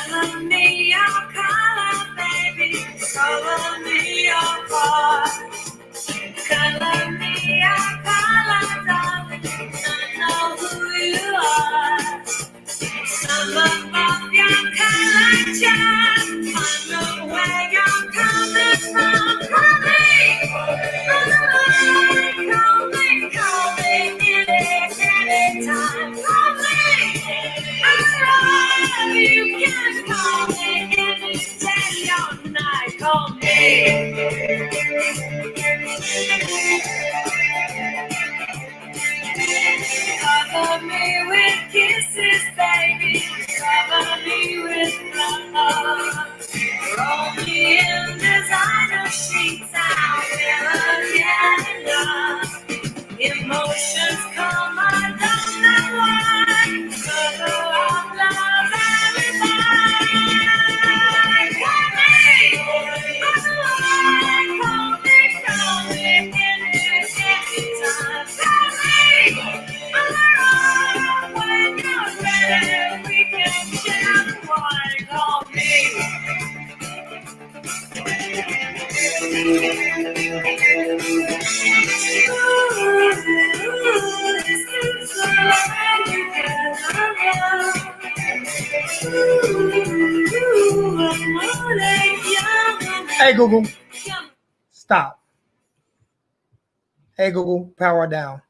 Color me your color, baby. Color me your heart. Color me your color, darling. I know who you are. Some of your color charm. I know where you're coming from. Call me anytime. Call me. I love you. Can call me any day or night. Call me. Cover me with kisses, baby. Cover me with love. Roll me in designer sheets. I'll never get enough. Emotions come, I don't know why. Color of love, everybody. Call me, anytime. Call me. When you're ready, we can share the wine. Call Hey Google, stop. Hey Google, power down.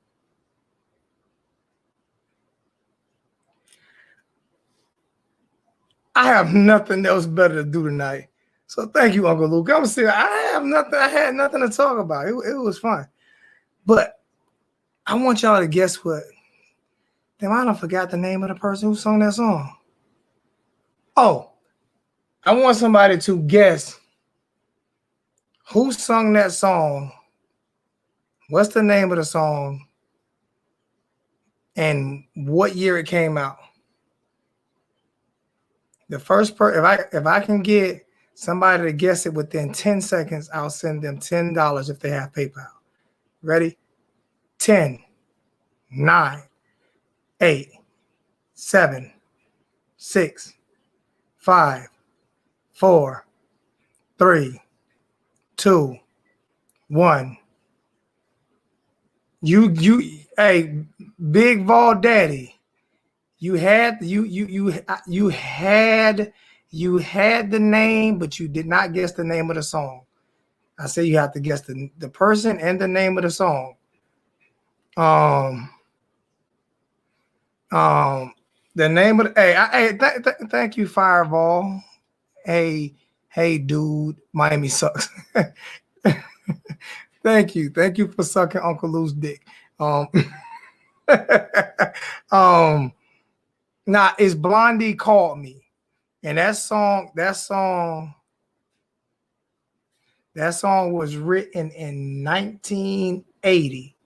I have nothing else better to do tonight. So thank you, Uncle Lou. I'm serious. I had nothing to talk about. It was fun. But I want y'all to guess what. Damn, I don't forgot the name of the person who sung that song. Oh, I want somebody to guess who sung that song. What's the name of the song? And what year it came out? The first person, if I can get somebody to guess it within 10 seconds, I'll send them $10 if they have PayPal. Ready? 10, 9, 8, 7, 6, 5, 4, 3, 2, 1. Hey, Big Vol Daddy. You had the name, but you did not guess the name of the song. I say you have to guess the person and the name of the song. The name of the thank you, Fireball. Hey, dude, Miami sucks. Thank you for sucking Uncle Lou's dick. Nah, it's Blondie Called Me. And that song was written in 1980.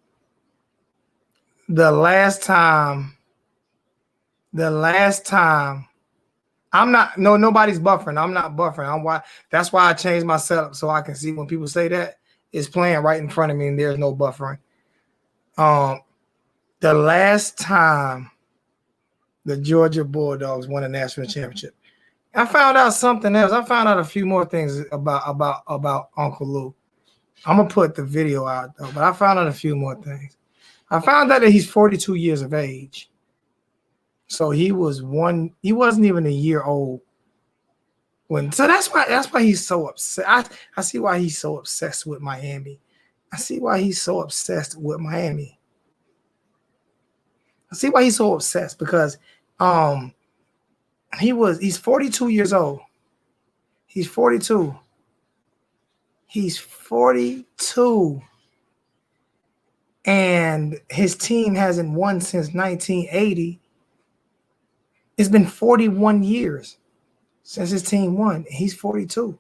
The last time nobody's buffering. I'm not buffering. That's why I changed my setup so I can see when people say that it's playing right in front of me and there's no buffering. The last time the Georgia Bulldogs won a national championship. I found out something else. I found out a few more things about Uncle Lou. I'm gonna put the video out though, but I found out a few more things. I found out that he's 42 years of age. So he wasn't even a year old so that's why he's so upset. I see why he's so obsessed with Miami. I see why he's so obsessed with Miami. I see why he's so obsessed because he's 42 years old. He's 42. And his team hasn't won since 1980. It's been 41 years since his team won. He's 42.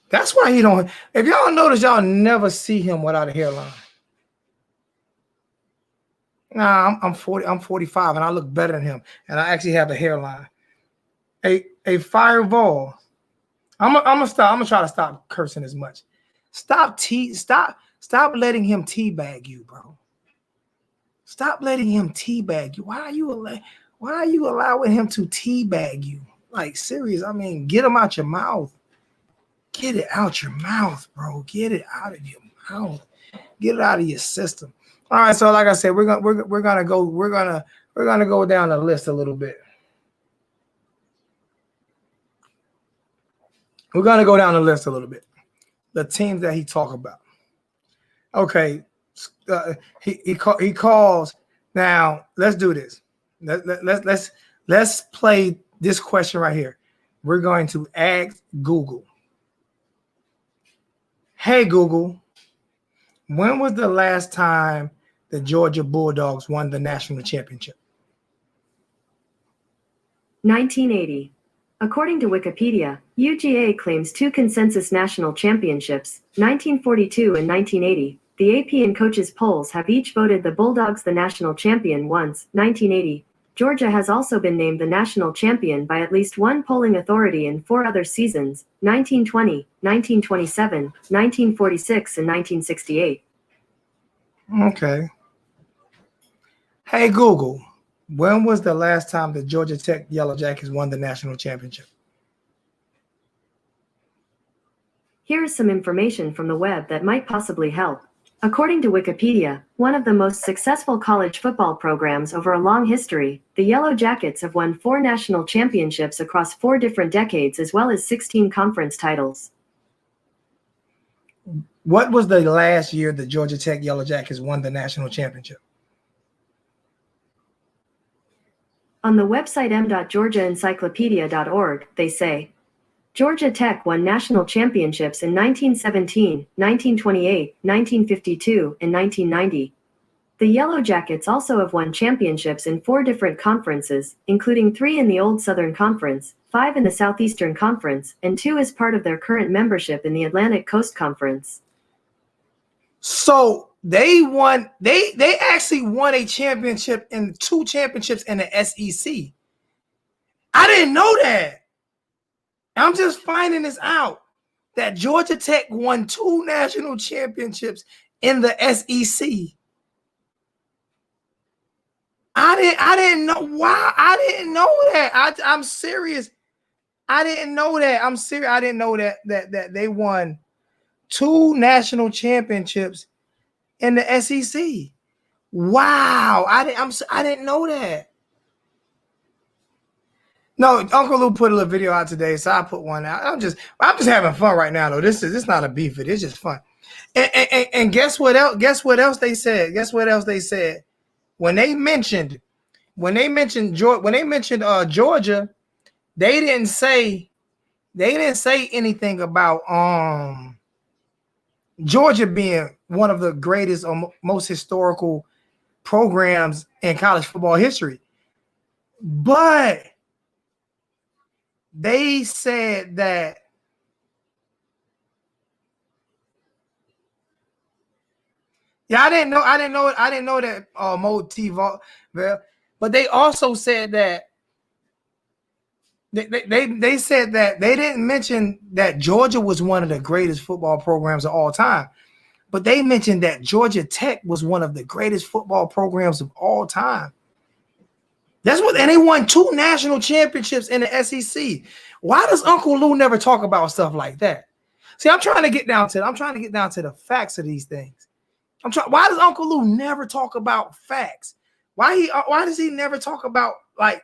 That's why he don't. If y'all notice, y'all never see him without a hairline. Nah, I'm 40. I'm 45, and I look better than him, and I actually have a hairline. A fireball. I'm gonna stop. I'm gonna try to stop cursing as much. Stop letting him teabag you, bro. Stop letting him teabag you. Why Why are you allowing him to teabag you? Like, serious. I mean, get him out your mouth. Get it out your mouth, bro. Get it out of your mouth. Get it out of your system. All right, so like I said, we're gonna go down the list a little bit. We're gonna go down the list a little bit. The teams that he talk about. Okay, he calls. Now let's do this. Let's play this question right here. We're going to ask Google. Hey Google, when was the last time the Georgia Bulldogs won the national championship? 1980. According to Wikipedia, UGA claims 2 consensus national championships, 1942 and 1980. The AP and coaches polls have each voted the Bulldogs the national champion once, 1980. Georgia has also been named the national champion by at least one polling authority in 4 other seasons, 1920, 1927, 1946, and 1968. Okay. Hey Google, when was the last time the Georgia Tech Yellow Jackets won the national championship? Here is some information from the web that might possibly help. According to Wikipedia, one of the most successful college football programs over a long history, the Yellow Jackets have won 4 national championships across 4 different decades as well as 16 conference titles. What was the last year the Georgia Tech Yellow Jackets won the national championship? On the website m.georgiaencyclopedia.org, they say, Georgia Tech won national championships in 1917, 1928, 1952, and 1990. The Yellow Jackets also have won championships in 4 different conferences, including 3 in the Old Southern Conference, 5 in the Southeastern Conference, and 2 as part of their current membership in the Atlantic Coast Conference. So they won. They actually won a championship and 2 championships in the SEC. I didn't know that. I'm just finding this out that Georgia Tech won 2 national championships in the SEC. I didn't know. Why? I didn't know that. I'm serious. I didn't know that. I'm serious. I didn't know that they won 2 national championships in the SEC. Wow. I didn't know that. No, Uncle Lou put a little video out today, so I put one out. I'm just having fun right now, though. This is not a beef. It's just fun. And guess what else? Guess what else they said? Guess what else they said? When they mentioned Georgia, they didn't say anything about Georgia being one of the greatest or most historical programs in college football history. But they said that I didn't know that motif, but they also said that they said that they didn't mention that Georgia was one of the greatest football programs of all time, but they mentioned that Georgia Tech was one of the greatest football programs of all time. That's what, and they won 2 national championships in the SEC. Why does Uncle Lou never talk about stuff like that? See, I'm trying to get down to the facts of these things. Why does Uncle Lou never talk about facts? Why does he never talk about, like,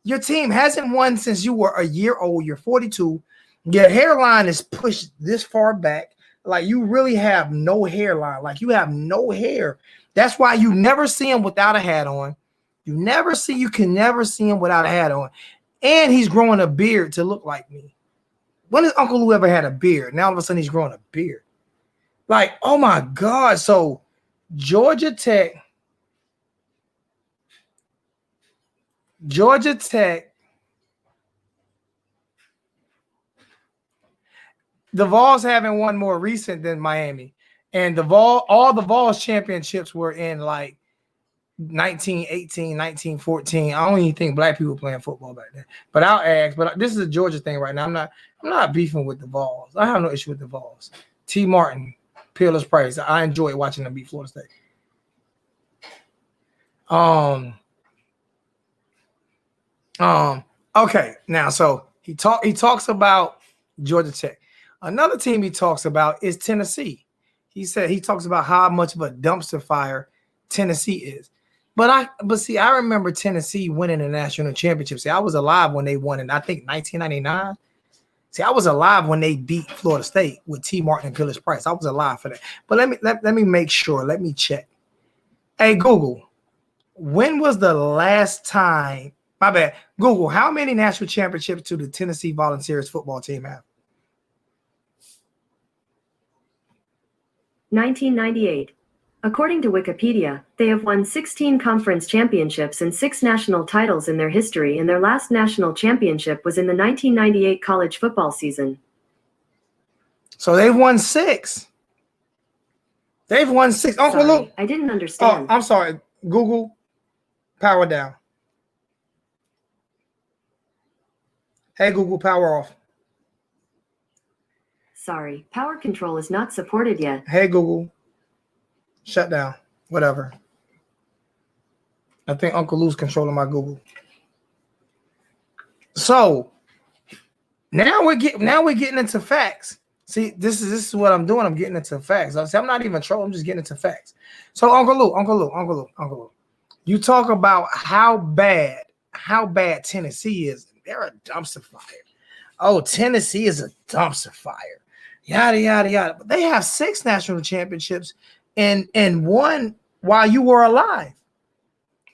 your team hasn't won since you were a year old, you're 42, your hairline is pushed this far back, like you really have no hairline, like you have no hair. That's why you never see him without a hat on. You can never see him without a hat on. And he's growing a beard to look like me. When has Uncle Lou ever had a beard? Now all of a sudden he's growing a beard. Like, oh my God. So Georgia Tech, the Vols haven't won more recent than Miami. And all the Vols championships were in like 1918, 1914. I don't even think black people were playing football back then. But I'll ask. But this is a Georgia thing right now. I'm not beefing with the Vols. I have no issue with the Vols. T. Martin, Peerless Price. I enjoy watching them beat Florida State. Okay, now so he talks about Georgia Tech. Another team he talks about is Tennessee. He talks about how much of a dumpster fire Tennessee is. But see, I remember Tennessee winning the national championship. See, I was alive when they won in, I think, 1999. See, I was alive when they beat Florida State with T. Martin and Gillis Price. I was alive for that. But let me make sure. Let me check. Hey, Google, when was the last time? My bad. Google, how many national championships do the Tennessee Volunteers football team have? 1998. According to Wikipedia, they have won 16 conference championships and 6 national titles in their history, and their last national championship was in the 1998 college football season. So they've won 6. They've won 6. Uncle Lou. I didn't understand. Oh, I'm sorry. Google, power down. Hey, Google, power off. Sorry, power control is not supported yet. Hey, Google, shut down. Whatever. I think Uncle Lou's controlling my Google. So now we're getting into facts. See, this is what I'm doing. I'm getting into facts. I'm not even trolling. I'm just getting into facts. So Uncle Lou, you talk about how bad Tennessee is. They're a dumpster fire. Oh, Tennessee is a dumpster fire. Yada yada yada. But they have 6 national championships and one while you were alive.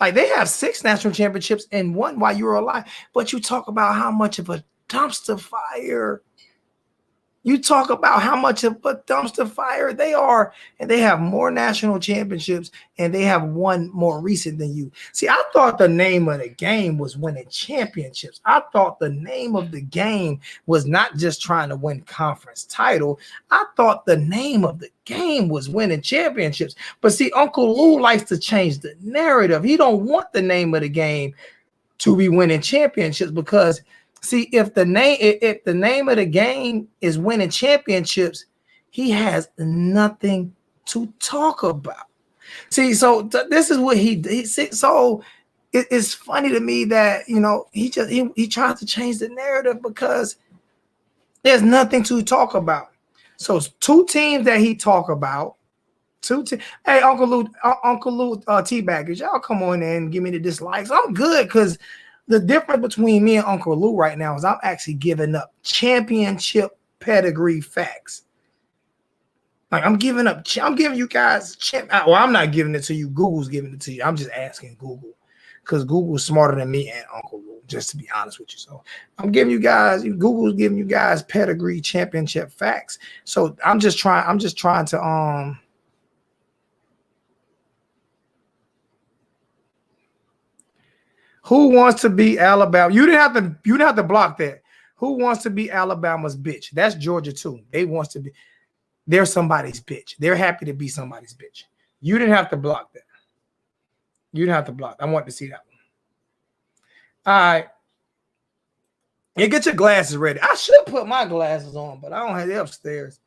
Like, they have 6 national championships and one while you were alive. But you talk about how much of a dumpster fire. You talk about how much of a dumpster fire they are, and they have more national championships, and they have one more recent than you. See, I thought the name of the game was winning championships. I thought the name of the game was not just trying to win conference title. I thought the name of the game was winning championships. But see, Uncle Lou likes to change the narrative. He don't want the name of the game to be winning championships because – see, if the name of the game is winning championships, he has nothing to talk about. See, so this is what he said. So it's funny to me that he tries to change the narrative because there's nothing to talk about. So it's 2 teams that he talk about. 2 teams. Hey, Uncle Lou, T-Baggers, y'all come on in and give me the dislikes. I'm good because the difference between me and Uncle Lou right now is I'm actually giving up championship pedigree facts. Like, I'm giving you guys I'm not giving it to you. Google's giving it to you. I'm just asking Google because Google's smarter than me and Uncle Lou, just to be honest with you. So I'm giving you guys, Google's giving you guys pedigree championship facts. So I'm just trying to who wants to be Alabama? You didn't have to block that. Who wants to be Alabama's bitch? That's Georgia too. They're somebody's bitch. They're happy to be somebody's bitch. You didn't have to block that. You didn't have to block. I want to see that one. All right. Yeah, get your glasses ready. I should put my glasses on, but I don't have it upstairs.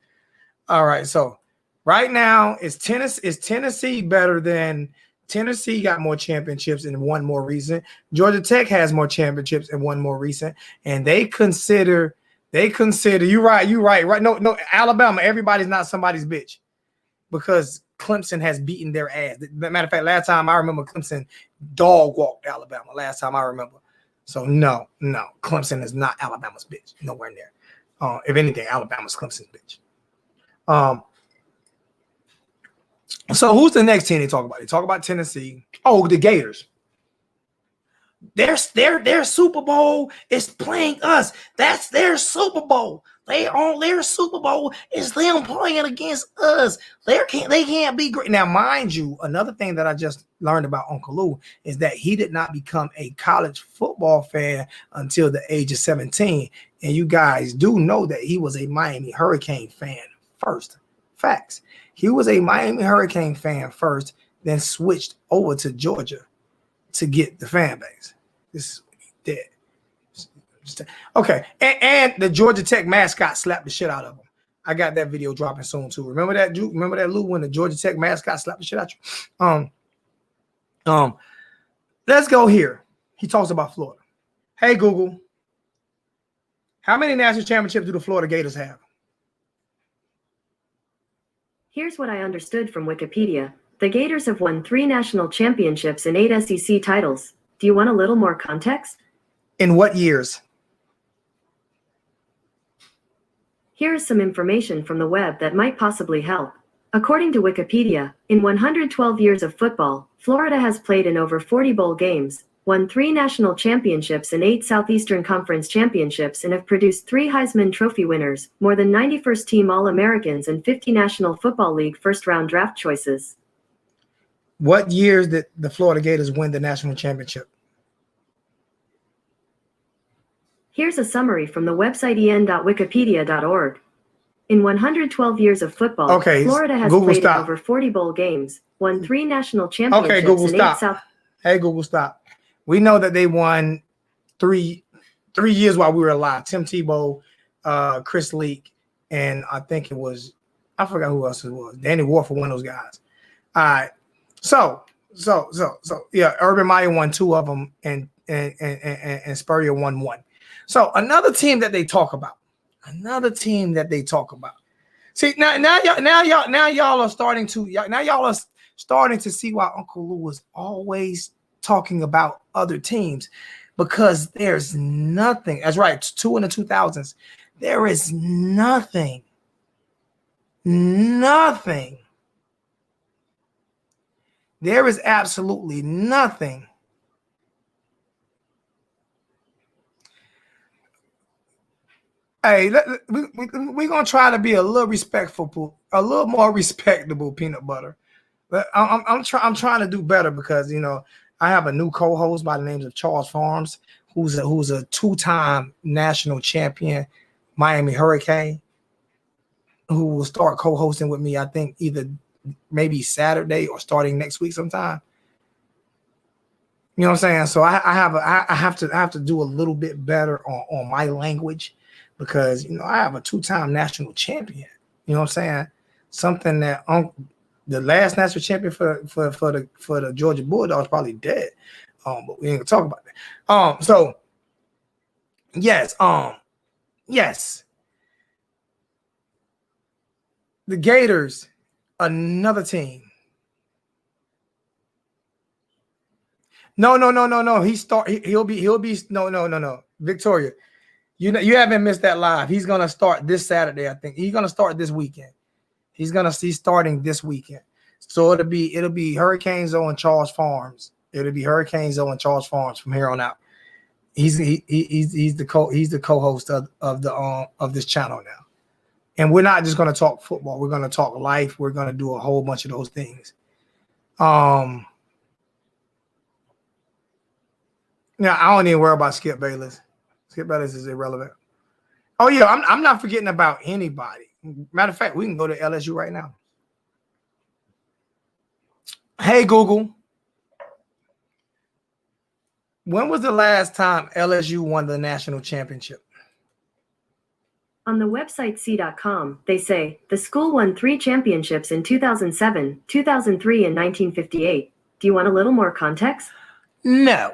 All right. So right now, is Tennessee better than Tennessee got more championships and one more recent. Georgia Tech has more championships and one more recent. And they consider you're right. No, Alabama, everybody's not somebody's bitch because Clemson has beaten their ass. Matter of fact, last time I remember Clemson dog walked Alabama. Last time I remember. So no, Clemson is not Alabama's bitch. Nowhere near. If anything, Alabama's Clemson's bitch. So who's the next team they talk about? They talk about Tennessee. Oh, the Gators. Their Super Bowl is playing us. That's their Super Bowl. Their Super Bowl is them playing against us. They can't be great. Now, mind you, another thing that I just learned about Uncle Lou is that he did not become a college football fan until the age of 17. And you guys do know that he was a Miami Hurricane fan first. Facts. He was a Miami Hurricane fan first, then switched over to Georgia to get the fan base. This is what he did. Okay, and the Georgia Tech mascot slapped the shit out of him. I got that video dropping soon too. Remember that, Drew? Remember that, Lou, when the Georgia Tech mascot slapped the shit out you? Let's go here. He talks about Florida. Hey, Google. How many national championships do the Florida Gators have? Here's what I understood from Wikipedia. The Gators have won 3 national championships and 8 SEC titles. Do you want a little more context? In what years? Here is some information from the web that might possibly help. According to Wikipedia, in 112 years of football, Florida has played in over 40 bowl games, won 3 national championships and 8 Southeastern Conference championships, and have produced 3 Heisman Trophy winners, more than 90 first-team All-Americans, and 50 National Football League first-round draft choices. What years did the Florida Gators win the national championship? Here's a summary from the website en.wikipedia.org. In 112 years of football, Florida has Google, played stop. in over 40 bowl games, won 3 national championships, Okay, Google, and 8 stop. South. Hey, Google, stop. We know that they won three years while we were alive. Tim Tebow, Chris Leak, and I think it was, I forgot who else it was. Danny Warford, one of those guys. All right. So yeah, Urban Meyer won 2 of them, and Spurrier won 1. So another team that they talk about. See, now y'all are starting to see why Uncle Lou was always talking about other teams, because there's nothing. That's right, 2 in the 2000s. There is nothing. There is absolutely nothing. Hey, we're gonna try to be a little respectful, a little more respectable, peanut butter. But I'm trying to do better, because I have a new co-host by the name of Charles Farms, who's a 2-time national champion Miami Hurricane, who will start co-hosting with me. I think either maybe Saturday or starting next week sometime. You know what I'm saying? So I have to do a little bit better on my language, because I have a 2-time national champion. You know what I'm saying? Something that the last national champion for the Georgia Bulldogs probably dead. But we ain't gonna talk about that. So yes, the Gators, another team. No. He'll be no. Victoria, you haven't missed that live. He's gonna start this Saturday. I think he's gonna start this weekend. He's starting this weekend. So it'll be Hurricane Zone and Charles Farms. It'll be Hurricane Zone and Charles Farms from here on out. He's the co-host of this channel now. And we're not just gonna talk football. We're gonna talk life. We're gonna do a whole bunch of those things. Now I don't even worry about Skip Bayless. Skip Bayless is irrelevant. Oh yeah, I'm not forgetting about anybody. Matter of fact, we can go to LSU right now. Hey Google, when was the last time LSU won the national championship? On the website c.com, they say the school won 3 championships in 2007, 2003, and 1958. Do you want a little more context? No.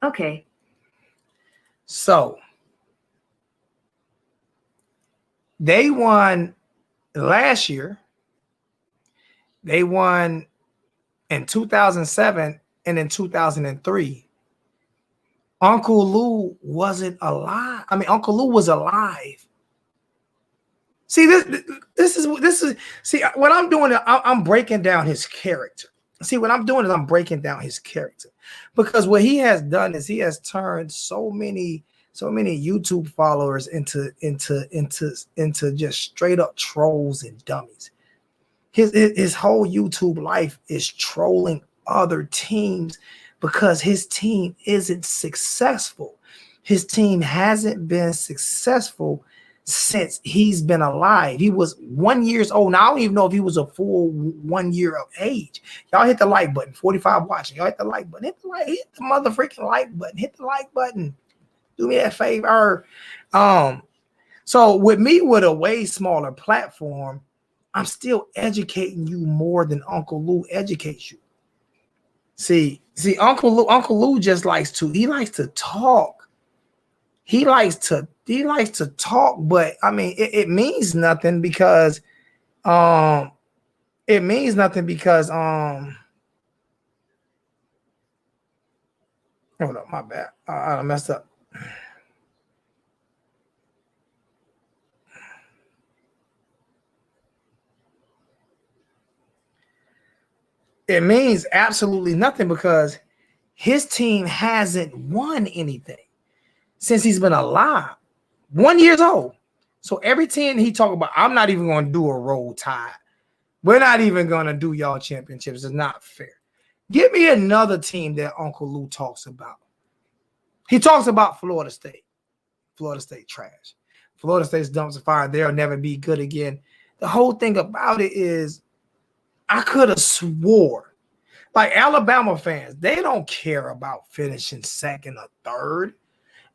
Okay. So they won last year. They won in 2007 and in 2003. Uncle Lou wasn't alive. I mean, Uncle Lou was alive. See, this is see what I'm doing. I'm breaking down his character. See, what I'm doing is I'm breaking down his character, because what he has done is he has turned so many YouTube followers into just straight up trolls and dummies. His whole YouTube life is trolling other teams, because his team isn't successful. His team hasn't been successful since he's been alive. He was 1 year old. Now I don't even know if he was a full 1 year of age. Y'all hit the like button. 45 watching. Y'all hit the like button. Hit the motherfucking like button. Hit the like button. Do me that favor. So with me, with a way smaller platform, I'm still educating you more than Uncle Lou educates you. See, Uncle Lou just likes to talk. He likes to talk, but I mean it means nothing because hold up, my bad. I messed up. It means absolutely nothing because his team hasn't won anything since he's been alive. 1 year old. So every team he talk about, I'm not even going to do a roll tide. We're not even going to do y'all championships. It's not fair. Give me another team that Uncle Lou talks about. He talks about Florida State. Florida State trash. Florida State's dumps of fire. They'll never be good again. The whole thing about it is I could have swore, like Alabama fans, they don't care about finishing second or third.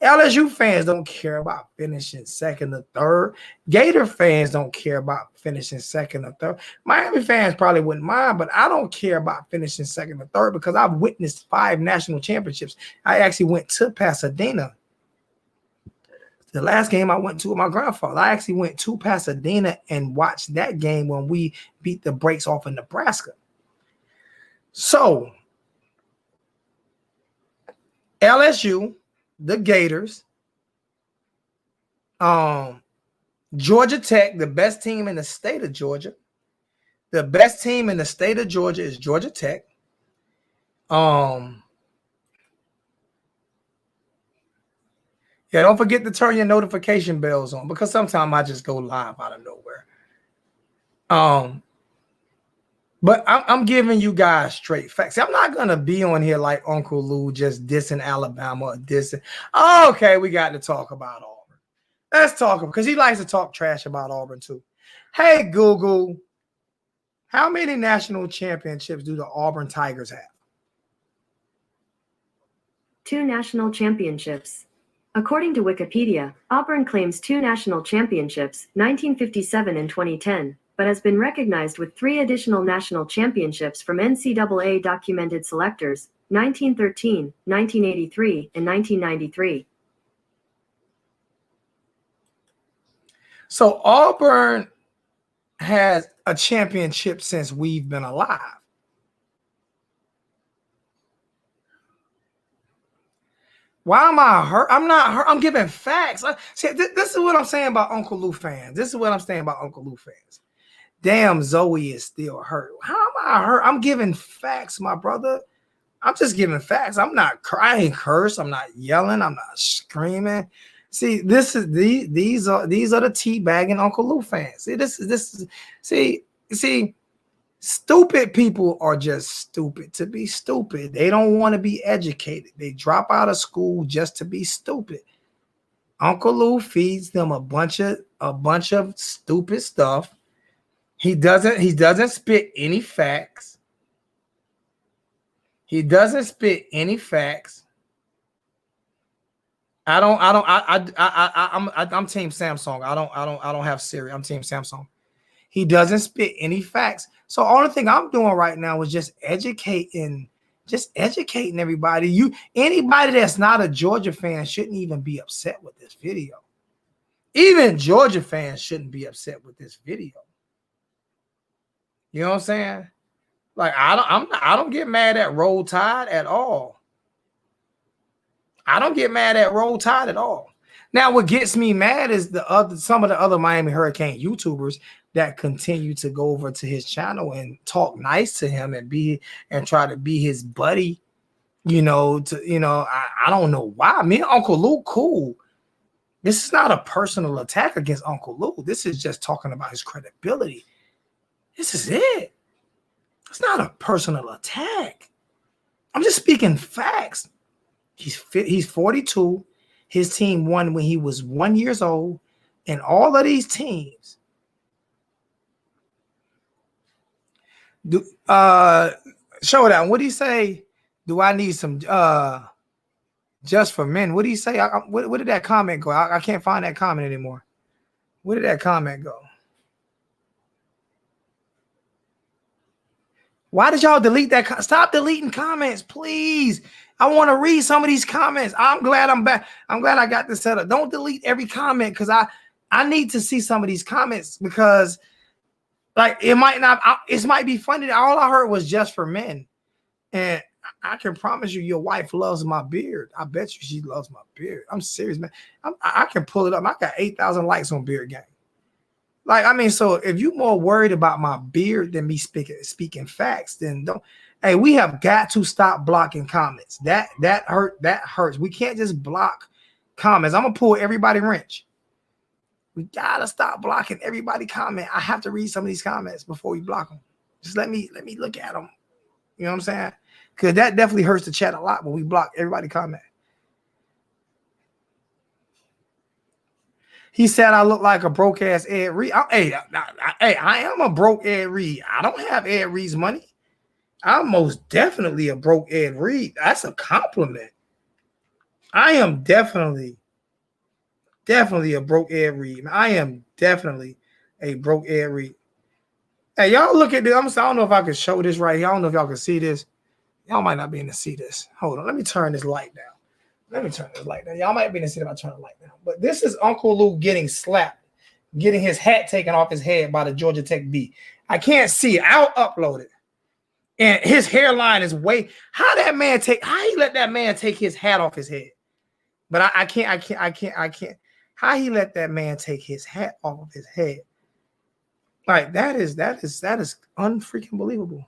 LSU fans don't care about finishing second or third. Gator fans don't care about finishing second or third. Miami fans probably wouldn't mind, but I don't care about finishing second or third because I've witnessed 5 national championships. I actually went to Pasadena. The last game I went to with my grandfather, I actually went to Pasadena and watched that game when we beat the brakes off of Nebraska. So, LSU, the Gators, Georgia Tech, the best team in the state of Georgia. The best team in the state of Georgia is Georgia Tech. Yeah, don't forget to turn your notification bells on because sometimes I just go live out of nowhere. But I'm giving you guys straight facts. I'm not going to be on here like Uncle Lou just dissing Alabama or dissing. Oh, okay, we got to talk about Auburn. Let's talk because he likes to talk trash about Auburn too. Hey, Google, how many national championships do the Auburn Tigers have? 2 national championships. According to Wikipedia, Auburn claims 2 national championships, 1957 and 2010, but has been recognized with 3 additional national championships from NCAA documented selectors, 1913, 1983, and 1993. So Auburn has a championship since we've been alive. Why am I hurt? I'm not hurt. I'm giving facts. See, this is what I'm saying about Uncle Lou fans. This is what I'm saying about Uncle Lou fans. Damn, Zoe is still hurt. How am I hurt? I'm giving facts, my brother. I'm just giving facts. I'm not crying, curse. I'm not yelling. I'm not screaming. See, these are the teabagging Uncle Lou fans. See, stupid people are just stupid to be stupid. They don't want to be educated. They drop out of school just to be stupid. Uncle Lou feeds them a bunch of stupid stuff. He doesn't spit any facts. He doesn't spit any facts. I'm Team Samsung. I don't have Siri. I'm Team Samsung. He doesn't spit any facts. So only thing I'm doing right now is just educating everybody. Anybody that's not a Georgia fan shouldn't even be upset with this video. Even Georgia fans shouldn't be upset with this video. You know what I'm saying? Like I don't get mad at Roll Tide at all. I don't get mad at Roll Tide at all. Now, what gets me mad is some of the other Miami Hurricane YouTubers that continue to go over to his channel and talk nice to him and try to be his buddy. I don't know why. Me and Uncle Lou cool. This is not a personal attack against Uncle Lou. This is just talking about his credibility. This is it. It's not a personal attack. I'm just speaking facts. He's 42. His team won when he was 1 year old. And all of these teams. Showdown, what do you say? Do I need some just for men? What do you say? Where did that comment go? I can't find that comment anymore. Where did that comment go? Why did y'all delete that? Stop deleting comments, please. I want to read some of these comments. I'm glad I'm back. I'm glad I got this set up. Don't delete every comment because I need to see some of these comments because like it might be funny. All I heard was just for men. And I can promise you your wife loves my beard. I bet you she loves my beard. I'm serious, man. I can pull it up. I got 8,000 likes on Beard Gang. Like, I mean, so if you're more worried about my beard than me speaking facts, then don't. Hey, we have got to stop blocking comments. That hurts. We can't just block comments. I'm gonna pull everybody wrench. We gotta stop blocking everybody comment. I have to read some of these comments before we block them. Just let me look at them. You know what I'm saying? Because that definitely hurts the chat a lot when we block everybody comment. He said I look like a broke ass Ed Reed. I am a broke Ed Reed. I don't have Ed Reed's money. I'm most definitely a broke Ed Reed. That's a compliment. I am definitely a broke Ed Reed. I am definitely a broke Ed Reed. Hey, y'all look at this. I don't know if I can show this right here. I don't know if y'all can see this. Y'all might not be able to see this. Hold on. Let me turn this light down. Y'all might be able to see it if I turn the light down. But this is Uncle Lou getting slapped, getting his hat taken off his head by the Georgia Tech B. I can't see it. I'll upload it. And his hairline is way. How he let that man take his hat off his head? But I can't. How he let that man take his hat off of his head? Like that is unfreaking believable.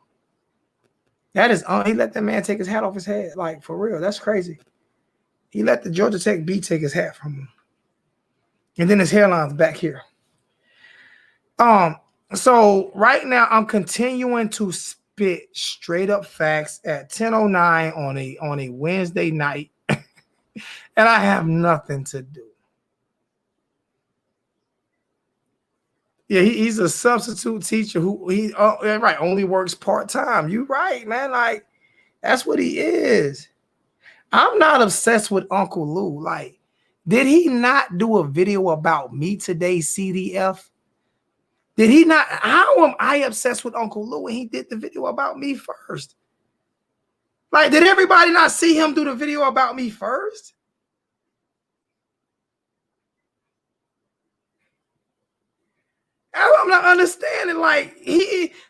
He let that man take his hat off his head. Like for real, that's crazy. He let the Georgia Tech B take his hat from him. And then his hairline's back here. So right now I'm continuing to spit straight up facts at 10:09 on a Wednesday night. And I have nothing to do. Yeah, he's a substitute teacher who only works part-time. You right, man. Like, that's what he is. I'm not obsessed with Uncle Lou. Like, did he not do a video about me today, CDF? Did he not? How am I obsessed with Uncle Lou when he did the video about me first? Like, did everybody not see him do the video about me first? I'm not understanding. Like,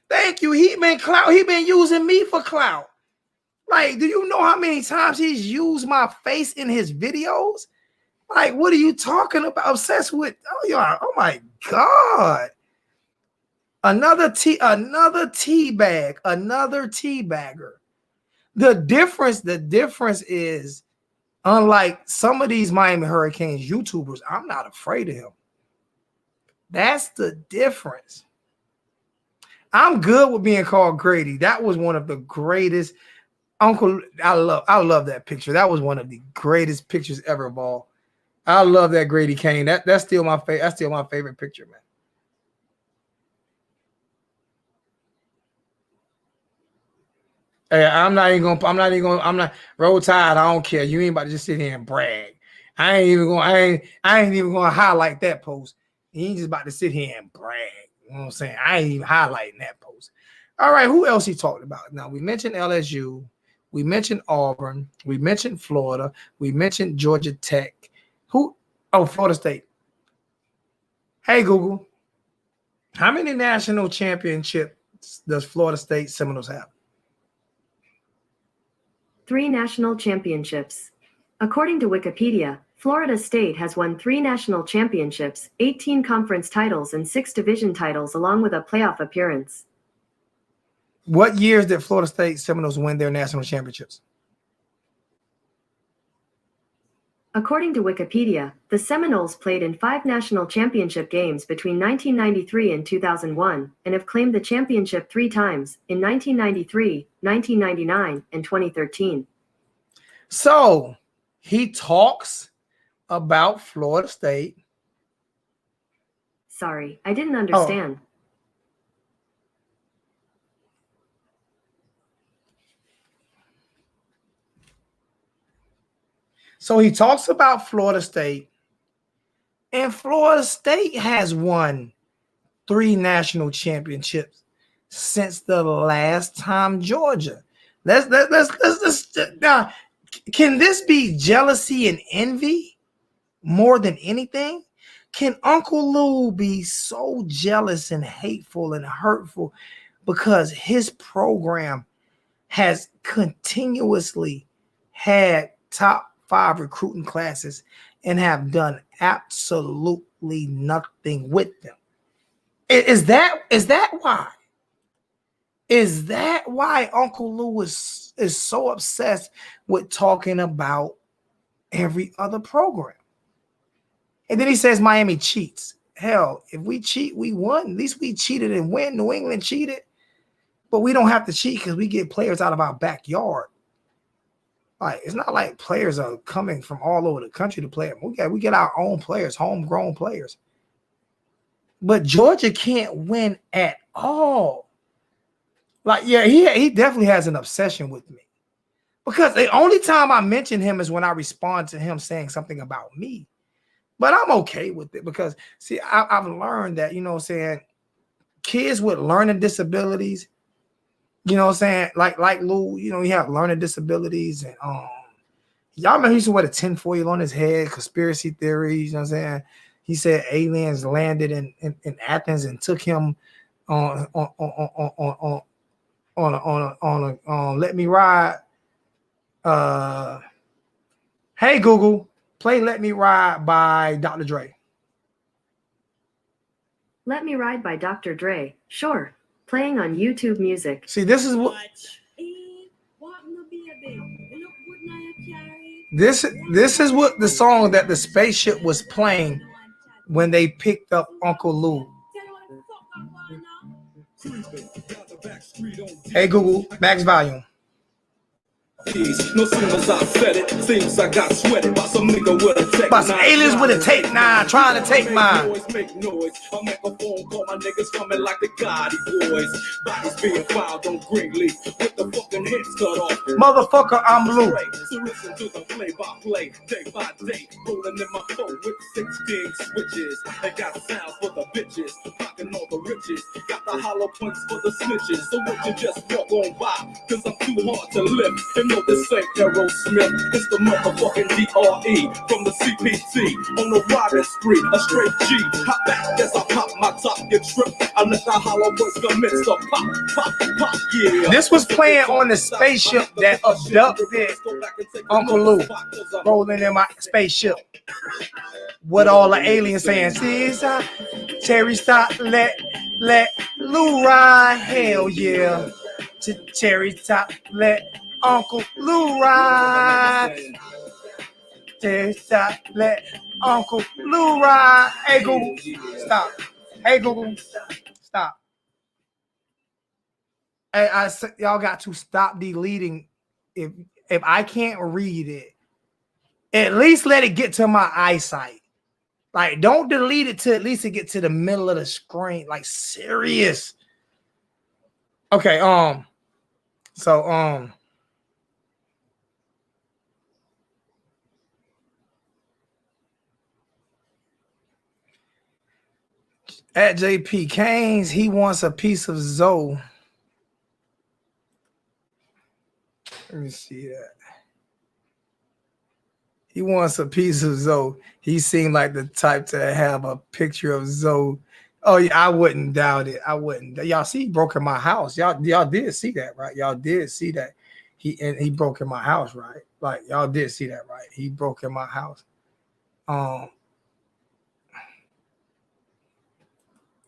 thank you. He been using me for clout. Like, do you know how many times he's used my face in his videos? Like, what are you talking about? Obsessed with? Oh my God. Another teabagger. The difference is, unlike some of these Miami Hurricanes YouTubers, I'm not afraid of him. That's the difference. I'm good with being called Grady. That was one of the greatest. Uncle, I love that picture. That was one of the greatest pictures ever of all. I love that Grady Kane. That's still my favorite. That's still my favorite picture, man. Hey, I'm not Roll Tide. I don't care. You ain't about to just sit here and brag. I ain't even gonna highlight that post. He ain't just about to sit here and brag. You know what I'm saying? I ain't even highlighting that post. All right, who else he talked about? Now, we mentioned LSU. We mentioned Auburn. We mentioned Florida. We mentioned Georgia Tech. Florida State. Hey, Google. How many national championships does Florida State Seminoles have? 3 national championships. According to Wikipedia, Florida State has won 3 national championships, 18 conference titles, and 6 division titles, along with a playoff appearance. What years did Florida State Seminoles win their national championships? According to Wikipedia, the Seminoles played in 5 national championship games between 1993 and 2001, and have claimed the championship 3 times, in 1993, 1999, and 2013. So, he talks about Florida State. Sorry, I didn't understand. So he talks about Florida State, and Florida State has won 3 national championships since the last time Georgia. Let's now, can this be jealousy and envy more than anything? Can Uncle Lou be so jealous and hateful and hurtful because his program has continuously had top 5 recruiting classes and have done absolutely nothing with them? Is that why? Is that why Uncle Lou is so obsessed with talking about every other program? And then he says Miami cheats. Hell, if we cheat, we won. At least we cheated and win. New England cheated. But we don't have to cheat because we get players out of our backyard. Like, it's not like players are coming from all over the country to play. We get our own players, homegrown players. But Georgia can't win at all. Like, yeah, he definitely has an obsession with me. Because the only time I mention him is when I respond to him saying something about me. But I'm okay with it because, see, I've learned that, you know what I'm saying, kids with learning disabilities, you know what I'm saying, like Lou, you know, he have learning disabilities. And y'all remember he used to wear the tinfoil on his head, conspiracy theories, you know what I'm saying? He said aliens landed in Athens and took him on Let Me Ride. Hey, Google, play Let Me Ride by Dr. Dre. Let Me Ride by Dr. Dre. Sure. Playing on YouTube Music. See, this is what this is what the song that the spaceship was playing when they picked up Uncle Lou. Hey Google, max volume. No sooner as I said it, seems I got sweated by some nigga with a tech. By some aliens with a tape 9 trying to take mine. Make noise. I make a phone call, my niggas coming like the Gotti boys. Bodies being filed on Greenleaf with the fucking heads cut off. Motherfucker, I'm Lou. So listen to the play-by-play, day by day, rolling in my phone with 16 switches. I got sounds for the bitches, rocking all the riches. Got the hollow points for the snitches. So would you just walk on by? Cause I'm too hard to lift. And no, this ain't Aerosmith. It's the motherfucking DRE from the CPT on the riding spree. A straight G. Hop back as I pop my top, get tripped. I let the hollow voice commence to pop, yeah. This was playing on the spaceship that abducted Uncle Lou, rolling in my spaceship. What all the aliens saying? Caesar, Cherry stop, let Lou ride. Hell yeah. Cherry top, let Uncle Lou ride. Cherry top, let Uncle Lou ride. Hey Google, stop. Hey Google, stop. Hey, y'all got to stop deleting. If I can't read it, at least let it get to my eyesight. Like, don't delete it till at least it get to the middle of the screen. Like, serious. Okay, so at JP Canes, he wants a piece of Zoe. Let me see that. He wants a piece of Zoe. He seemed like the type to have a picture of Zoe. Oh yeah, I wouldn't doubt it. I wouldn't. Y'all see, he broke in my house. Y'all did see that, right? Y'all did see that. He broke in my house, right? Like, y'all did see that, right? He broke in my house.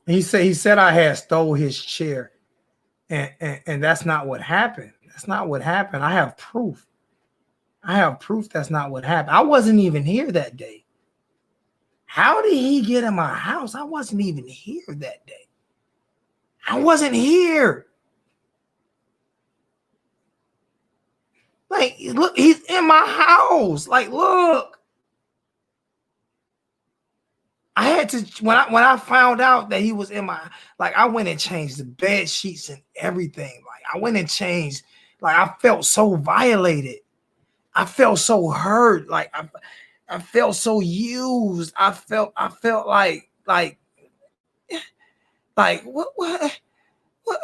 He said I had stole his chair, and that's not what happened. That's not what happened. I have proof. That's not what happened. I wasn't even here that day. How did he get in my house? I wasn't even here that day. I wasn't here. Like, look, he's in my house. Like, look. I had to, when I found out that he was in my, like, I went and changed the bed sheets and everything. Like, I went and changed, like, I felt so violated. I felt so hurt. Like, I felt so used. I felt like what what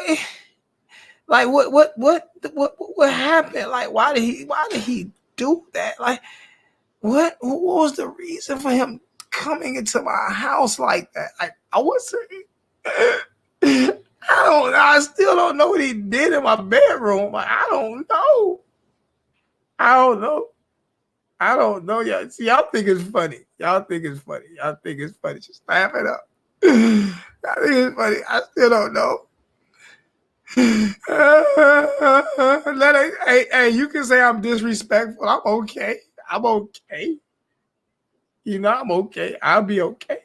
happened? Like, why did he do that? Like, what was the reason for him coming into my house like that? Like, I wasn't. I still don't know what he did in my bedroom. Like, I don't know. Y'all. See, y'all think it's funny. Just laugh it up. I think it's funny. I still don't know. Hey, you can say I'm disrespectful. I'm okay. You know, I'm okay. I'll be okay.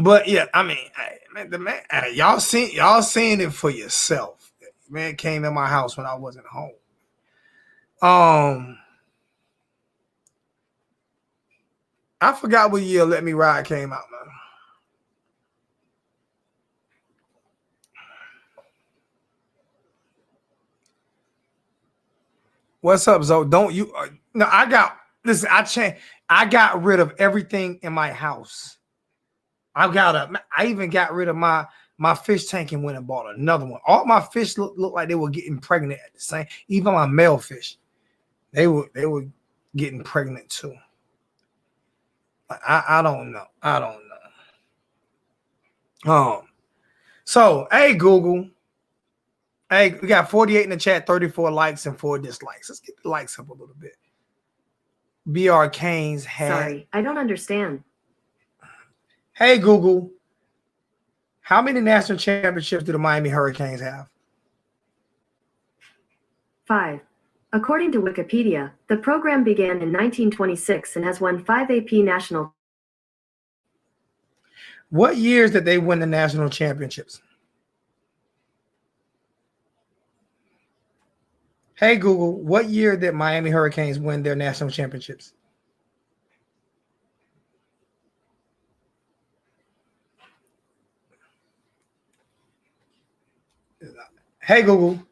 But yeah, I mean, y'all seen it for yourself. Man came in my house when I wasn't home. I forgot what year Let Me Ride came out, man. What's up, Zoe? Don't you? No, listen. I got rid of everything in my house. I even got rid of my fish tank and went and bought another one. All my fish look like they were getting pregnant at the same. Even my male fish, they were getting pregnant too. I don't know. So hey Google. Hey, we got 48 in the chat, 34 likes and 4 dislikes. Let's get the likes up a little bit. BR Canes had. Sorry, I don't understand. Hey Google, how many national championships do the Miami Hurricanes have? 5. According to Wikipedia, the program began in 1926 and has won 5 AP national. What years did they win the national championships? Hey Google, what year did Miami Hurricanes win their national championships? Hey Google,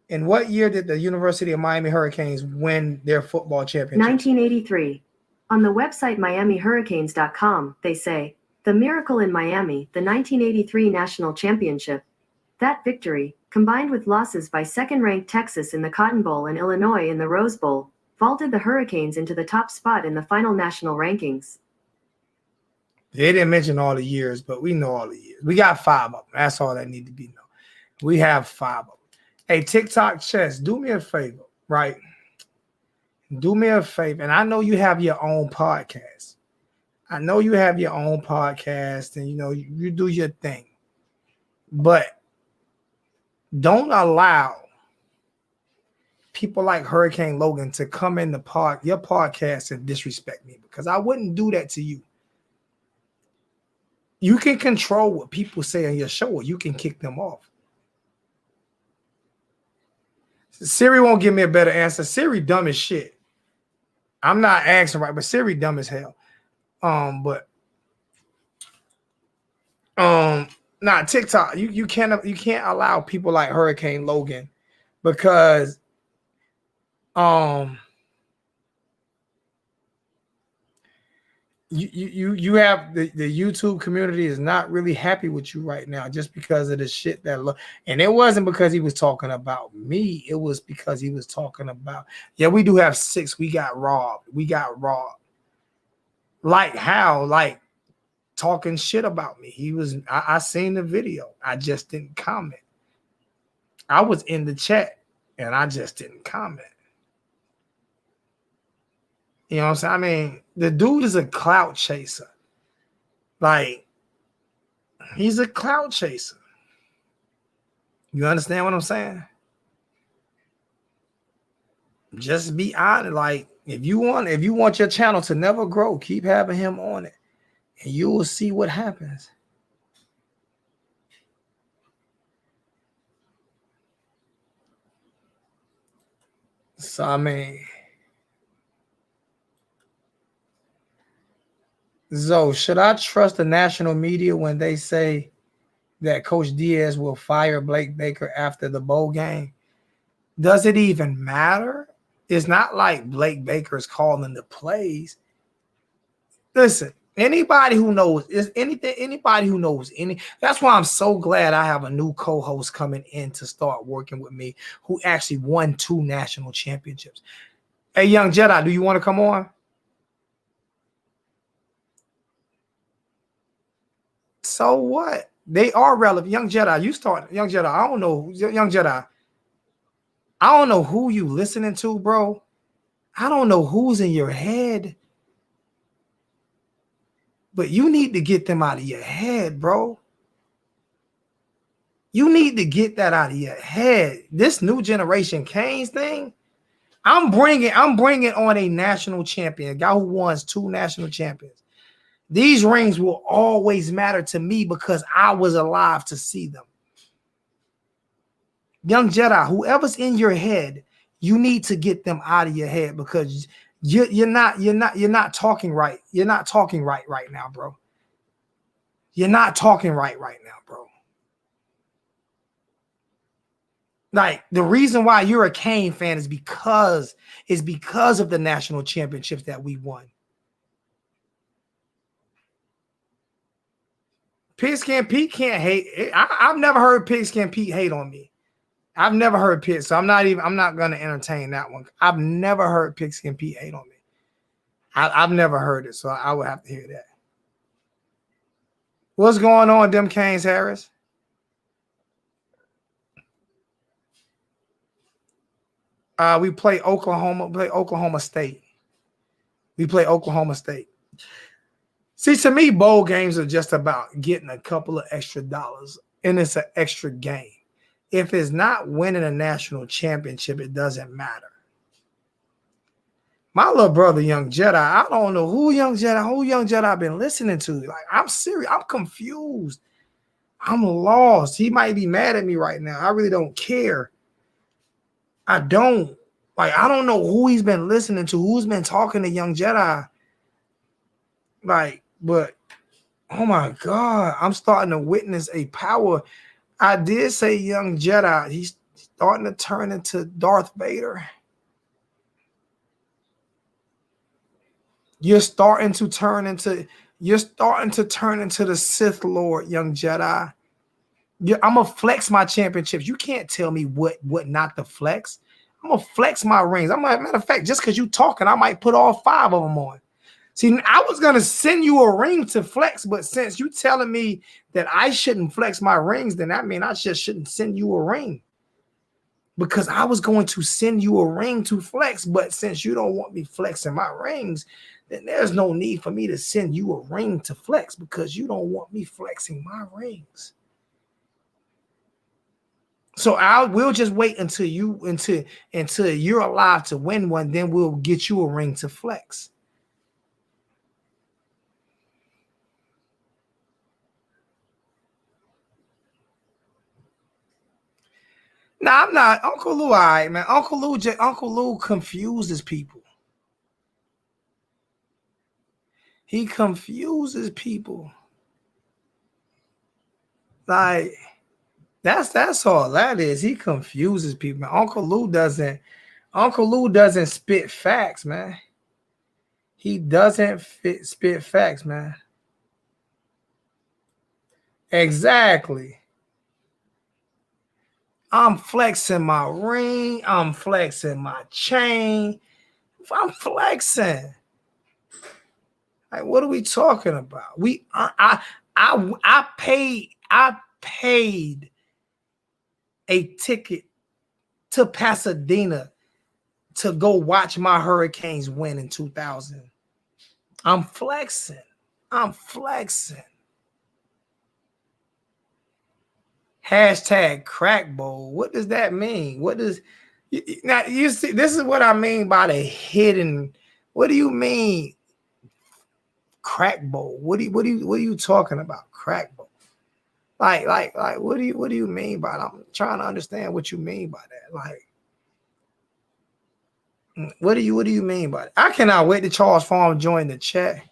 in what year did the University of Miami Hurricanes win their football championship? 1983. On the website MiamiHurricanes.com, they say, "The miracle in Miami, the 1983 national championship. That victory, combined with losses by second-ranked Texas in the Cotton Bowl and Illinois in the Rose Bowl, vaulted the Hurricanes into the top spot in the final national rankings." They didn't mention all the years, but we know all the years. We got 5 of them. That's all that need to be known. We have 5 of them. Hey, TikTok Chess, do me a favor, right? Do me a favor. And I know you have your own podcast. And you do your thing. But don't allow people like Hurricane Logan to come in your podcast and disrespect me, because I wouldn't do that to you. You can control what people say on your show, or you can kick them off. Siri won't give me a better answer. Siri dumb as shit. I'm not asking right, but Siri dumb as hell. TikTok, you can't allow people like Hurricane Logan, because you have the YouTube community is not really happy with you right now, just because of the shit and it wasn't because he was talking about me. It was because he was talking about, we do have 6. We got robbed. Like how? Like talking shit about me. I seen the video. I just didn't comment. I was in the chat and I just didn't comment. You know what I'm saying? I mean, the dude is a clout chaser. Like, he's a clout chaser. You understand what I'm saying? Just be honest. Like, if you want your channel to never grow, keep having him on it, and you will see what happens. So, I mean, Zoe, should I trust the national media when they say that Coach Diaz will fire Blake Baker after the bowl game? Does it even matter? It's not like Blake Baker is calling the plays. Listen, Anybody who knows is anything, anybody who knows any. That's why I'm so glad I have a new co-host coming in to start working with me who actually won 2 national championships. Hey, Young Jedi, do you want to come on? So what? They are relevant. Young Jedi, you start. Young Jedi, I don't know. Young Jedi, I don't know who you listening to, bro. I don't know who's in your head. But you need to get them out of your head, bro. You need to get that out of your head. This new generation Canes thing, I'm bringing on a national champion, a guy who won 2 national champions. These rings will always matter to me because I was alive to see them. Young Jedi, whoever's in your head, you need to get them out of your head because you're not talking right. You're not talking right now, bro. You're not talking right now, bro. Like the reason why you're a Cane fan is because of the national championships that we won. Pigskin Pete can't hate. I've never heard Pigskin Pete hate on me. I've never heard Pig, so I'm not gonna entertain that one. I've never heard Pigskin Pete hate on me. I've never heard it, so I would have to hear that. What's going on, them Canes, Harris? We play Oklahoma State. We play Oklahoma State. See, to me, bowl games are just about getting a couple of extra dollars, and it's an extra game. If it's not winning a national championship, it doesn't matter. My little brother, Young Jedi, I don't know who Young Jedi I've been listening to. Like, I'm serious. I'm confused. I'm lost. He might be mad at me right now. I really don't care. I don't. Like, I don't know who he's been listening to, who's been talking to Young Jedi. Like, but, oh my God, I'm starting to witness a power. I did say Young Jedi. He's starting to turn into Darth Vader. You're starting to turn into the Sith Lord, Young Jedi. I'm gonna flex my championships. You can't tell me what not to flex. I'm gonna flex my rings. Matter of fact, just because you talking, I might put all 5 of them on. See, I was gonna send you a ring to flex, but since you telling me that I shouldn't flex my rings, then that means I just shouldn't send you a ring. Because I was going to send you a ring to flex, but since you don't want me flexing my rings, then there's no need for me to send you a ring to flex because you don't want me flexing my rings. So we'll just wait until you're alive to win one, then we'll get you a ring to flex. No, I'm not. Uncle Lou, all right, man. Uncle Lou confuses people. He confuses people. Like, that's all that is. He confuses people. Man. Uncle Lou doesn't spit facts, man. He doesn't spit facts, man. Exactly. I'm flexing my ring. I'm flexing my chain. I'm flexing. Like, what are we talking about? I paid a ticket to Pasadena to go watch my Hurricanes win in 2000. I'm flexing. Hashtag crack bowl. What does that mean? Now you see? This is what I mean by the hidden. What do you mean, crack bowl? What are you talking about, crack bowl? Like, what do you mean by that? I'm trying to understand what you mean by that. Like, what do you mean by that? I cannot wait to Charles Farm join the chat.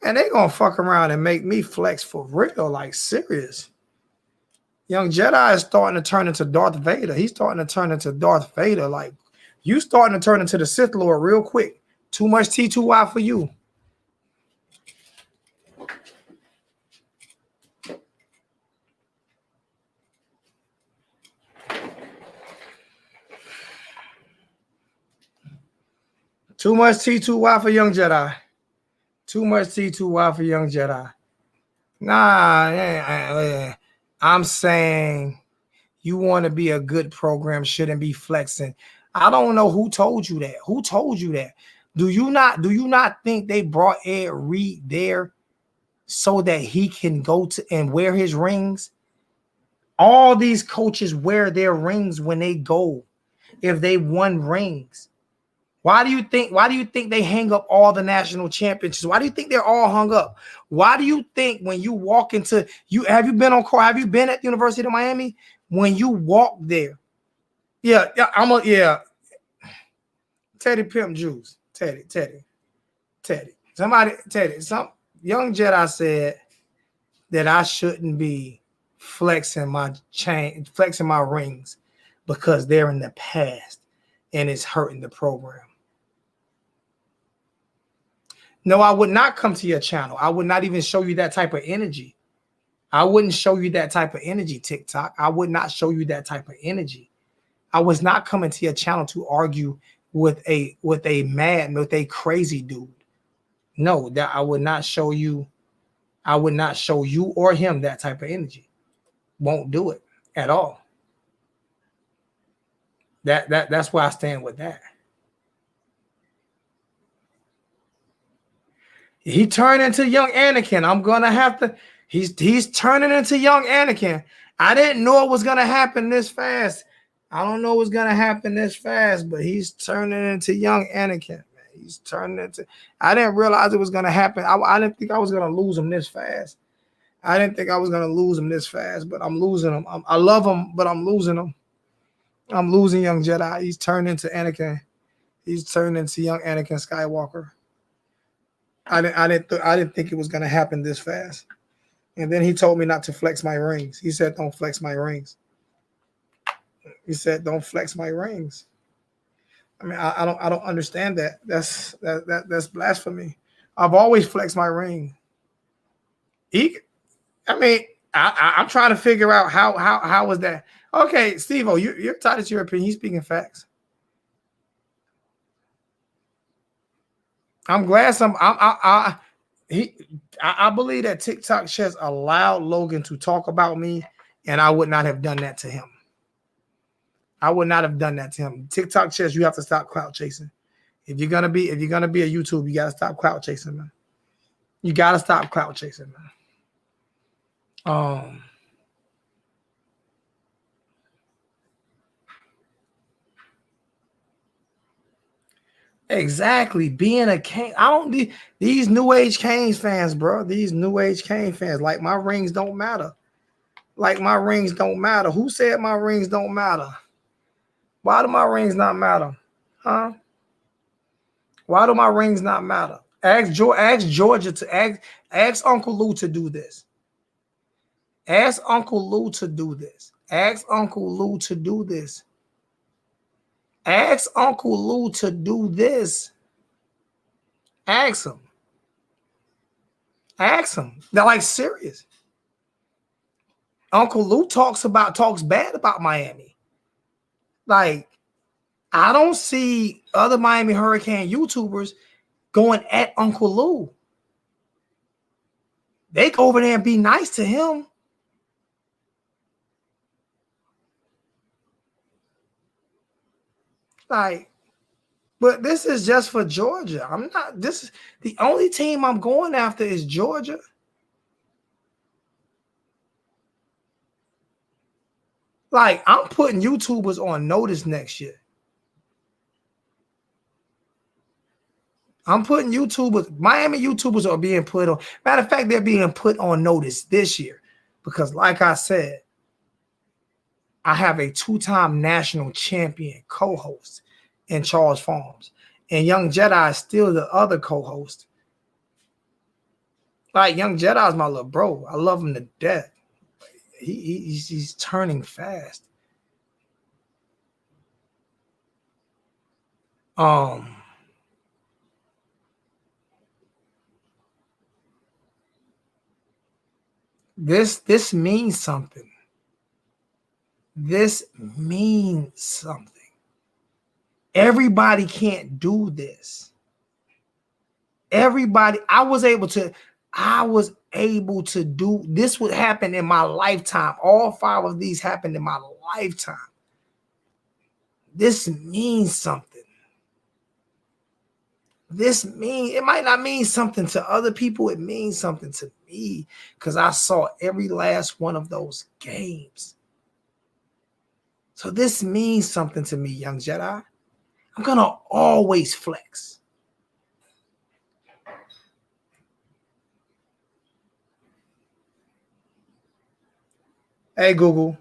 And they gonna fuck around and make me flex for real, like serious. Young Jedi is starting to turn into Darth Vader. He's starting to turn into Darth Vader. Like, you starting to turn into the Sith Lord real quick. Too much T2Y for you. Too much T2Y for Young Jedi. Too much T2Y for Young Jedi. Nah, I'm saying you want to be a good program, shouldn't be flexing. I don't know who told you that. Who told you that? Do you not think they brought Ed Reed there so that he can go to and wear his rings? All these coaches wear their rings when they go, if they won rings. Why do you think they hang up all the national championships? Why do you think they're all hung up? Why do you think when you walk into have you been on court? Have you been at the University of Miami? When you walk there, Teddy Pimp Juice. Teddy. Some young Jedi said that I shouldn't be flexing my rings because they're in the past and it's hurting the program. No, I would not come to your channel. I would not even show you that type of energy. I wouldn't show you that type of energy, TikTok. I would not show you that type of energy. I was not coming to your channel to argue with a crazy dude. No, that I would not show you. I would not show you or him that type of energy. Won't do it at all. That's where I stand with that. He turned into young Anakin. I'm gonna have to. He's turning into young Anakin. I didn't know it was gonna happen this fast. I don't know what's gonna happen this fast, but he's turning into young Anakin. Man. He's turning into. I didn't realize it was gonna happen. I didn't think I was gonna lose him this fast. I didn't think I was gonna lose him this fast, but I'm losing him. I love him, but I'm losing him. I'm losing young Jedi. He's turned into Anakin. He's turned into young Anakin Skywalker. I didn't think it was gonna happen this fast. And then he told me not to flex my rings. He said, "Don't flex my rings." He said, "Don't flex my rings." I mean, I don't understand that. That's blasphemy. I've always flexed my ring. I'm trying to figure out how was that. Okay, Steve-O, you're tied to your opinion. He's speaking facts. I'm glad I believe that TikTok just allowed Logan to talk about me, and I would not have done that to him. I would not have done that to him. TikTok says you have to stop clout chasing. If you're gonna be a YouTube, you gotta stop clout chasing, man. You gotta stop clout chasing, man. Exactly. Being a Kane. I don't need these new age Canes fans, bro. These new age Kane fans. Like my rings don't matter. Like my rings don't matter. Who said my rings don't matter? Why do my rings not matter? Huh? Why do my rings not matter? Ask Georgia to ask Uncle Lou to do this. Ask Uncle Lou to do this. Ask Uncle Lou to do this. Ask Uncle Lou to do this. Ask him. Ask him. They're like serious. Uncle Lou talks bad about Miami. Like, I don't see other Miami Hurricane YouTubers going at Uncle Lou. They go over there and be nice to him. Like, but this is just for Georgia. This is the only team I'm going after is Georgia. Like, I'm putting YouTubers on notice next year. I'm putting YouTubers, Miami YouTubers are being put on. Matter of fact, they're being put on notice this year because, like I said, I have a two-time national champion co-host in Charles Farms. And Young Jedi is still the other co-host. Like, Young Jedi is my little bro. I love him to death. He's turning fast. This means something. This means something. Everybody can't do this. Everybody, I was able to do this. Would happen in my lifetime. All 5 of these happened in my lifetime. This means something. It might not mean something to other people. It means something to me because I saw every last one of those games. So this means something to me, young Jedi. I'm going to always flex. Hey, Google,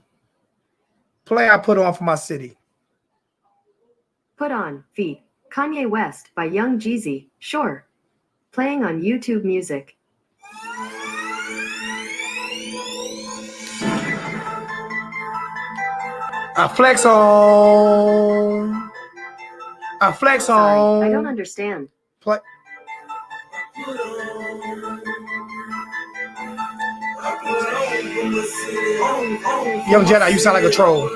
play I Put On for My City. Put On, feat. Kanye West by Young Jeezy, sure. Playing on YouTube Music. I flex on. Sorry, I don't understand. Play. Young Jedi, you sound like a troll.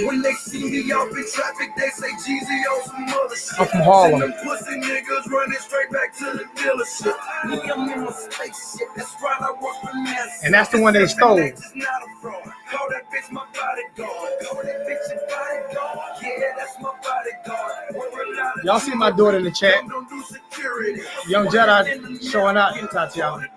When they see me out in traffic, they say Jeezy on some other shit. I'm from Harlem. Them pussy niggas running straight back to the dealership. Me, I'm in my spaceship. That's right, I work for NASA. And that's the one they stole. Call that bitch my bodyguard. Call that bitch your bodyguard. Yeah, that's my bodyguard. Y'all see my daughter in the chat. Young Jedi showing out in Tatiana.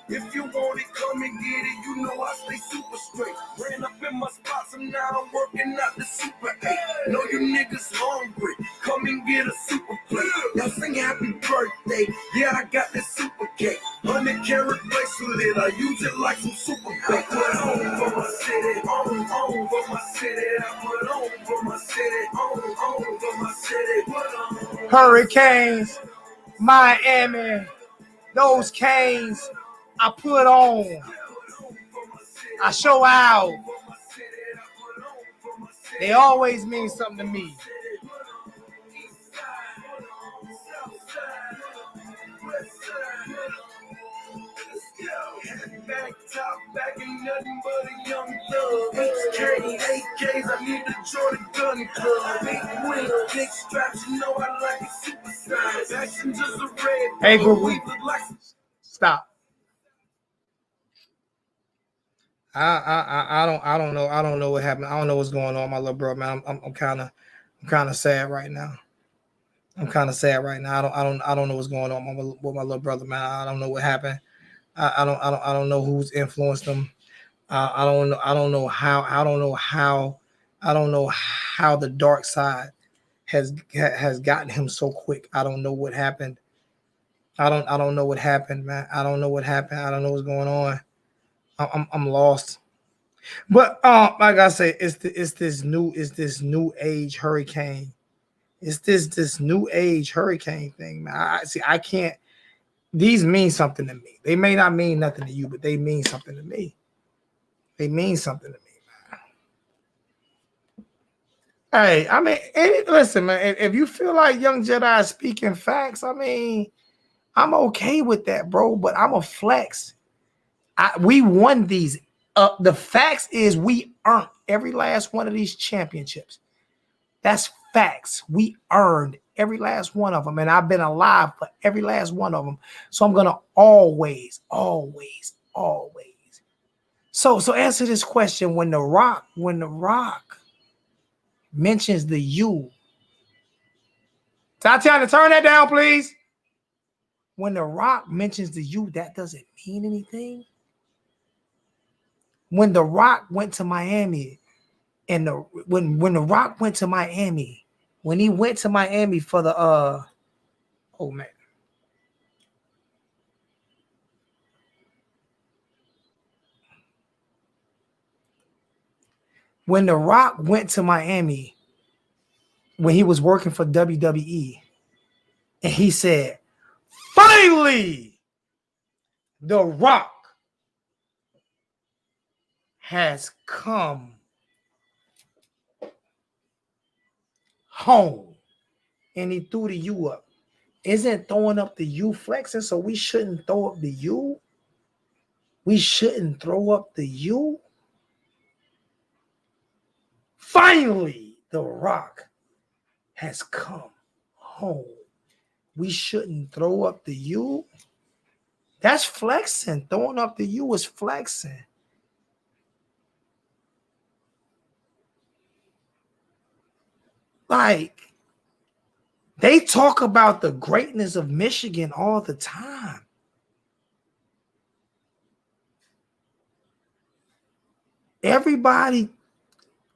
If you want it, come and get it. You know I stay super straight. Ran up in my spots and now I'm working out the Super 8. Know you niggas hungry. Come and get a super plate. Y'all sing happy birthday. Yeah, I got this super cake. 100-carat bracelet. I use it like some super bait. Put on for my city. On for my city. I put on for my city. On for my city. Put on. Hurricanes, Miami, those canes I put on. I show out. They always mean something to me. Back top, back ain't nothing but a young thug. HK, AKs, I need to join the gun club. Big wings, big straps, you know I like it super size. Action just a red. Hey, Google. Stop. I don't know what happened. I don't know what's going on, my little bro, man. I'm kind of sad right now. I don't know what's going on with my little brother, man. I don't know what happened. I don't know who's influenced him. I don't know how the dark side has gotten him so quick. I don't know what happened. I don't know what happened, man. I don't know what happened. I don't know what's going on. I'm lost. But like I say, it's this new age hurricane. It's this new age hurricane thing, man. I can't. These mean something to me. They may not mean nothing to you, but they mean something to me. They mean something to me, man. Hey, I mean, listen, man. If you feel like Young Jedi is speaking facts, I mean, I'm okay with that, bro. But I'm a flex. We won these. The facts is we earned every last one of these championships. That's facts. We earned every last one of them, and I've been alive for every last one of them. So I'm gonna always. So answer this question: When the Rock mentions the U, Tatiana, turn that down, please. When the Rock mentions the U, that doesn't mean anything. When the Rock went to Miami, and when the Rock went to Miami, when he went to Miami for the oh man. When the Rock went to Miami, when he was working for WWE, and he said, finally, The Rock has come home, and he threw the U up. Isn't throwing up the U flexing, so we shouldn't throw up the U? We shouldn't throw up the U. Finally, The Rock has come home. We shouldn't throw up the U. That's flexing. Throwing up the U is flexing. Like, they talk about the greatness of Michigan all the time. Everybody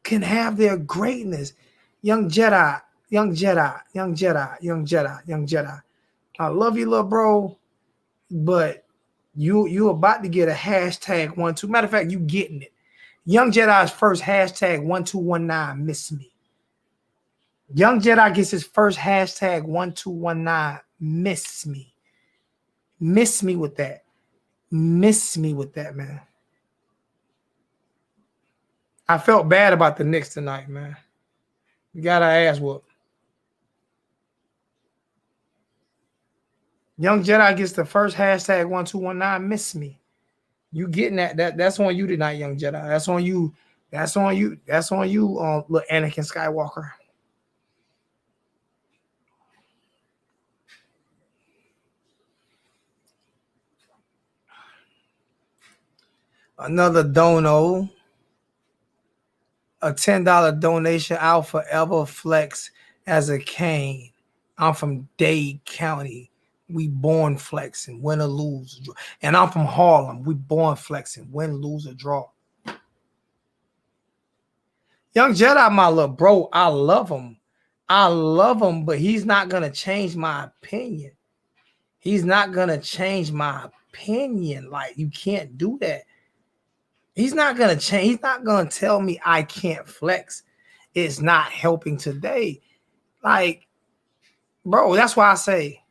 can have their greatness. Young Jedi, young Jedi, young Jedi, young Jedi, young Jedi. I love you, little bro, but you about to get a hashtag 12. Matter of fact, you getting it. Young Jedi's first hashtag 1219. Miss me. Young Jedi gets his first hashtag 1219. Miss me. Miss me with that. Miss me with that, man. I felt bad about the Knicks tonight, man. We got our ass whooped. Young Jedi gets the first hashtag 1219. Miss me. You getting that? That's on you tonight, Young Jedi. That's on you. That's on you. That's on you, little Anakin Skywalker. Another dono. A $10 donation. I'll forever flex as a Kane. I'm from Dade County. We born flexing, win or lose. And I'm from Harlem. We born flexing, win, lose, or draw. Young Jedi, my little bro, I love him. I love him, but he's not going to change my opinion. He's not going to change my opinion. Like, you can't do that. He's not going to change. He's not going to tell me I can't flex. It's not helping today. Like, bro, that's why I say,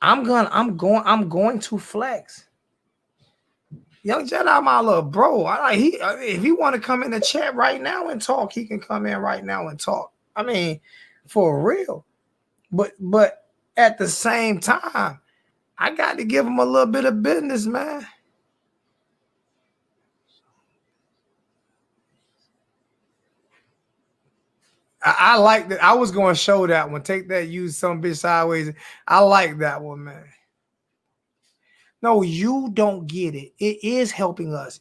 I'm going to flex. Young Jedi, my little bro. If he want to come in the chat right now and talk, he can come in right now and talk. I mean, for real. But at the same time, I got to give him a little bit of business, man. I like that. I was going to show that one. Take that, use some bitch sideways. I like that one, man. No, you don't get it. It is helping us.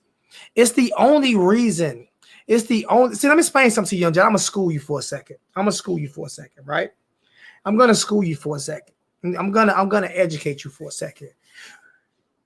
It's the only reason. It's the only. See, let me explain something to you, Young John. I'm going to school you for a second. Right? I'm going to school you for a second. I'm gonna educate you for a second.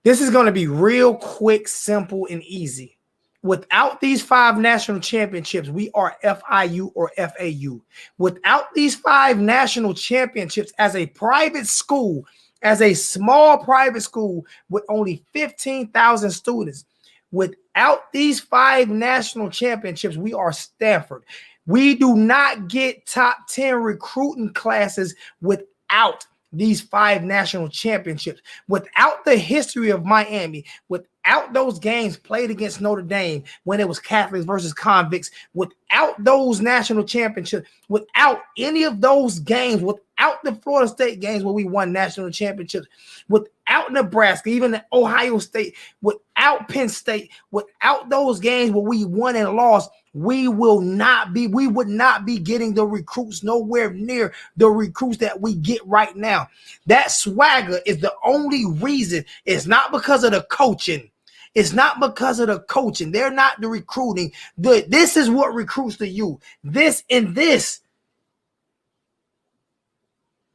This is going to be real quick, simple, and easy. Without these 5 national championships, we are FIU or FAU. Without these 5 national championships, as a private school, as a small private school with only 15,000 students, without these 5 national championships, we are Stanford. We do not get top 10 recruiting classes without these 5 national championships, without the history of Miami, without those games played against Notre Dame when it was Catholics versus convicts, without those national championships, without any of those games, without the Florida State games where we won national championships, without Nebraska, even the Ohio State, without Penn State, without those games where we won and lost, we would not be getting the recruits nowhere near the recruits that we get right now. That swagger is the only reason. It's not because of the coaching. It's not because of the coaching. They're not the recruiting. This is what recruits to you. This and this.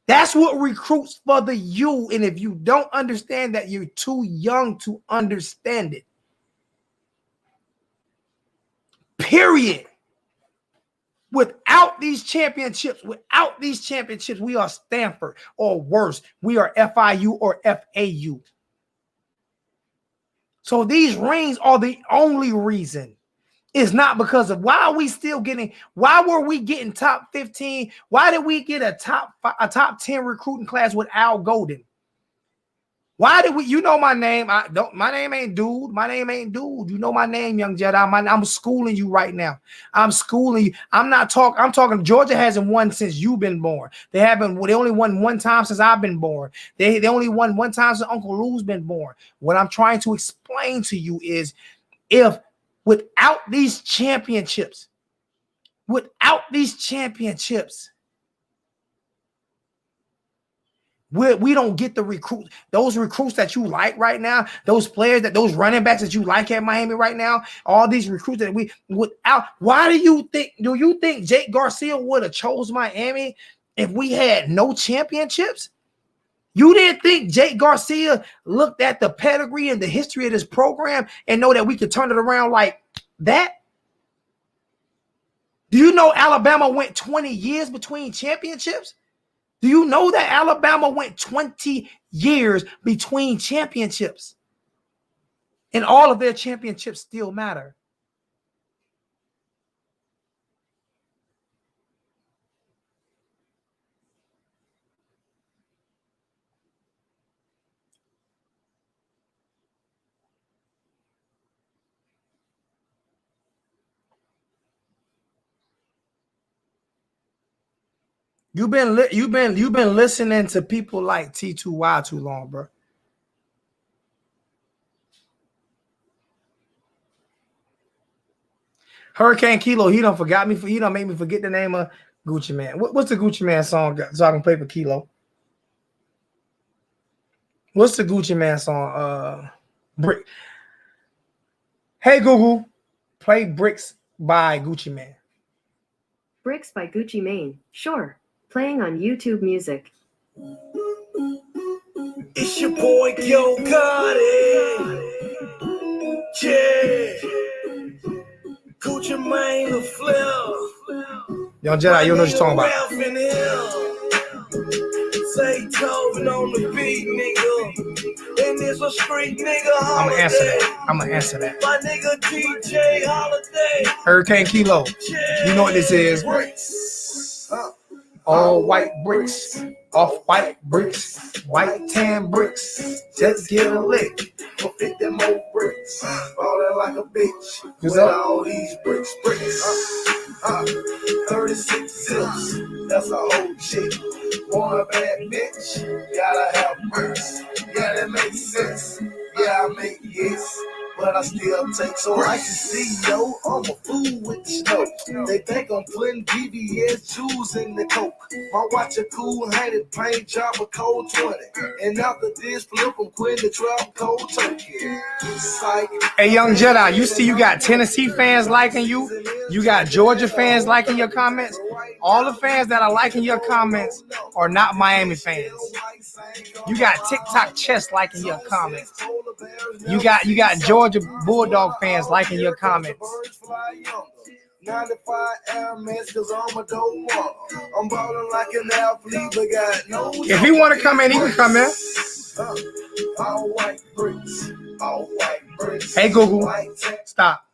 That's what recruits for the you. And if you don't understand that, you're too young to understand it. Period. Without these championships, we are Stanford, or worse, we are FIU or FAU. So these rings are the only reason. It's not because of why were we getting top 15? Why did we get a top 10 recruiting class with Al Golden? Why did we? You know my name. I don't. My name ain't dude. My name ain't dude. You know my name, young Jedi. I'm schooling you right now. I'm schooling you. I'm not talking. I'm talking. Georgia hasn't won since you've been born. They haven't. They only won one time since I've been born. They only won one time since Uncle Lou's been born. What I'm trying to explain to you is, if without these championships, we don't get the those recruits that you like right now, those players, those running backs that you like at Miami right now, all these recruits that why do you think Jake Garcia would have chose Miami if we had no championships? You didn't think Jake Garcia looked at the pedigree and the history of this program and know that we could turn it around like that? Do you know Alabama went 20 years between championships? Do you know that Alabama went 20 years between championships? And all of their championships still matter. You've been listening to people like T2Y too long, bro. Hurricane Kilo, he done forgot me. He done made me forget the name of Gucci Man. What's the Gucci Man song so I can play for Kilo? What's the Gucci Man song? Brick. Hey Google, play Bricks by Gucci Man. Bricks by Gucci Mane. Sure. Playing on YouTube Music. It's your boy Yo Gotti. Yeah. Gucci Mane, the flip. Young Jedi, you know what you're talking about. Say Tobin on the beat, nigga. And this a street nigga. I'm gonna answer that. My nigga DJ Holiday. Hurricane Kilo. You know what this is. All white bricks, off-white bricks, white tan bricks. Just get a lick. Go fit them old bricks. Ballin' like a bitch. With all these bricks. 36 zips. That's a whole chick. Want a bad bitch. Gotta have bricks. Yeah, that makes sense. Yeah, I make hits. But I still take so I can see, yo, I'm a fool with the snow. They think I'm putting BBS jewels in the coke. My watch a cool 100 paint job a cold 20. And after this flip, I'm quitting the trap cold turkey. Psych. Hey, Young Jedi, you see you got Tennessee fans liking you. You got Georgia fans liking your comments. All the fans that are liking your comments are not Miami fans. You got TikTok chess liking your comments. You got Georgia Bulldog fans liking your comments. 95 Airmans, cause I'm a dope one. I'm ballin' like an athlete, but got no. If he want to come in, he can come in. All white bricks, all white bricks. Hey Google, stop.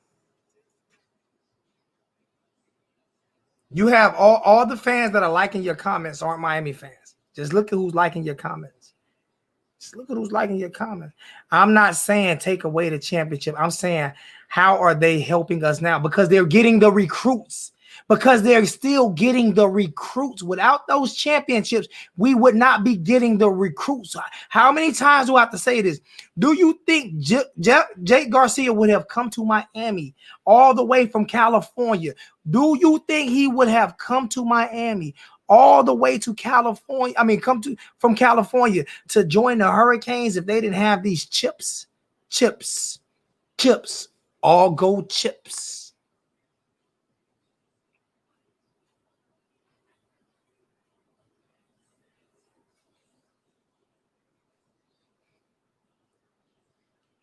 You have all the fans that are liking your comments aren't Miami fans. Just look at who's liking your comments. Just look at who's liking your comments. I'm not saying take away the championship. I'm saying how are they helping us now? Because they're getting the recruits. Because they're still getting the recruits. Without those championships, we would not be getting the recruits. How many times do I have to say this? Do you think Jake Garcia would have come to Miami all the way from California? Do you think he would have come to Miami all the way to California? I mean, from California to join the Hurricanes if they didn't have these chips, all gold chips.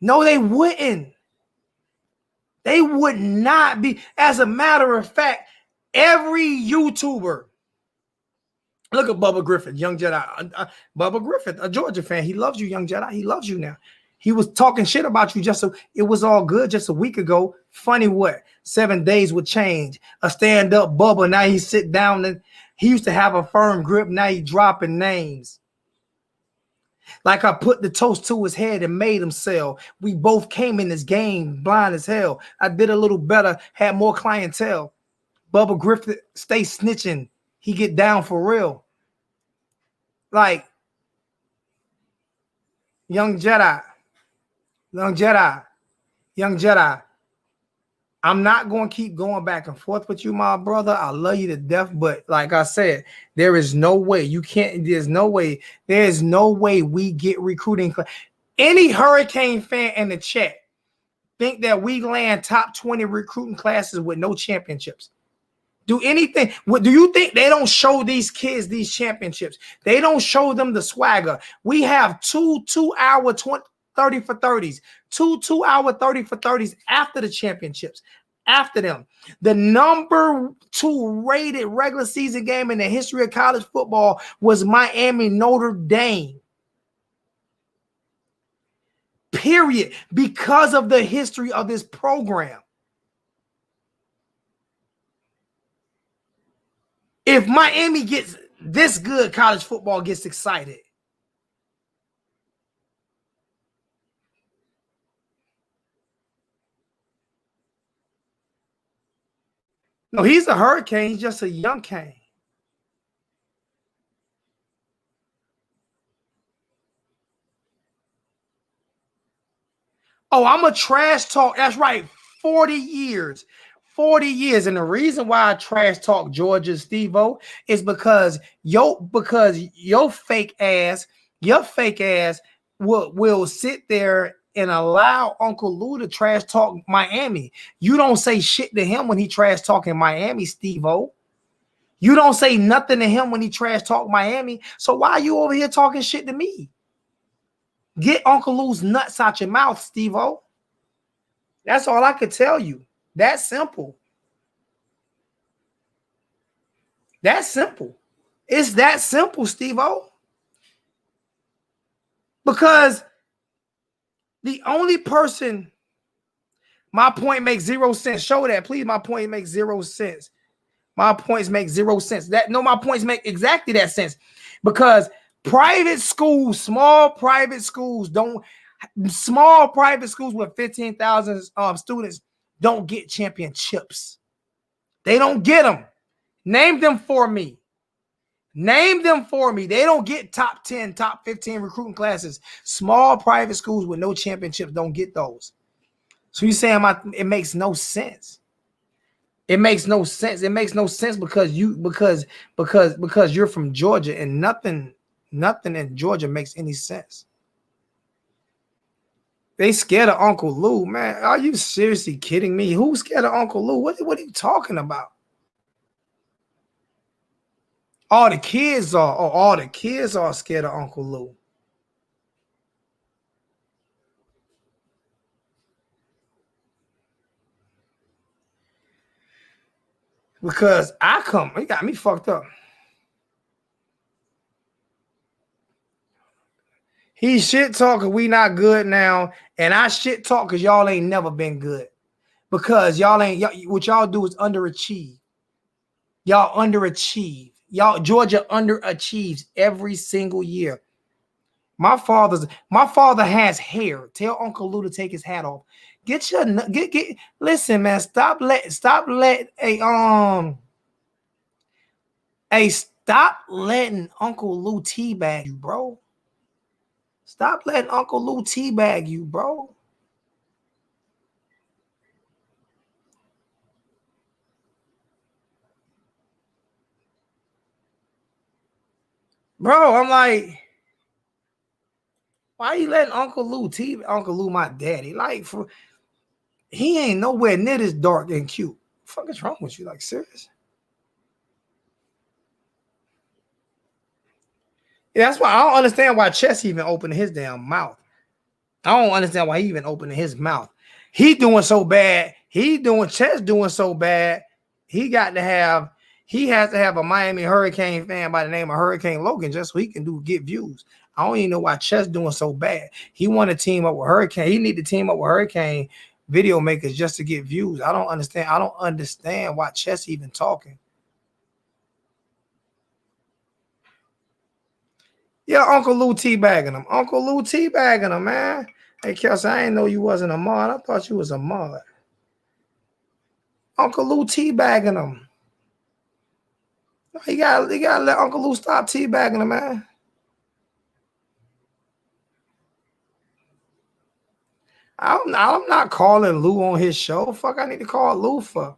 No, they wouldn't. They would not be. As a matter of fact, every YouTuber, look at Bubba Griffin, Young Jedi. Bubba Griffin, a Georgia fan. He loves you, Young Jedi. He loves you now. He was talking shit about you it was all good just a week ago. Funny what? 7 days would change. A stand-up Bubba, now he sit down and he used to have a firm grip. Now he dropping names. Like I put the toast to his head and made him sell. We both came in this game blind as hell. I did a little better, had more clientele. Bubba Griffith stay snitching. He get down for real. Like young Jedi. I'm not going to keep going back and forth with you, my brother. I love you to death. But like I said, there is no way you can't. There's no way we get recruiting. Any Hurricane fan in the chat think that we land top 20 recruiting classes with no championships. Do anything. Do you think they don't show these kids these championships? They don't show them the swagger. We have two 2-hour 30 for 30s, two 2-hour 30 for 30s after the championships. After them, the number 2 rated regular season game in the history of college football was Miami Notre Dame. Period. Because of the history of this program. If Miami gets this good, college football gets excited. No, he's a Hurricane. He's just a young cane. Oh, I'm a trash talk. That's right. 40 years. 40 years. And the reason why I trash talk Georgia Steve-O is because your fake ass will sit there and allow Uncle Lou to trash talk Miami. You don't say shit to him when he trash talking Miami, Steve-O. You don't say nothing to him when he trash talk Miami. So why are you over here talking shit to me? Get Uncle Lou's nuts out your mouth, Steve-O. That's all I could tell you. That's simple. That's simple. It's that simple, Steve-O. Because the only person, my point makes 0 sense. Show that, please. My point makes 0 sense. My points make 0 sense. My points make exactly that sense. Because private schools, small private schools with 15,000 students don't get championships. They don't get them. Name them for me. Name them for me. They don't get top 10, top 15 recruiting classes. Small private schools with no championships don't get those. So you're saying it makes no sense. It makes no sense. It makes no sense because you're from Georgia and nothing in Georgia makes any sense. They scared of Uncle Lou, man. Are you seriously kidding me? Who's scared of Uncle Lou? What are you talking about? All the kids are scared of Uncle Lou. Because he got me fucked up. He shit talking, we not good now. And I shit talk because y'all ain't never been good. Because what y'all do is underachieve. Y'all underachieve. Georgia underachieves every single year. My father has hair. Tell Uncle Lou to take his hat off. Listen, man. Stop letting Uncle Lou teabag you, bro. Stop letting Uncle Lou teabag you, bro. Bro, I'm like, why you letting Uncle Lou Uncle Lou my daddy? Like, he ain't nowhere near this dark and cute. What the fuck is wrong with you? Like, serious? Yeah, that's why I don't understand why Chess even opened his damn mouth. I don't understand why he even opened his mouth. He doing so bad. Chess doing so bad. He has to have a Miami Hurricane fan by the name of Hurricane Logan just so he can get views. I don't even know why Chess doing so bad. He want to team up with Hurricane. He need to team up with Hurricane video makers just to get views. I don't understand why Chess even talking. Yeah, Uncle Lou teabagging him. Uncle Lou teabagging him, man. Hey, Kelsey, I didn't know you wasn't a mod. I thought you was a mod. Uncle Lou teabagging him. You gotta let Uncle Lou stop teabagging him, man. I'm not calling Lou on his show. Fuck, I need to call Lou for.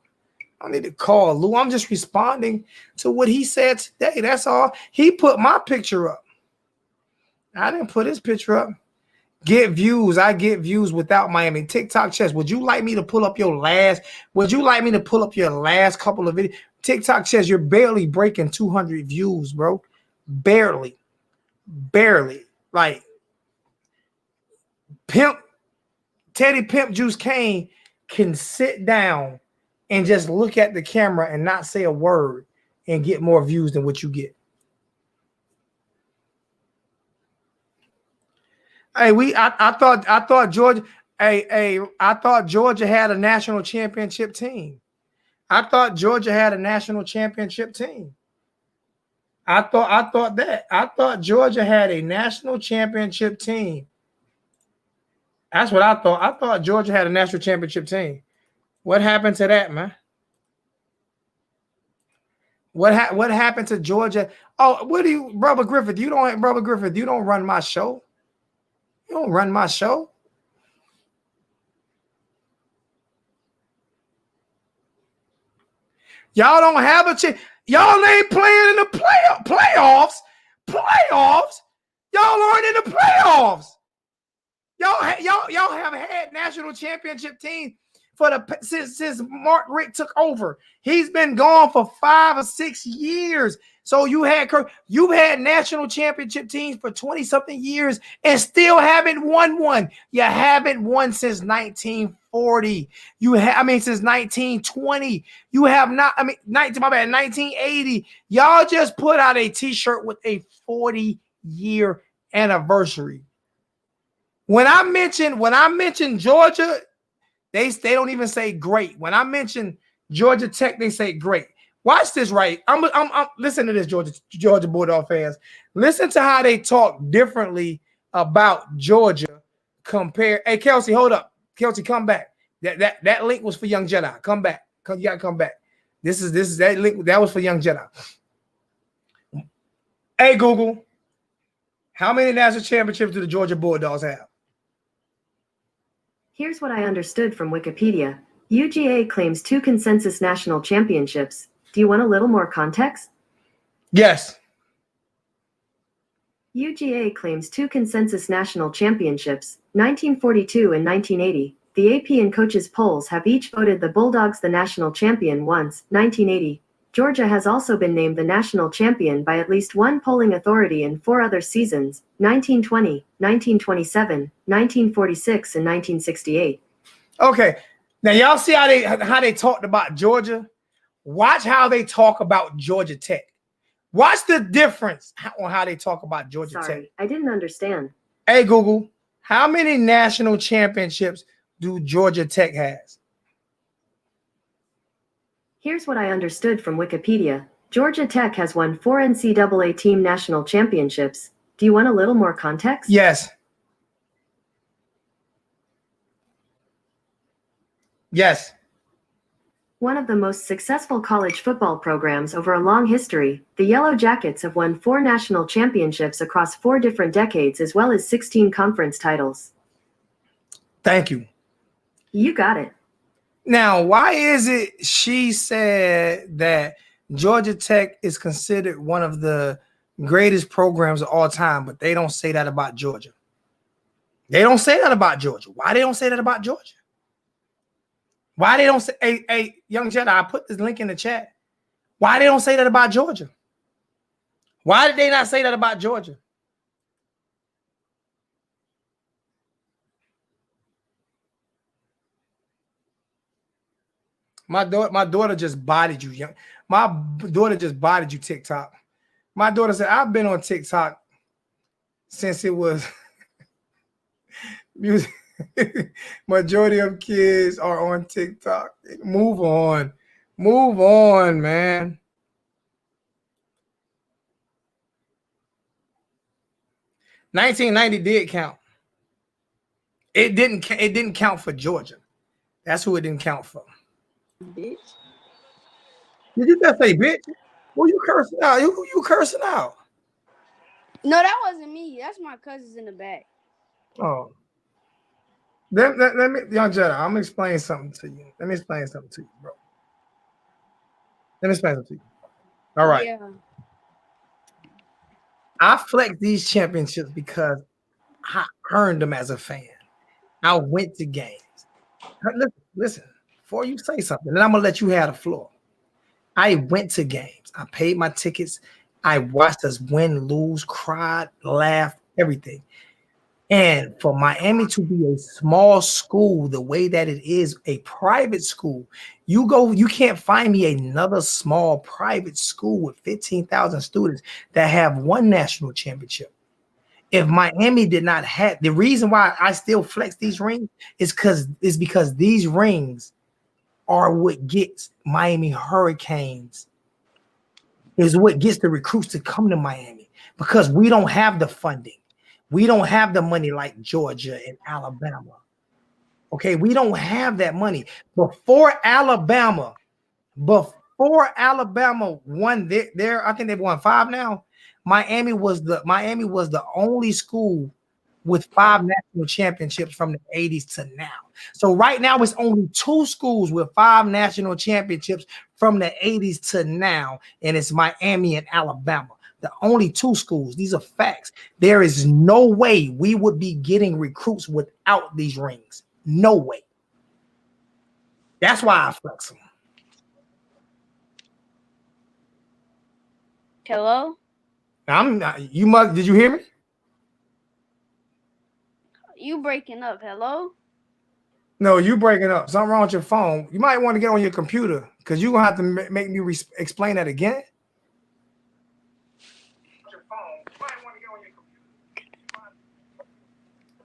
I need to call Lou. I'm just responding to what he said today. That's all. He put my picture up. I didn't put his picture up. Get views. I get views without Miami. TikTok chess. Would you like me to pull up your last? Would you like me to pull up your last couple of videos? TikTok chess. You're barely breaking 200 views, bro. Barely. Like Teddy Pimp Juice Kane can sit down and just look at the camera and not say a word and get more views than what you get. Hey, I thought Georgia. I thought Georgia had a national championship team. I thought Georgia had a national championship team. I thought Georgia had a national championship team. That's what I thought. I thought Georgia had a national championship team. What happened to that, man? What happened to Georgia? Oh, what do you, Brother Griffith? You don't run my show. You don't run my show. Y'all don't have a chance. Y'all ain't playing in the playoffs. Y'all aren't in the playoffs. Y'all have had national championship teams for since Mark Richt took over. He's been gone for 5 or 6 years. So you've had national championship teams for 20-something years and still haven't won one. You haven't won since 1940. Since 1920. You have not. 1980. Y'all just put out a T-shirt with a 40-year anniversary. When I mention Georgia, they don't even say great. When I mention Georgia Tech, they say great. Watch this, right? I'm listen to this, Georgia Bulldog fans. Listen to how they talk differently about Georgia compared. Hey, Kelsey, hold up. Kelsey, come back. That link was for Young Jedi. Come back. You gotta come back. This is that link that was for Young Jedi. Hey, Google, how many national championships do the Georgia Bulldogs have? Here's what I understood from Wikipedia. UGA claims 2 consensus national championships. Do you want a little more context? Yes. UGA claims 2 consensus national championships, 1942 and 1980. The AP and coaches polls have each voted the Bulldogs the national champion once, 1980. Georgia has also been named the national champion by at least one polling authority in 4 other seasons, 1920, 1927, 1946, and 1968. Okay. Now y'all see how they talked about Georgia? Watch how they talk about Georgia Tech. Watch the difference on how they talk about Georgia Tech. Sorry, I didn't understand. Hey, Google, how many national championships do Georgia Tech has? Here's what I understood from Wikipedia. Georgia Tech has won 4 NCAA team national championships. Do you want a little more context? Yes. Yes. One of the most successful college football programs over a long history, the Yellow Jackets have won 4 national championships across 4 different decades as well as 16 conference titles. Thank you. You got it. Now, why is it she said that Georgia Tech is considered one of the greatest programs of all time, but they don't say that about Georgia? They don't say that about Georgia. Why they don't say that about Georgia? Why they don't say, hey, Young Jedi, I put this link in the chat. Why they don't say that about Georgia? Why did they not say that about Georgia? My daughter just bodied you, My daughter just bodied you, TikTok. My daughter said, I've been on TikTok since it was music. Majority of kids are on TikTok. Move on, man. 1990 did count. It didn't count for Georgia. That's who it didn't count for. Bitch. Did you just say bitch? Who you cursing out? Who you cursing out? No, that wasn't me. That's my cousins in the back. Oh. Let me, young Jedi, I'm gonna explain something to you. Let me explain something to you, bro. Let me explain something to you. All right. Yeah. I flex these championships because I earned them as a fan. I went to games. Listen, before you say something, then I'm gonna let you have the floor. I went to games. I paid my tickets. I watched us win, lose, cried, laugh, everything. And for Miami to be a small school, the way that it is a private school, you can't find me another small private school with 15,000 students that have won national championship. If Miami did not have, the reason why I still flex these rings is because these rings are what gets Miami Hurricanes, is what gets the recruits to come to Miami, because we don't have the funding. We don't have the money like Georgia and Alabama. Okay, we don't have that money. Before Alabama won their I think they've won 5 now. Miami was the only school with 5 national championships from the 80s to now. So right now it's only 2 schools with 5 national championships from the 80s to now, and it's Miami and Alabama. The only 2 schools. These are facts. There is no way we would be getting recruits without these rings. No way. That's why I flex them. Hello? You must. Did you hear me? You breaking up. Hello? No, you breaking up. Something wrong with your phone. You might want to get on your computer, because you're gonna have to make me explain that again.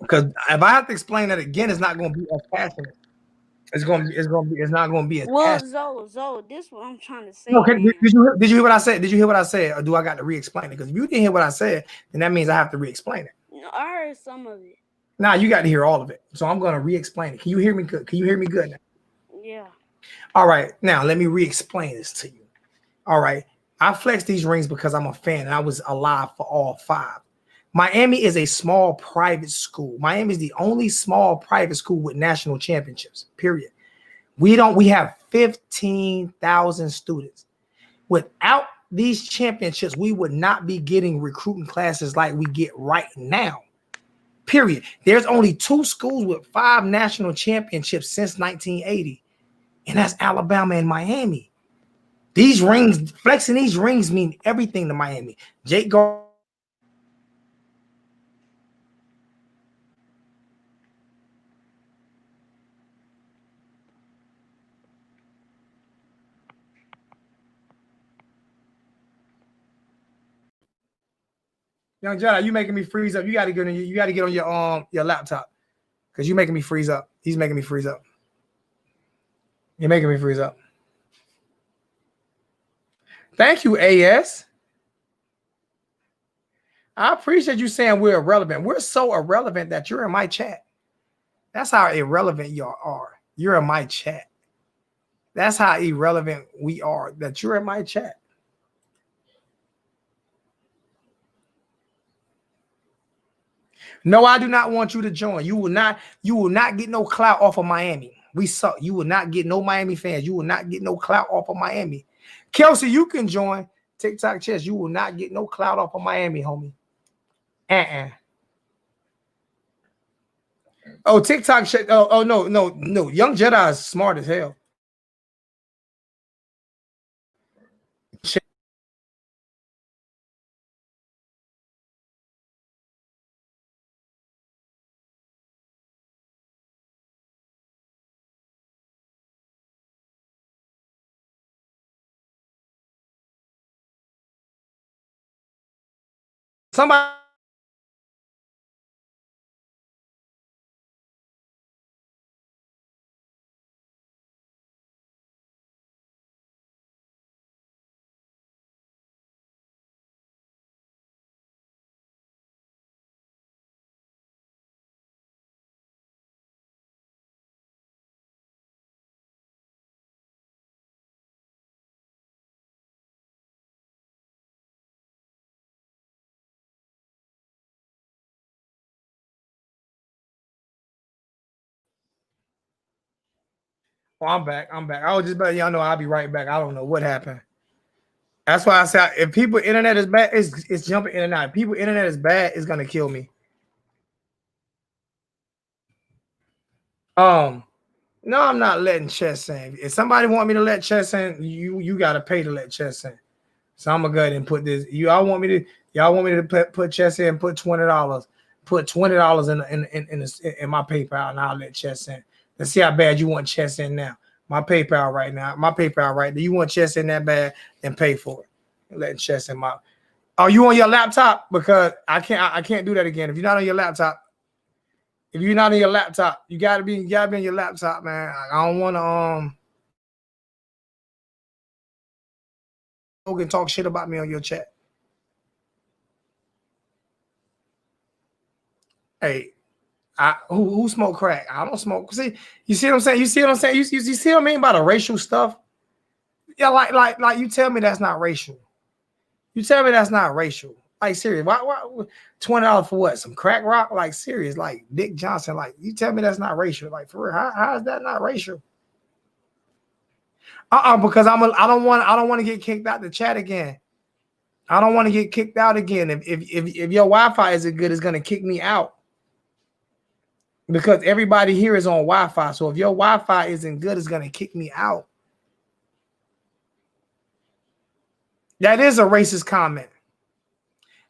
Because if I have to explain that again, it's not going to be as passionate. It's not going to be as Well, passionate. Zoe, this is what I'm trying to say, Okay, man. did you hear what I said? Did you hear what I said, or do I got to re-explain it? Because if you didn't hear what I said, then that means I have to re-explain it. No, I heard some of it. Now you got to hear all of it. So I'm going to re-explain it. Can you hear me good? Can you hear me good now? Yeah. All right. Now let me re-explain this to you. All right. I flex these rings because I'm a fan and I was alive for all 5. Miami is a small private school. Miami is the only small private school with national championships, period. We have 15,000 students. Without these championships, we would not be getting recruiting classes like we get right now, period. There's only 2 schools with 5 national championships since 1980, and that's Alabama and Miami. These rings, flexing these rings, mean everything to Miami. Jake Gar. Young Jedi, you making me freeze up. You got to get on your laptop, because you're making me freeze up. He's making me freeze up. You're making me freeze up. Thank you, AS. I appreciate you saying we're irrelevant. We're so irrelevant that you're in my chat. That's how irrelevant y'all are. You're in my chat. That's how irrelevant we are, that you're in my chat. No, I do not want you to join. You will not get no clout off of Miami. We suck. You will not get no Miami fans. You will not get no clout off of Miami. Kelsey, you can join TikTok chess. You will not get no clout off of Miami, homie. Oh, TikTok shit. Oh, no. Young Jedi is smart as hell. Somebody Oh, I'm back. I was just letting y'all know I'll be right back. I don't know what happened. That's why I said if people internet is bad, it's jumping in and out. If people internet is bad, it's gonna kill me. No, I'm not letting chess in. If somebody want me to let chess in, you gotta pay to let chess in. So I'm gonna go ahead and put this. Y'all want me to put chess in? Put $20. Put $20 in my PayPal, and I'll let chess in. Let's see how bad you want chess in now. My PayPal right now. Do you want chess in that bad? Then pay for it. Letting chess in my. Are you on your laptop? Because I can't do that again. If you're not on your laptop. If you're not on your laptop, you gotta be on your laptop, man. I don't want to can talk shit about me on your chat. Hey, who smoke crack? I don't smoke. See, you see what I'm saying? You see what I'm saying? You see what I mean by the racial stuff? Yeah, like you tell me that's not racial. You tell me that's not racial. Like serious. Why $20 for what? Some crack rock? Like serious, like Dick Johnson. Like you tell me that's not racial. Like for real, how is that not racial? Because I don't want to get kicked out the chat again. I don't want to get kicked out again. If your Wi-Fi isn't good, it's gonna kick me out. Because everybody here is on Wi-Fi. So if your Wi-Fi isn't good, it's gonna kick me out. That is a racist comment.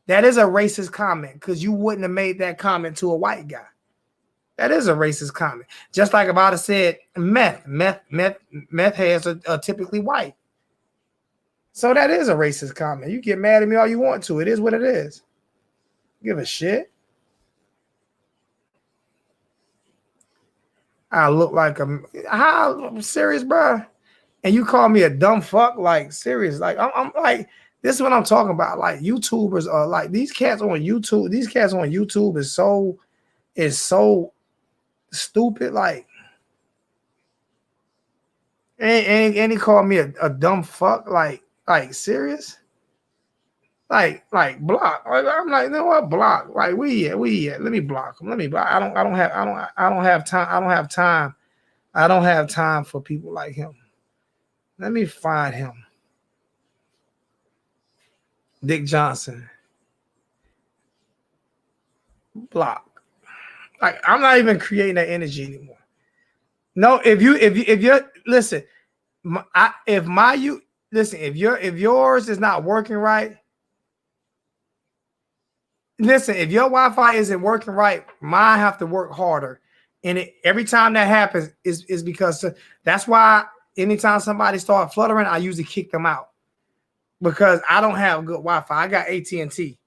That is a racist comment because you wouldn't have made that comment to a white guy. That is a racist comment. Just like if I'd have said meth heads are typically white. So that is a racist comment. You get mad at me all you want to. It is what it is. Give a shit. I look like I'm serious, bro. And you call me a dumb fuck, like serious. Like I'm like, this is what I'm talking about. Like YouTubers are like these cats on YouTube. These cats on YouTube is so stupid. Like, and he called me a dumb fuck. Like serious. Like block. I'm like, you know what? Block. Like we at. Let me block him. Let me block. I don't have time. I don't have time for people like him. Let me find him. Dick Johnson. Block. Like I'm not even creating that energy anymore. No, if you're listen, if yours is not working right, listen, if your Wi-Fi isn't working right, mine have to work harder. And every time that happens is because that's why anytime somebody start fluttering, I usually kick them out because I don't have good Wi-Fi. I got AT&T.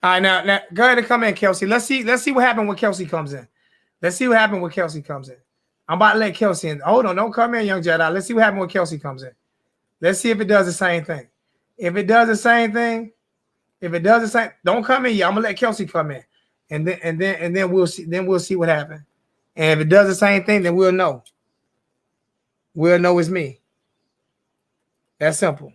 All right, now go ahead and come in, Kelsey. Let's see what happened when Kelsey comes in. I'm about to let Kelsey in. Hold on, don't come in, young Jedi. Let's see what happened when Kelsey comes in. Let's see if it does the same thing. If it does the same, don't come in yet. I'm gonna let Kelsey come in, and then we'll see. Then we'll see what happened. And if it does the same thing, then we'll know. We'll know it's me. That's simple.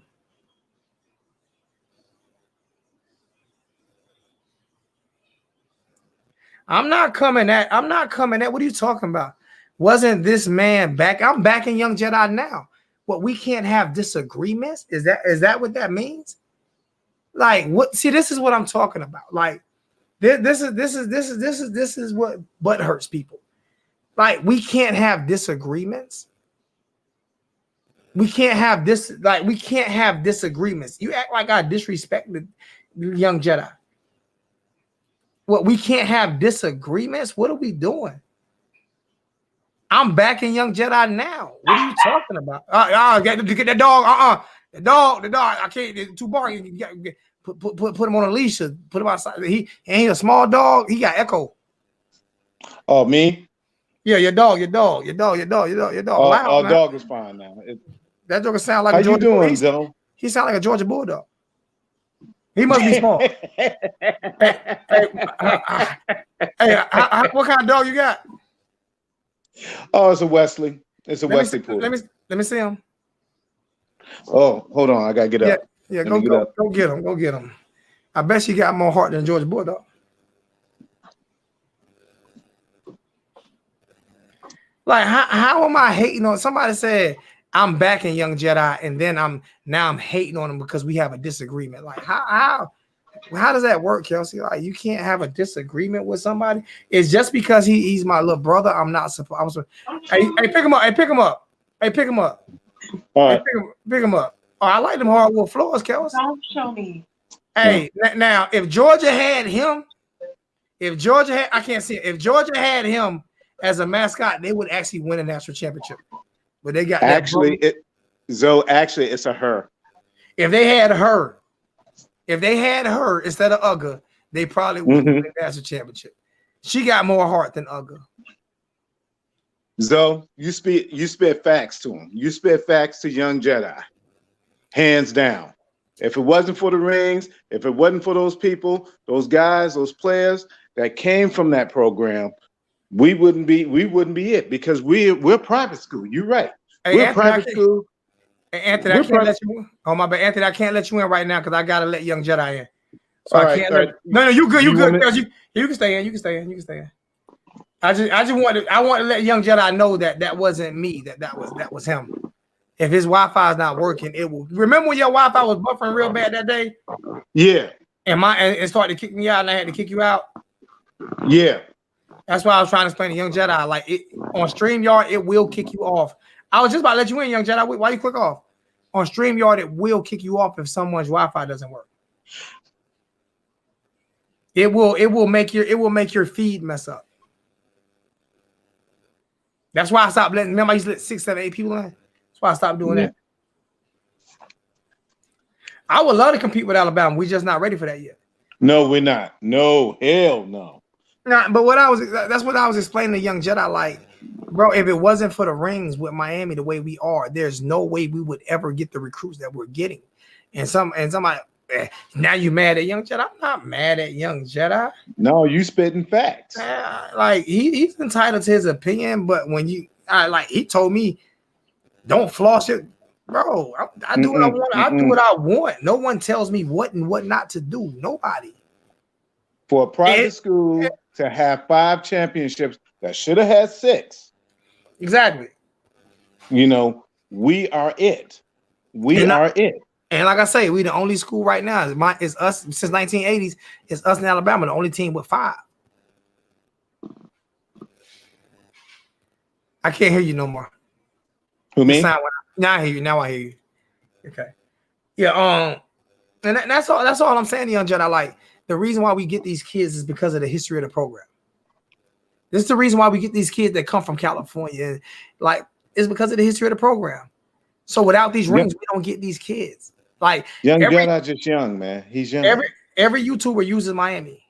I'm not coming at. What are you talking about? Wasn't this man back? I'm backing Young Jedi now. What, we can't have disagreements? Is that what that means? Like what? See, this is what I'm talking about. Like this is what butt hurts people. Like we can't have disagreements. We can't have disagreements. You act like I disrespected Young Jedi. What, we can't have disagreements? What are we doing? I'm backing Young Jedi now. What are you talking about? Get that dog. The dog. I can't. It's too barking. Put him on a leash. Put him outside. He ain't a small dog. He got echo. Oh, me? Yeah, your dog. Loud, man. Dog is fine now. That joker sound like How a Georgia you doing, Bulldog. Dylan? He sound like a Georgia Bulldog. He must be small. Hey, what kind of dog you got? Oh, it's a Wesley. It's a Wesley pool. Let me see him. Oh, hold on. I gotta get up. Yeah, go get him. I bet she got more heart than Georgia Bulldog. Like, how am I hating on somebody? Said I'm backing Young Jedi, and then I'm hating on him because we have a disagreement. Like, how does that work, Kelsey? Like, you can't have a disagreement with somebody. It's just because he's my little brother. I'm not supposed. Hey, pick him up. Hey, pick him up. Hey, pick him up. All Hey, right. pick him up. Oh, I like them hardwood floors, Kelsey. Don't show me. Hey, now if Georgia had him, I can't see it. If Georgia had him as a mascot, they would actually win a national championship. But they got Actually, it's a her. If they had her instead of Uga, they probably would win the national championship. She got more heart than Uga. Zoe, you spit facts to him. You spit facts to Young Jedi, hands down. If it wasn't for the rings, if it wasn't for those people, those guys, those players that came from that program, we wouldn't be it because we're private school. You're right. Hey, we're Anthony, private school. Hey, Anthony, I can't let you in. Oh my bad, Anthony, I can't let you in right now because I gotta let Young Jedi in. So All I right, can't. all right. No, you good. You good. wanna- You can stay in. You can stay in. You can stay in. I want to let Young Jedi know that wasn't me. That was him. If his Wi-Fi is not working, it will. Remember when your Wi-Fi was buffering real bad that day? Yeah, And it started to kick me out, and I had to kick you out. yeah. That's why I was trying to explain to Young Jedi. Like on StreamYard, it will kick you off. I was just about to let you in, Young Jedi. Why you click off? On StreamYard, it will kick you off if someone's Wi-Fi doesn't work. It will make your feed mess up. That's why I stopped letting. Remember, I used to let 6, 7, 8 people in. That's why I stopped doing that. I would love to compete with Alabama. We're just not ready for that yet. No, we're not. No, hell no. Nah, but that's what I was explaining to Young Jedi. Like, bro, if it wasn't for the rings with Miami the way we are, there's no way we would ever get the recruits that we're getting. And somebody, now you mad at Young Jedi? I'm not mad at Young Jedi. No, you spitting facts. Like he's entitled to his opinion, but when he told me, don't floss it, bro. I do what I want. I do what I want. No one tells me what and what not to do. Nobody. For a private school to have 5 championships that should have had 6. Exactly. You know, we are it. We are it. And like I say, we the only school right now. It's us since 1980s. It's us in Alabama, the only team with 5. I can't hear you no more. Who, me? Now I hear you. Now I hear you. Okay. Yeah. And that's all. That's all I'm saying, Young Jedi. Like the reason why we get these kids is because of the history of the program. This is the reason why we get these kids that come from California. Like it's because of the history of the program. So without these rings, we don't get these kids. Like Young Jedi just young, man. He's young. Every YouTuber uses Miami.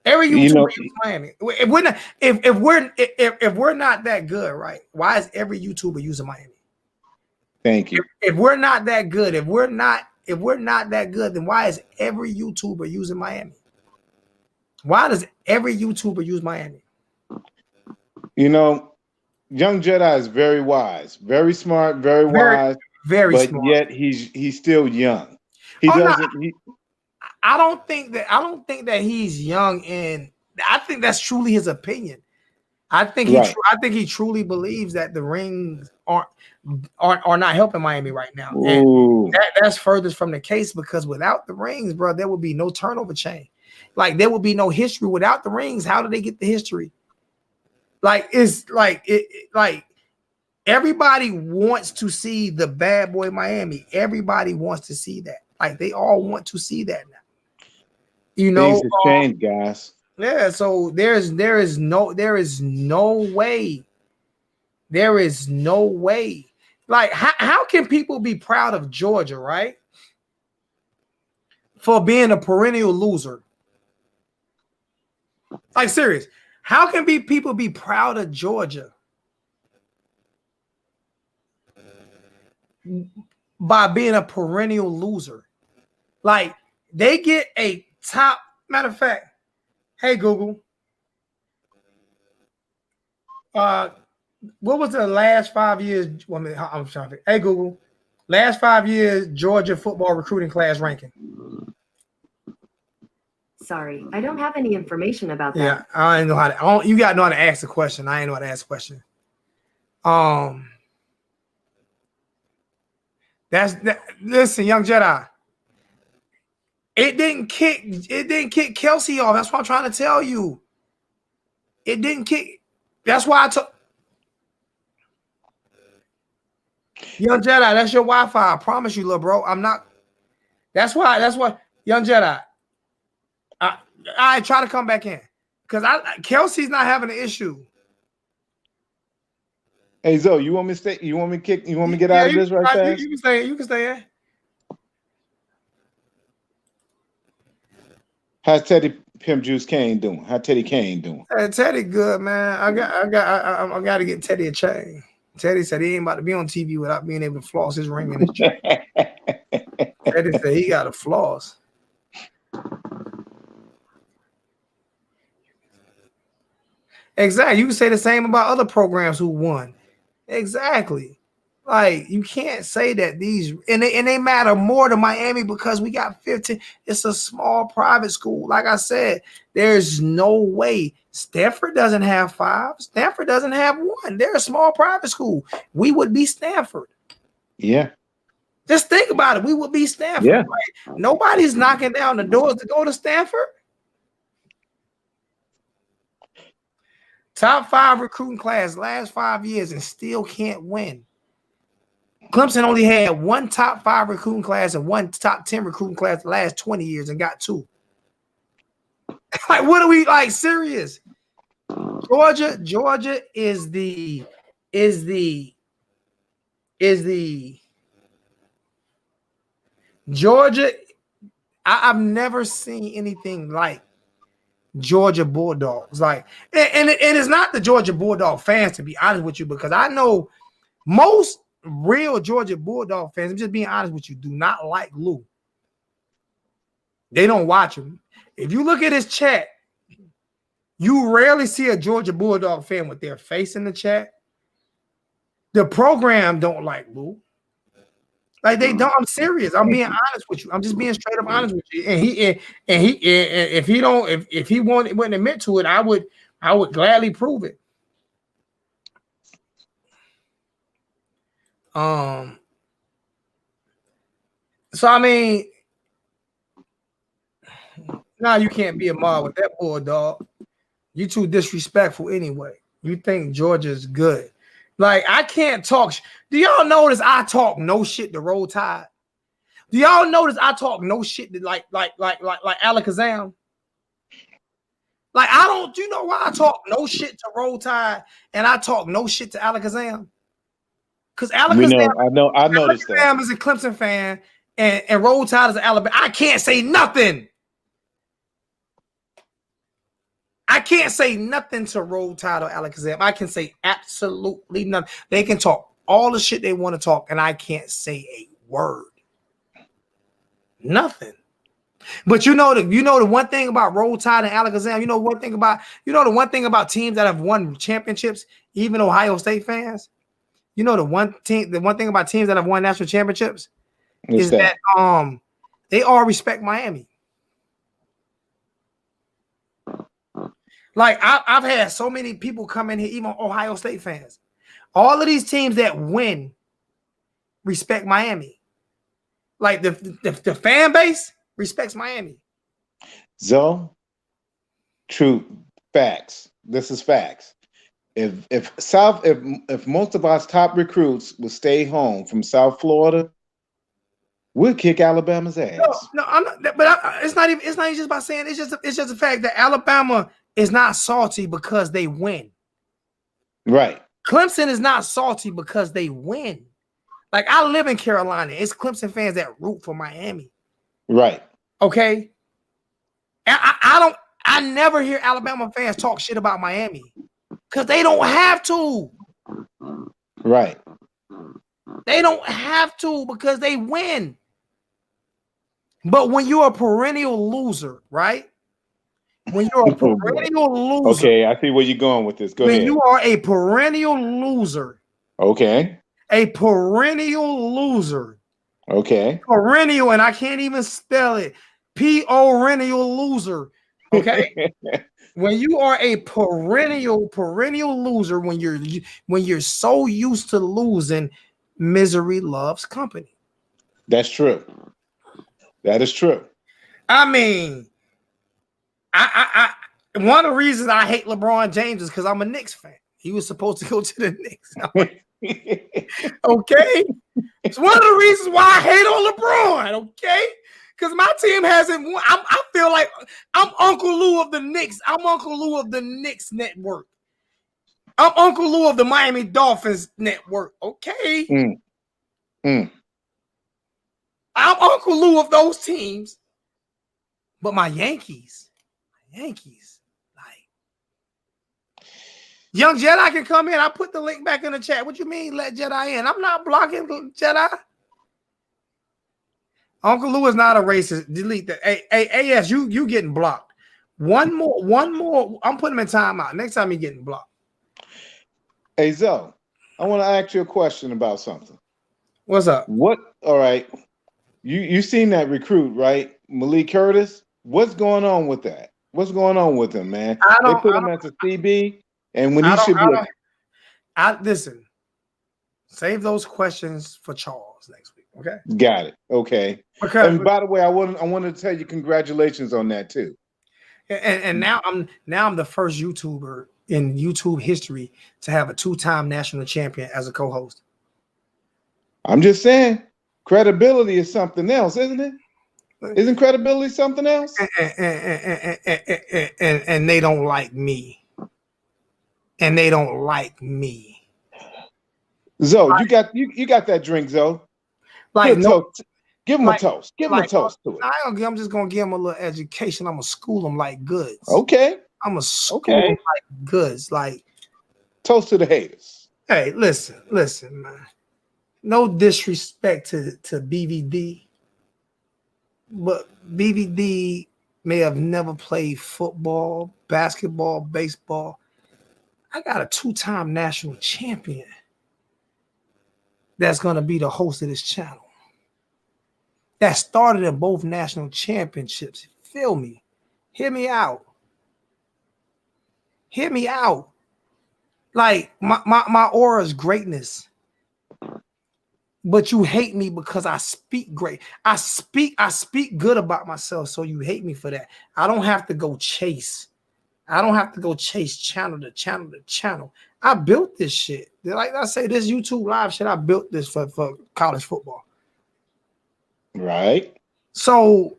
Every YouTuber uses Miami. If we're not that good, right? Why is every YouTuber using Miami? Thank you. If we're not that good, if we're not that good, then why is every YouTuber using Miami? Why does every YouTuber use Miami? You know, Young Jedi is very wise, very smart, very wise, very but smart. yet he's still young. I don't think that he's young, and I think that's truly his opinion. I think he truly believes that the rings are not helping Miami right now. And that's furthest from the case because without the rings, bro, there would be no turnover chain. Like there would be no history without the rings. How do they get the history? Like everybody wants to see the bad boy Miami. Everybody wants to see that. Like they all want to see that now. You know, things have changed, guys. Yeah, so there is no way. Like, how can people be proud of Georgia, right? For being a perennial loser. Like, serious. How can people be proud of Georgia by being a perennial loser? Like, they get a top, matter of fact, hey, Google. What was the last 5 years? I'm trying to think. Hey, Google. Last 5 years, Georgia football recruiting class ranking. Sorry, I don't have any information about that. Yeah, I ain't know how to. You got to know how to ask the question. I ain't know how to ask the question. Listen, young Jedi. It didn't kick Kelsey off. That's what I'm trying to tell you. It didn't kick. That's why I took young Jedi. That's your Wi-Fi. I promise you, little bro. I'm not. That's why young Jedi. I try to come back in because Kelsey's not having an issue. Hey Zoe, you want me to stay? You want me to kick? You want me to get out of this right fast? You can stay. You can stay in. How's Teddy Pimp Juice Kane doing? How Teddy Kane doing? Hey, Teddy good, man. I got to get Teddy a chain. Teddy said he ain't about to be on TV without being able to floss his ring and his chain. Teddy said he got to floss. Exactly. You can say the same about other programs who won. Exactly. Like, you can't say that these and they matter more to Miami because we got 15. It's a small private school. Like I said, there's no way. Stanford doesn't have 5. Stanford doesn't have 1. They're a small private school. We would be Stanford. Yeah. Just think about it. We would be Stanford. Yeah. Like, nobody's knocking down the doors to go to Stanford. Top 5 recruiting class last 5 years and still can't win. Clemson only had 1 top 5 recruiting class and 1 top 10 recruiting class the last 20 years and got 2. Like, what are we like serious? Georgia is the Georgia. I've never seen anything like Georgia Bulldogs. Like, and it's not the Georgia Bulldog fans, to be honest with you, because I know most real Georgia Bulldog fans, I'm just being honest with you, do not like Lou. They don't watch him. If you look at his chat, you rarely see a Georgia Bulldog fan with their face in the chat. The program don't like Lou. Like, they don't. I'm serious. I'm being honest with you. I'm just being straight up honest with you. And if he wouldn't admit to it, I would gladly prove it. So I mean, now you can't be a mob with that Bulldog. You too disrespectful anyway. You think Georgia's good. Like, I can't talk. Do y'all notice I talk no shit to Roll Tide? Do y'all notice I talk no shit to like Alakazam? Like, I don't. You know why I talk no shit to Roll Tide and I talk no shit to Alakazam? Because Alakazam, I noticed that. Alakazam is a Clemson fan and Roll Tide is an Alabama. I can't say nothing. I can't say nothing to Roll Tide or Alakazam. I can say absolutely nothing. They can talk all the shit they want to talk, and I can't say a word. Nothing. But you know the one thing about Roll Tide and Alakazam, the one thing about teams that have won championships, even Ohio State fans. The one thing about teams that have won national championships is that they all respect Miami. Like, I've had so many people come in here, even Ohio State fans. All of these teams that win respect Miami. Like, the fan base respects Miami. So, true facts. This is facts. If most of our top recruits would stay home from South Florida, we'll kick Alabama's ass. No, I'm not. But it's not even just about saying. It's just the fact that Alabama is not salty because they win. Right. Clemson is not salty because they win. Like, I live in Carolina. It's Clemson fans that root for Miami. Right. Okay. I never hear Alabama fans talk shit about Miami because they don't have to. Right. They don't have to because they win. But when you're a perennial loser, right? When you're a perennial loser. Okay, I see where you're going with this. Go ahead. When you are a perennial loser. Okay. A perennial loser. Okay. Perennial, and I can't even spell it. perennial loser. Okay. When you are a perennial loser, when you're so used to losing, misery loves company. That's true. That is true. I mean, I one of the reasons I hate LeBron James is because I'm a Knicks fan. He was supposed to go to the Knicks. Okay. It's one of the reasons why I hate on LeBron. Okay. Because my team hasn't won. I feel like I'm Uncle Lou of the Knicks. I'm Uncle Lou of the Knicks network. I'm Uncle Lou of the Miami Dolphins network. Okay. I'm Uncle Lou of those teams. But my Yankees, like Young Jedi can come in. I put the link back in the chat. What you mean let Jedi in? I'm not blocking Jedi. Uncle Lou is not a racist. Delete that. Hey, AS, you getting blocked. One more. I'm putting him in timeout. Next time you're getting blocked. Hey, Zoe, I want to ask you a question about something. What's up? All right. You seen that recruit, right? Malik Curtis. What's going on with that? What's going on with him, man? They put him as a CB, and when he should be. Listen. Save those questions for Charles next week. Okay. Got it. Okay. And by the way, I wanted to tell you congratulations on that too. And now I'm the first YouTuber in YouTube history to have a 2-time national champion as a co-host. I'm just saying, credibility is something else, isn't it? Isn't credibility something else? And they don't like me. And they don't like me. Zoe, you got that drink, Zoe. Like give him a toast. Give him a toast to it. I'm just gonna give him a little education. I'm gonna school him like goods. Okay. I'm gonna school him like goods. Like toast to the haters. Hey, listen, man. No disrespect to BVD, but BVD may have never played football, basketball, baseball. I got a 2-time national champion that's going to be the host of this channel. That started in both national championships. Feel me? Hear me out. Hear me out. Like my aura is greatness. But you hate me because I speak great. I speak good about myself, so you hate me for that. I don't have to go chase. I don't have to go chase channel to channel to channel. I built this shit. Like I say, this YouTube live shit, I built this for college football. Right. So,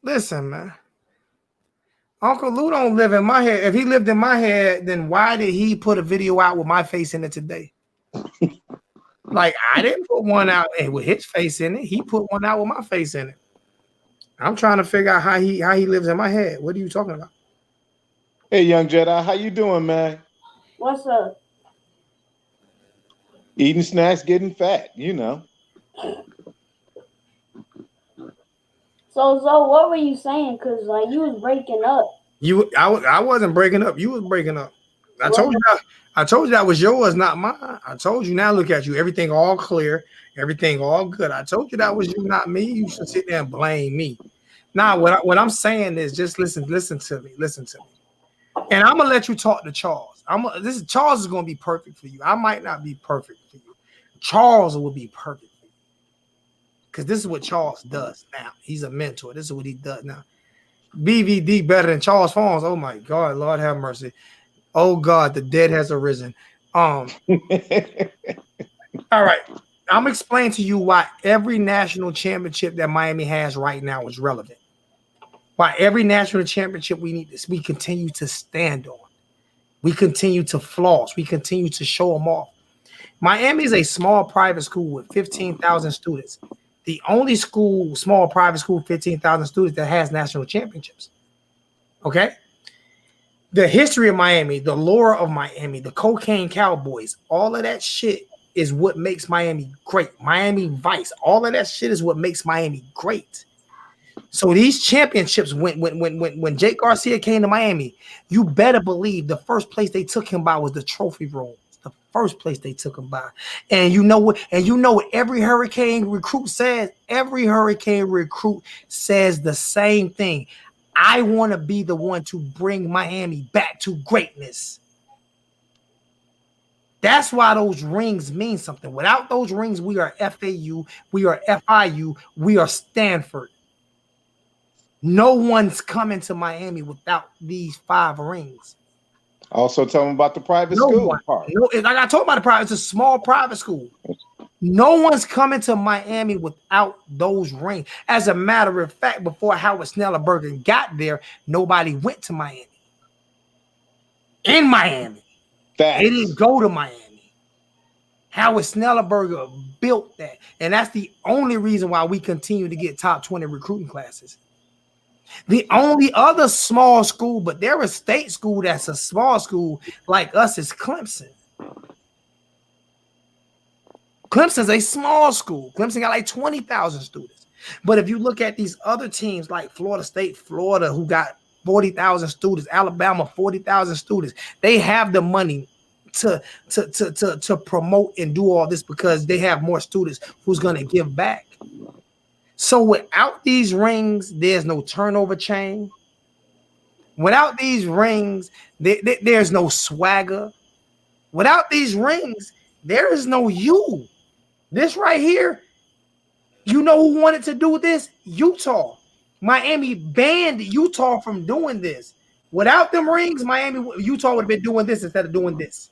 listen, man. Uncle Lou don't live in my head. If he lived in my head, then why did he put a video out with my face in it today? Like, I didn't put one out with his face in it. He put one out with my face in it. I'm trying to figure out how he lives in my head. What are you talking about? Hey, Young Jedi, how you doing, man? What's up? Eating snacks, getting fat, you know. So what were you saying? Cause like you was breaking up. I wasn't breaking up. You was breaking up. I told you that was yours, not mine. I told you. Now look at you. Everything all clear. Everything all good. I told you that was you, not me. You should sit there and blame me. Now, what I'm saying is just listen to me. Listen to me. And I'm gonna let you talk to Charles. Charles is gonna be perfect for you. I might not be perfect for you. Charles will be perfect for you. Because this is what Charles does now. He's a mentor. This is what he does now. BVD better than Charles Farms. Oh my God, Lord have mercy. Oh God, the dead has arisen. All right. I'm explaining to you why every national championship that Miami has right now is relevant. Why every national championship we continue to stand on. We continue to floss. We continue to show them off. Miami is a small private school with 15,000 students. The only small private school, 15,000 students that has national championships. Okay? The history of Miami, the lore of Miami, the cocaine cowboys, all of that shit is what makes Miami great. Miami Vice, all of that shit is what makes Miami great. So these championships, when Jake Garcia came to Miami, you better believe the first place they took him by was the trophy room. the first place they took him by. And you know what? And you know what every Hurricane recruit says? Every Hurricane recruit says the same thing. I want to be the one to bring Miami back to greatness. That's why those rings mean something. Without those rings, we are FAU, we are FIU, we are Stanford. No one's coming to Miami without these 5 rings. Also, tell them about the private school part. No, like I told about the private, it's a small private school. No one's coming to Miami without those rings. As a matter of fact, before Howard Snellenberger got there, nobody went to Miami. In Miami. Facts. They didn't go to Miami. Howard Snellenberger built that. And that's the only reason why we continue to get top 20 recruiting classes. The only other small school, but they're a state school that's a small school like us, is Clemson. Clemson's a small school. Clemson got like 20,000 students. But if you look at these other teams like Florida State, Florida, who got 40,000 students, Alabama, 40,000 students, they have the money to promote and do all this because they have more students who's going to give back. So without these rings, there's no turnover chain. Without these rings, there's no swagger. Without these rings, there is no you. This right here, you know who wanted to do this? Utah. Miami banned Utah from doing this. Without them rings, Utah would have been doing this instead of doing this.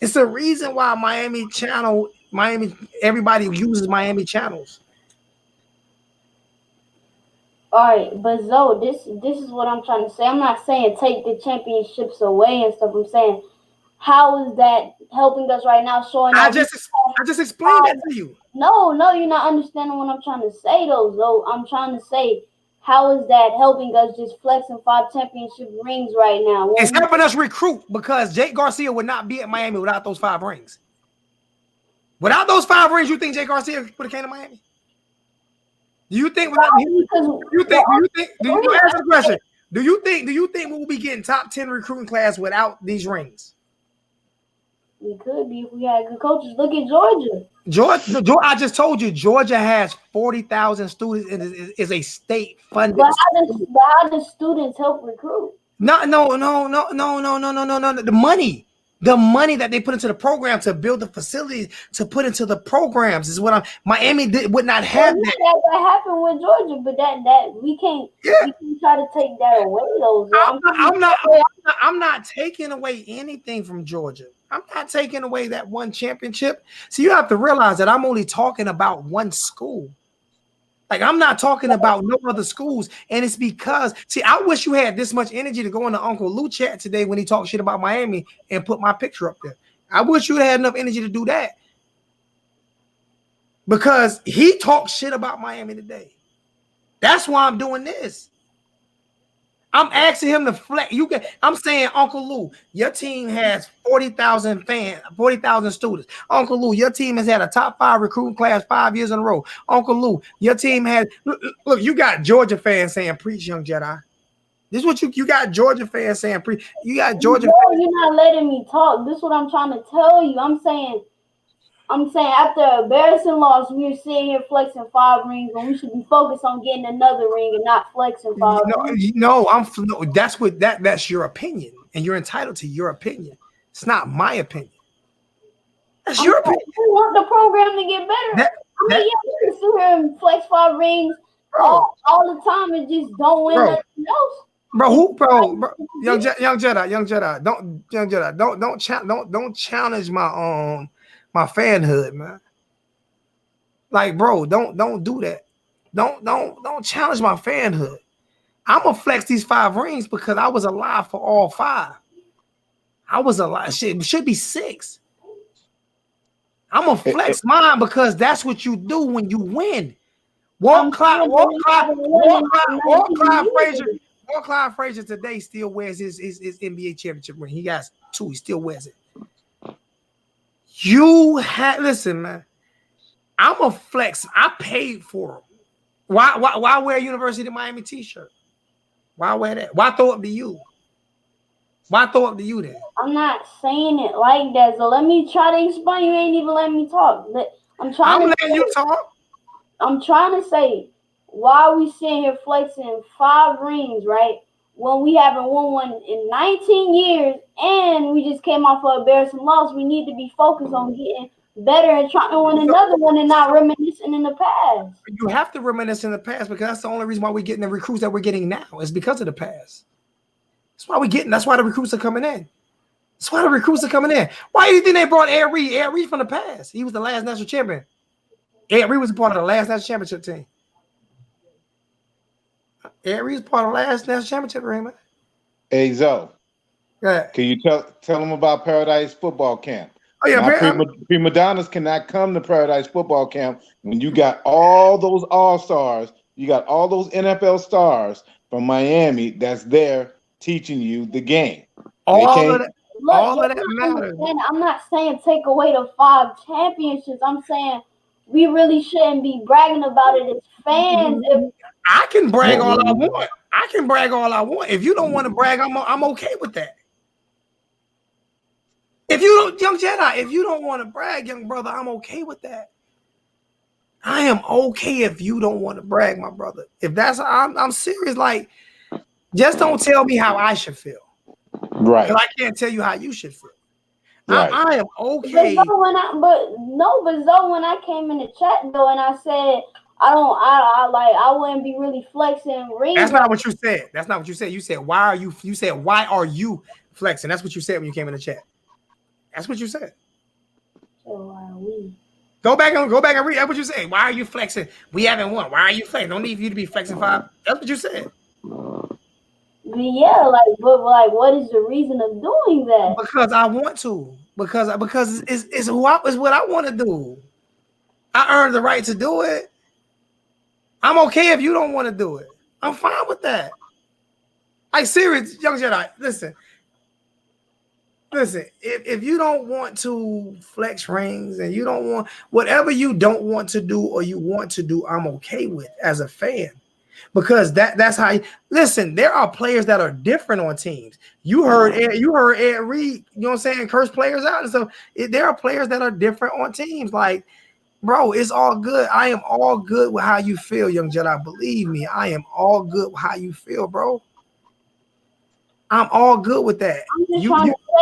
It's the reason why everybody uses Miami channels. All right, but Zoe, this is what I'm trying to say. I'm not saying take the championships away and stuff. I'm saying, how is that helping us right now? Showing I just explained that to you. No, you're not understanding what I'm trying to say, though, Zoe. I'm trying to say, how is that helping us just flexing 5 championship rings right now? It's helping us recruit because Jake Garcia would not be at Miami without those 5 rings. Without those 5 rings, you think Jake Garcia would have came to Miami? Do you think? Answer the question. Do you think we will be getting top 10 recruiting class without these rings? We could be if we had good coaches. Look at Georgia. Georgia, I just told you, Georgia has 40,000 students and is a state funded. But how do students help recruit? No. The money that they put into the program to build the facilities to put into the programs is what Miami would not have that. That happened with Georgia, but that we can't try to take that away. I'm not taking away anything from Georgia. I'm not taking away that one championship. So you have to realize that I'm only talking about one school. Like, I'm not talking about no other schools. And it's because, see, I wish you had this much energy to go into Uncle Lou chat today when he talked shit about Miami and put my picture up there. I wish you had enough energy to do that. Because he talked shit about Miami today. That's why I'm doing this. I'm asking him to flex. I'm saying, Uncle Lou, your team has 40,000 fans, 40,000 students. Uncle Lou, your team has had a top 5 recruiting class 5 years in a row. Uncle Lou, your team had look. You got Georgia fans saying, "Preach, young Jedi." This is what you got. Georgia fans saying, "Preach." You got Georgia. You're not letting me talk. This is what I'm trying to tell you. I'm saying after a embarrassing loss, we're sitting here flexing 5 rings when we should be focused on getting another ring and not flexing 5 rings. That's your opinion, and you're entitled to your opinion. It's not my opinion. That's your opinion. You want the program to get better. You can sit here and flex 5 rings all the time and just don't win nothing else. Bro, young Jedi, don't challenge my fanhood, man. Like, bro, don't do that. Don't challenge my fanhood. I'm gonna flex these 5 rings because I was alive for all 5. I was alive. Shit, should be 6. I'm gonna flex mine because that's what you do when you win. Clyde Frazier today still wears his NBA championship ring. He got 2. He still wears it. Listen, man. I'm a flex. I paid for them. Why wear a University of Miami t-shirt? Why wear that? Why throw it to you? Why throw up to you then? I'm not saying it like that. So let me try to explain. You ain't even letting me talk. I'm trying to letting you talk. I'm trying to say, why are we sitting here flexing 5 rings, right? When we haven't won one in 19 years and we just came off of embarrassing loss, we need to be focused on getting better and trying to win another one and not reminiscing in the past. You have to reminisce in the past because that's the only reason why we're getting the recruits that we're getting now. Is because of the past. That's why the recruits are coming in. That's why the recruits are coming in. Why do you think they brought Ed Reed? Ed Reed from the past. He was the last national champion. Ed Reed was a part of the last national championship team. Ed Reed was part of the last national championship, Raymond. Hey, Zoe. Yeah. Can you tell them about Paradise Football Camp? Oh, yeah, prima donnas cannot come to Paradise Football Camp when you got all those all-stars, you got all those NFL stars from Miami that's there teaching you the game. All of that matters. I'm not saying take away the 5 championships. I'm saying we really shouldn't be bragging about it as fans. I can brag all I want. If you don't want to brag, I'm okay with that. If you don't, young Jedi, if you don't want to brag, young brother, I'm okay with that. I am okay if you don't want to brag, my brother. If that's, I'm serious. Like, just don't tell me how I should feel. Right. Because I can't tell you how you should feel. Right. I am okay. But when I came in the chat though, and I said I wouldn't be really flexing rings. That's not what you said. You said why are you flexing? That's what you said when you came in the chat. That's what you said. So why are we? Go back and read. That's what you said. Why are you flexing? We haven't won. Why are you flexing? Don't need you to be flexing 5. That's what you said. Yeah, but what is the reason of doing that? Because I want to. Because it's what I want to do. I earned the right to do it. I'm okay if you don't want to do it. I'm fine with that. Like, serious, young Jedi, listen. If you don't want to flex rings and you don't want whatever you don't want to do or you want to do, I'm okay with as a fan. Because that's how listen, there are players that are different on teams. You heard Ed Reed, you know what I'm saying, curse players out and stuff. There are players that are different on teams. Like, bro, it's all good. I am all good with how you feel, young Jedi. Believe me, I am all good with how you feel, bro. I'm all good with that.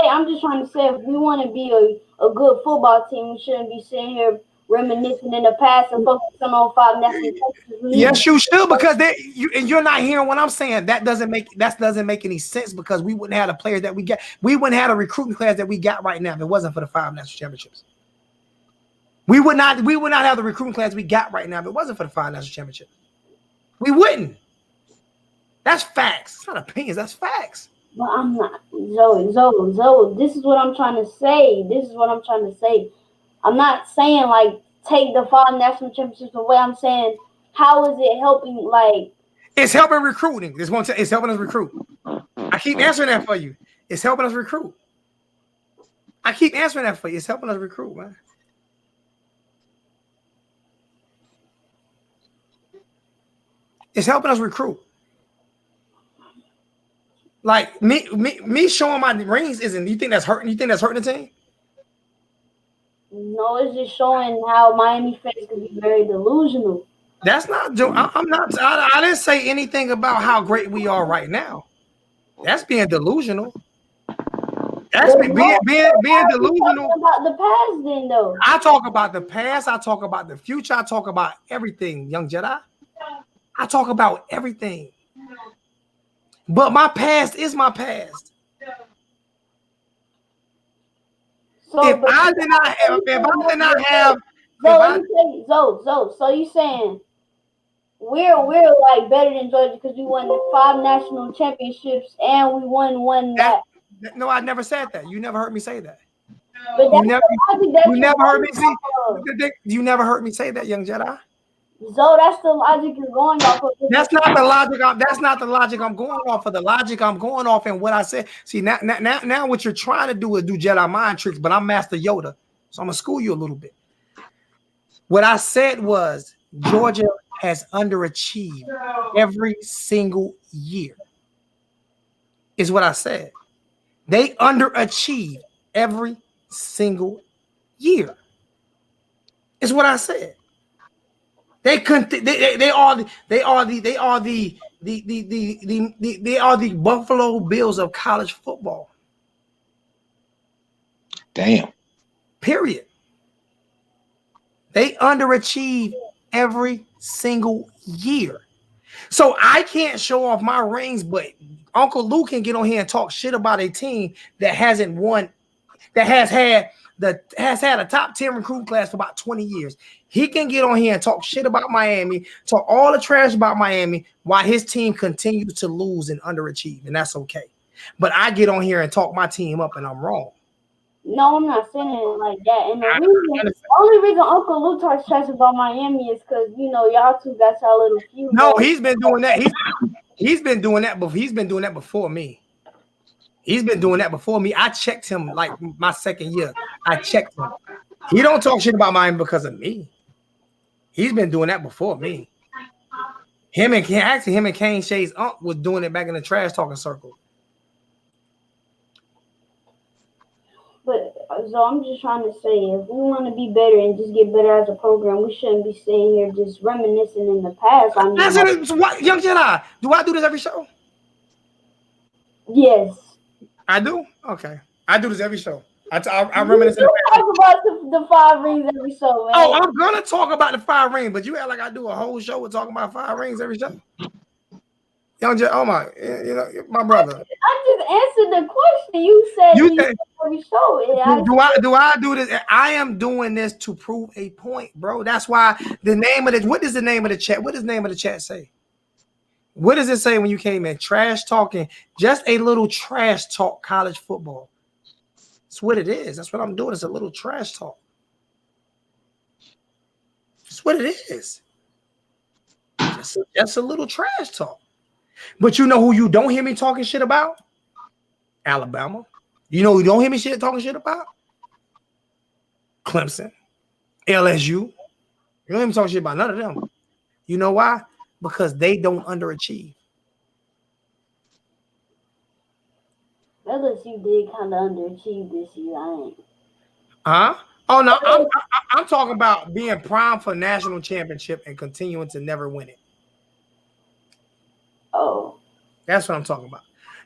I'm just trying to say, if we want to be a good football team, we shouldn't be sitting here reminiscing in the past and focusing on 5 national championships. Yes, you should, because you're not hearing what I'm saying. That doesn't make any sense, because we wouldn't have the players that we get. We wouldn't have a recruiting class that we got right now if it wasn't for the 5 national championships. We would not have the recruiting class we got right now if it wasn't for the 5 national championships. We wouldn't. That's facts. It's not opinions. That's facts. But I'm not, Zoe. This is what I'm trying to say. I'm not saying like take the 5 national championships away. I'm saying, how is it helping? Like, it's helping recruiting. It's helping us recruit. I keep answering that for you. It's helping us recruit. I keep answering that for you. It's helping us recruit, man. It's helping us recruit. Like me showing my rings isn't. You think that's hurting? You think that's hurting the team? No, it's just showing how Miami fans can be very delusional. That's not. I'm not. I didn't say anything about how great we are right now. That's being delusional. That's being delusional. About the past, then though. I talk about the past. I talk about the future. I talk about everything, young Jedi. I talk about everything. But my past is my past. So you saying we're like better than Georgia because we won the 5 national championships and we won one that. No, I never said that. You never heard me say that. But you never heard me say. You never heard me say that, young Jedi. So that's the logic you're going off of. That's not the logic. That's not the logic I'm going off of. The logic I'm going off and what I said. See, now what you're trying to do is do Jedi mind tricks, but I'm Master Yoda, so I'm gonna school you a little bit. What I said was Georgia has underachieved every single year. Is what I said. They underachieve every single year. Is what I said. They couldn't. They are the Buffalo Bills of college football. Damn. Period. They underachieve every single year. So I can't show off my rings, but Uncle Lou can get on here and talk shit about a team that hasn't won, that has had a top 10 recruiting class for about 20 years. He can get on here and talk shit about Miami, talk all the trash about Miami, while his team continues to lose and underachieve, and that's okay. But I get on here and talk my team up, and I'm wrong. No, I'm not saying it like that. And the only reason Uncle Lou talks trash about Miami is because, you know, y'all two got y'all little feud. No, he's been doing that. He's been doing that, but he's been doing that before me. He's been doing that before me. I checked him like my second year. I checked him. He don't talk shit about Miami because of me. He's been doing that before me. Him and Kane Shay's aunt was doing it back in the trash talking circle. But so I'm just trying to say, if we want to be better and just get better as a program, we shouldn't be sitting here just reminiscing in the past. I mean, what, Young Jedi, do I do this every show? Yes. I do? Okay. I do this every show. I reminisce. You talk about the 5 rings every show, man. Oh, I'm gonna talk about the 5 rings, but you act like I do a whole show with talking about 5 rings every show. Young Jedi, oh my, you know, my brother. I just answered the question. You said every show. Do I do this? I am doing this to prove a point, bro. That's why the name of what is the name of the chat? What does the name of the chat say? What does it say when you came in? Trash talking, just a little trash talk college football. That's what it is. That's what I'm doing. It's a little trash talk. That's what it is. Just a little trash talk. But you know who you don't hear me talking shit about? Alabama. You know who you don't hear me talking shit about? Clemson. LSU. You don't hear me talking shit about none of them. You know why? Because they don't underachieve. LSU did kind of underachieve this year. I ain't. Huh? Oh no, I'm talking about being primed for national championship and continuing to never win it. Oh, that's what I'm talking about.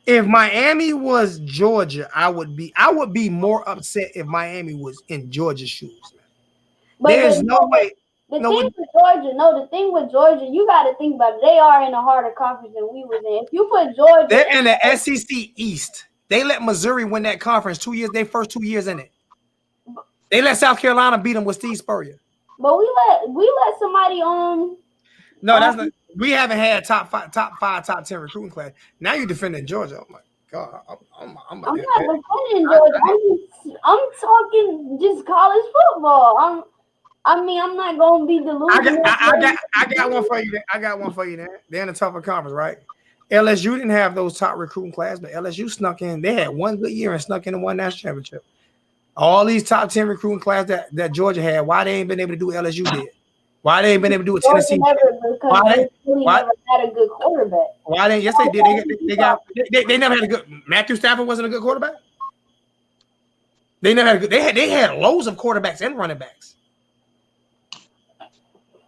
If Miami was Georgia, I would be more upset if Miami was in Georgia's shoes. Man. But there's no way. The thing with Georgia, you got to think about it. They are in a harder conference than we was in. If you put Georgia, they're in the SEC East. They let Missouri win that conference 2 years. They first 2 years in it. They let South Carolina beat them with Steve Spurrier. But we let somebody on. No, that's not. We haven't had top 5, top 10 recruiting class. Now you're defending Georgia. Oh my God, I'm not defending Georgia. I'm talking just college football. I'm not gonna be delusional. I got one for you. I got one for you. They're in a tougher conference, right? LSU didn't have those top recruiting class, but LSU snuck in. They had one good year and snuck in and won national championship. All these top 10 recruiting class that Georgia had, why they ain't been able to do what LSU did? Why they ain't been able to do what Tennessee did? They never had a good quarterback. Why they? Yes, they did. They never had a good. Matthew Stafford wasn't a good quarterback. They never had a good. They had loads of quarterbacks and running backs.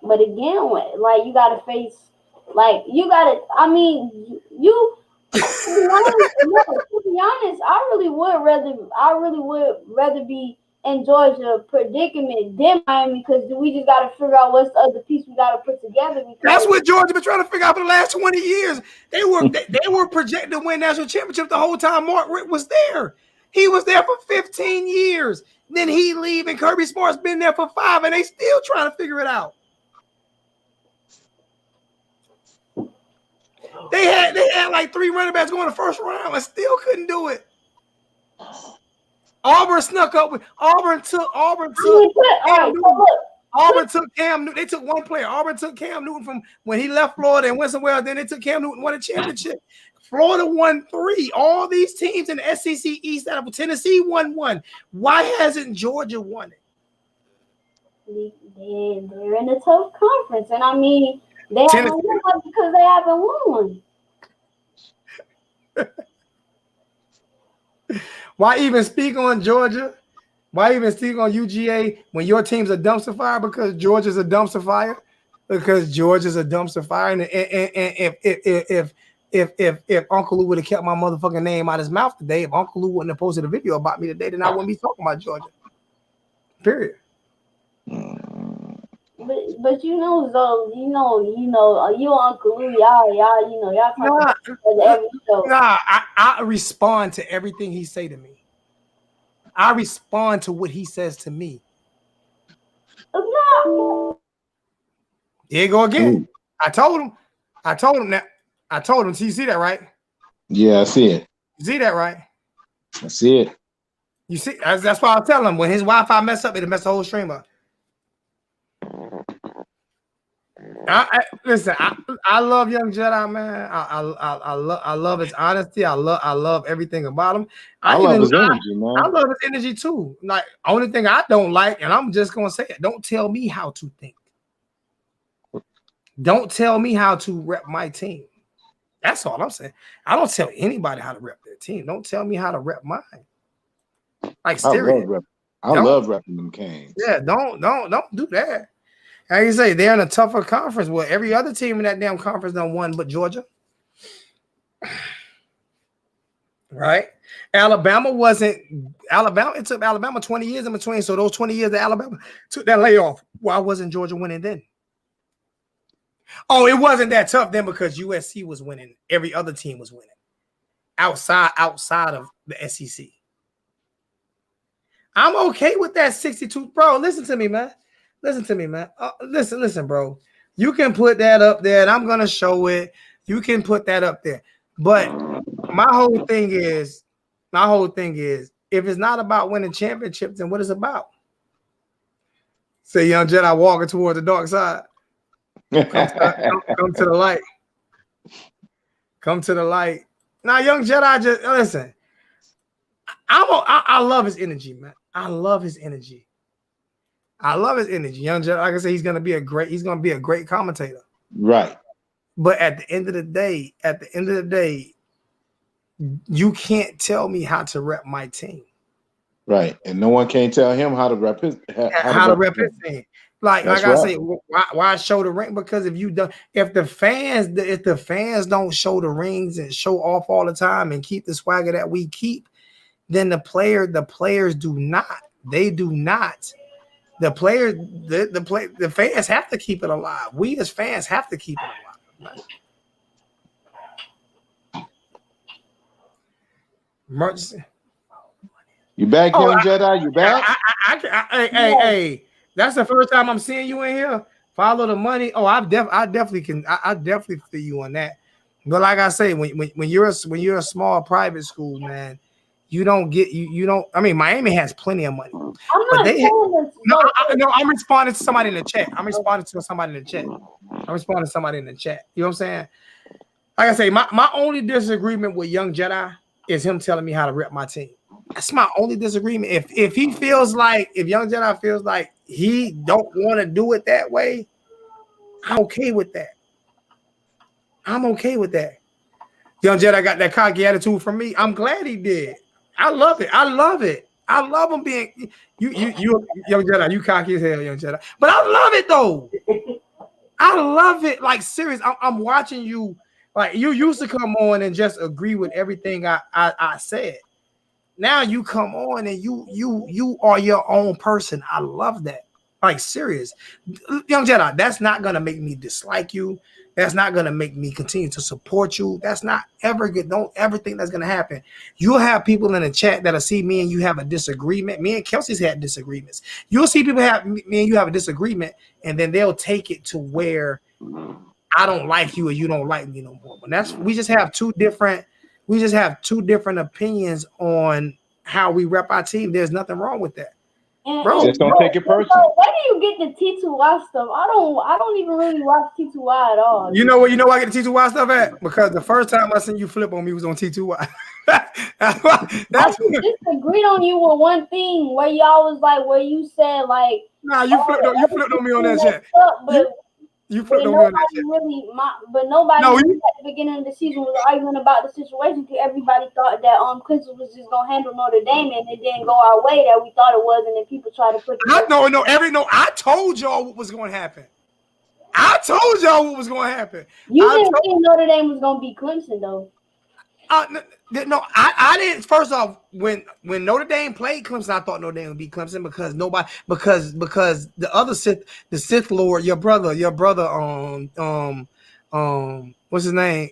But again, like you got to face, like you got to. I mean, you. To be honest, I really would rather be in Georgia predicament than Miami because we just got to figure out what's the other piece we got to put together. That's what Georgia been trying to figure out for the last 20 years. They were projected to win national championship the whole time Mark Richt was there. He was there for 15 years. Then he leave and Kirby Smart's been there for 5 and they still trying to figure it out. They had like 3 running backs going the first round and still couldn't do it. Auburn snuck up with Auburn took Cam Newton. They took one player. Auburn took Cam Newton from when he left Florida and went somewhere else. Then they took Cam Newton, won a championship. Florida won 3. All these teams in the SEC East out of Tennessee won 1. Why hasn't Georgia won it? They're in a tough conference, and I mean they haven't won one because they haven't won one. Why even speak on Georgia? Why even speak on UGA when your team's a dumpster fire? Because Georgia's a dumpster fire. Because Georgia's a dumpster fire. And if Uncle Lou would have kept my motherfucking name out his mouth today, if Uncle Lou wouldn't have posted a video about me today, then I wouldn't be talking about Georgia. Period. But you know, though, you Uncle Lou, y'all talking about every show. Nah, I respond to everything he say to me. I respond to what he says to me. No. Here you go again. I told him that. I told him. So you see that, right? Yeah, I see it. You see that, right? I see it. You see, that's why I tell him when his Wi-Fi mess up, it'll mess the whole stream up. Listen, I love Young Jedi, man. I love his honesty. I love everything about him. I love his energy, man. I love his energy too. Like, only thing I don't like, and I'm just gonna say it, don't tell me how to think. Don't tell me how to rep my team. That's all I'm saying. I don't tell anybody how to rep their team. Don't tell me how to rep mine. Like, serious. I love repping them Canes. Yeah, don't do that. How you say they're in a tougher conference? Well, every other team in that damn conference done won but Georgia. Right? Alabama. It took Alabama 20 years in between. So those 20 years that Alabama took that layoff. Why wasn't Georgia winning then? Oh, it wasn't that tough then because USC was winning. Every other team was winning. Outside of the SEC. I'm okay with that 62. Bro, listen to me, man. Listen, bro. You can put that up there, and I'm gonna show it. You can put that up there. But my whole thing is, if it's not about winning championships, then what is it about? Say, Young Jedi walking toward the dark side. Come to the light. Come to the light. Now, Young Jedi, just listen. I love his energy, man. I love his energy. Young Jedi, like I said, he's gonna be a great commentator. Right. But at the end of the day, you can't tell me how to rep my team. Right. And no one can tell him how to rep his team. Like I say, why show the ring? Because if the fans don't show the rings and show off all the time and keep the swagger that we keep, then the players do not. They do not. The fans have to keep it alive. We as fans have to keep it alive. Emergency. You back, Young Jedi? You back? Hey. That's the first time I'm seeing you in here. Follow the money. Oh, I definitely feel you on that. But like I say, when you're a small private school, man, you don't. I mean, Miami has plenty of money. I'm responding to somebody in the chat. You know what I'm saying? Like I say, my only disagreement with Young Jedi is him telling me how to rep my team. That's my only disagreement. If Young Jedi feels like he don't want to do it that way, I'm okay with that. Young Jedi got that cocky attitude from me. I'm glad he did. I love it. I love him being you Young Jedi. You cocky as hell, Young Jedi. But I love it though. I love it. Like, serious. I'm watching you. Like, you used to come on and just agree with everything I said. Now you come on and you are your own person. I love that. Like, serious. Young Jedi, that's not gonna make me dislike you. That's not gonna make me continue to support you. That's not ever good. Don't ever think that's gonna happen. You'll have people in the chat that'll see me and you have a disagreement. Me and Kelsey's had disagreements. You'll see people me and you have a disagreement, and then they'll take it to where I don't like you or you don't like me no more. But we just have two different opinions on how we rep our team. There's nothing wrong with that. Bro, just don't take it personal. Where do you get the T2Y stuff? I don't even really watch T2Y at all. You know where I get the T2Y stuff at? Because the first time I seen you flip on me was on T2Y. I disagreed on you with one thing where y'all was like, where you said like, nah, you flipped on me on that shit. You But put no real that nobody shit. really, but nobody No, really at the beginning of the season was arguing about the situation because everybody thought that Clemson was just gonna handle Notre Dame, and it didn't go our way that we thought it was, and then people try to put. I told y'all what was going to happen. I told y'all what was going to happen. You didn't think Notre Dame was gonna beat Clemson though. No, I didn't. First off, when Notre Dame played Clemson, I thought Notre Dame would beat Clemson because the other Sith Lord, your brother, what's his name?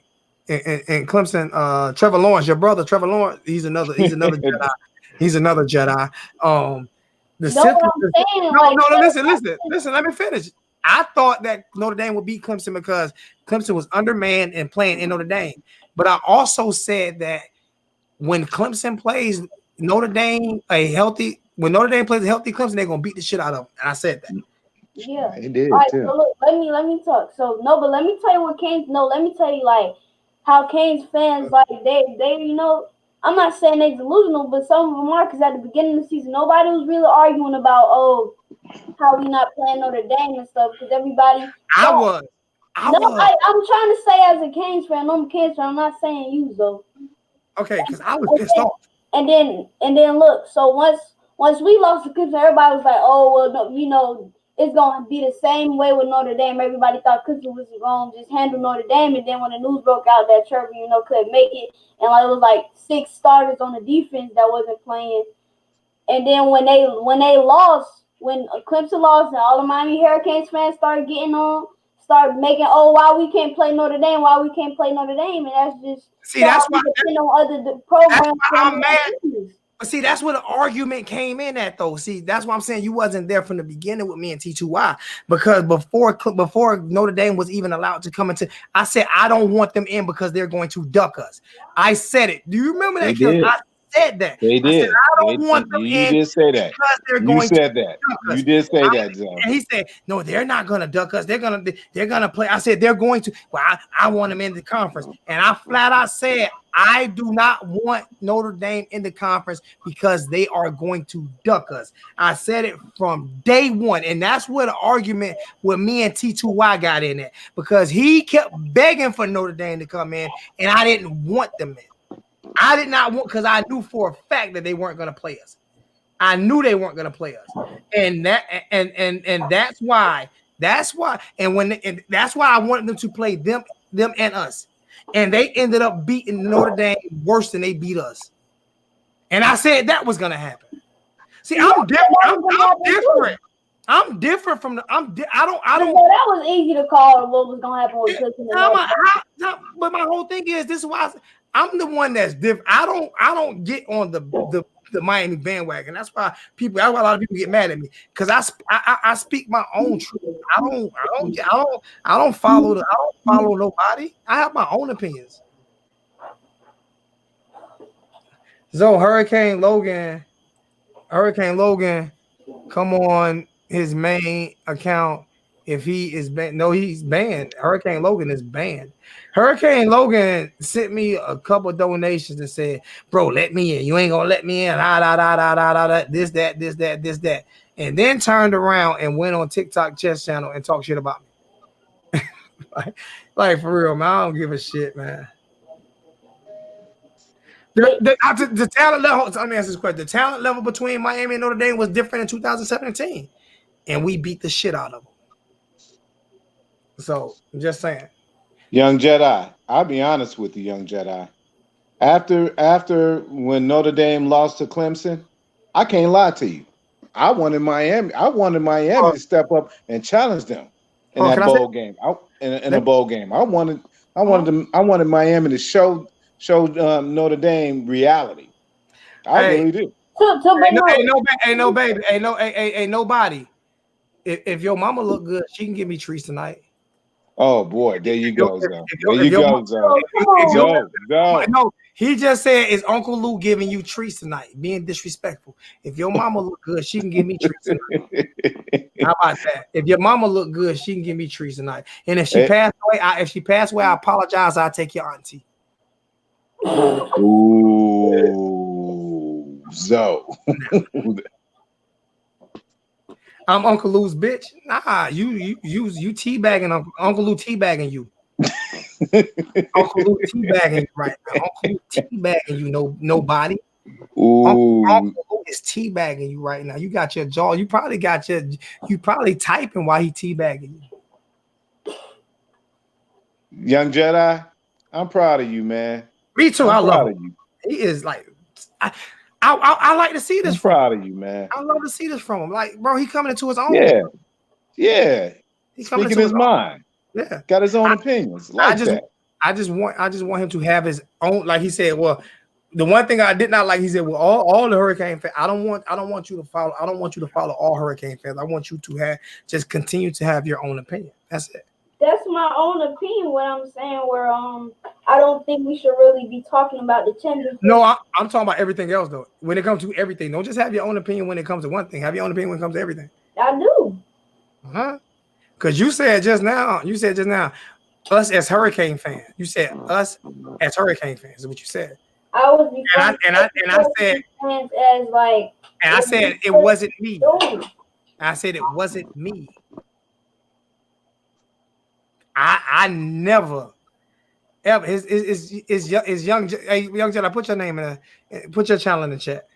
In Clemson, Trevor Lawrence, your brother, Trevor Lawrence, he's another Jedi. He's another Jedi. The Sith. Listen. Let me finish. I thought that Notre Dame would beat Clemson because Clemson was undermanned and playing in Notre Dame. But I also said that when Clemson plays Notre Dame when Notre Dame plays a healthy Clemson, they're gonna beat the shit out of them. And I said that. Yeah, they did all right, too. so look, let me talk. So no, but let me tell you what Canes. No, let me tell you like how Canes fans like they I'm not saying they're delusional, but some of them are because at the beginning of the season, nobody was really arguing about how we not playing Notre Dame and stuff because everybody. I was. I'm trying to say as a Canes fan, I'm a Canes fan. I'm not saying you though. Okay, because I was pissed off. And then look. So once we lost to Clemson, everybody was like, oh well, no, it's gonna be the same way with Notre Dame. Everybody thought Clemson was gonna just handle Notre Dame, and then when the news broke out that Trevor, couldn't make it, and like it was like 6 starters on the defense that wasn't playing, and then when they lost, when Clemson lost, and all the Miami Hurricanes fans started getting on. Start making why we can't play Notre Dame, and that's just that's why other programs. I'm mad. But see, that's where the argument came in at though. See, that's why I'm saying you wasn't there from the beginning with me and T2Y because before Notre Dame was even allowed to come into, I said I don't want them in because they're going to duck us. I said it. Do you remember that? They did. I said that. They did. I don't want them in. You did say that. You said that. You did say that, John. And he said, "No, they're not gonna duck us. They're gonna play." I said, "They're going to." Well, I want them in the conference, and I flat out said, "I do not want Notre Dame in the conference because they are going to duck us." I said it from day one, and that's where the argument with me and T2Y got in it because he kept begging for Notre Dame to come in, and I didn't want them in. I did not want because I knew for a fact that they weren't going to play us. I knew they weren't going to play us, and that's why. That's why I wanted them to play them and us, and they ended up beating Notre Dame worse than they beat us. And I said that was going to happen. See, I'm different. I'm different from the. I don't. That was easy to call what was going to happen with Clemson. But my whole thing is this is why I'm the one that's different. I don't get on the Miami bandwagon. That's why a lot of people get mad at me because I speak my own truth. I don't follow nobody. I have my own opinions. So Hurricane Logan, come on his main account. If he is banned, no, he's banned. Hurricane Logan is banned. Hurricane Logan sent me a couple of donations and said, "Bro, let me in. You ain't gonna let me in. This, that." And then turned around and went on TikTok chess channel and talked shit about me. like for real, man. I don't give a shit, man. The talent level. Let me ask this question: the talent level between Miami and Notre Dame was different in 2017, and we beat the shit out of them. So I'm just saying. Young Jedi, I'll be honest with you, Young Jedi. After when Notre Dame lost to Clemson, I can't lie to you. I wanted Miami to step up and challenge them in that bowl game. In a bowl game, I wanted Miami to show Notre Dame reality. I really do. Ain't nobody. If your mama look good, she can give me treats tonight. Oh boy, there you go, Zo. There you go, Zo. No, he just said, "Is Uncle Lou giving you treats tonight?" Being disrespectful. If your mama look good, she can give me treats tonight. How about that? If your mama look good, she can give me treats tonight. And if she passed away, I apologize. I'll take your auntie. Ooh, Zo. I'm Uncle Lou's bitch. Nah, you teabagging Uncle Lou teabagging you. Uncle Lou teabagging you right now. Uncle Lou teabagging you. Nobody. Ooh. Uncle Lou is teabagging you right now. You got your jaw. You probably typing while he teabagging you. Young Jedi, I'm proud of you, man. Me too. I'm I love proud him. of you. He is like, I like to see this I'm from proud him. of you, man. I love to see this from him. Like, bro, he coming into his own. Yeah. He coming Speaking into his mind. Yeah, Got his own opinions. Like that. I just want him to have his own. Like he said, well, the one thing I did not like, he said, well, all the Hurricane fans. I don't want you to follow. I don't want you to follow all Hurricane fans. I want you to just continue to have your own opinion. That's it. That's my own opinion. What I'm saying, where I don't think we should really be talking about the championship. No, I'm talking about everything else though. When it comes to everything, don't just have your own opinion when it comes to one thing. Have your own opinion when it comes to everything. I do. Because you said just now, us as Hurricane fans. You said us as Hurricane fans is what you said. I was and I said fans as like. And I said it wasn't me. I said it wasn't me. I never ever is young Jedi. Put your name in put your channel in the chat.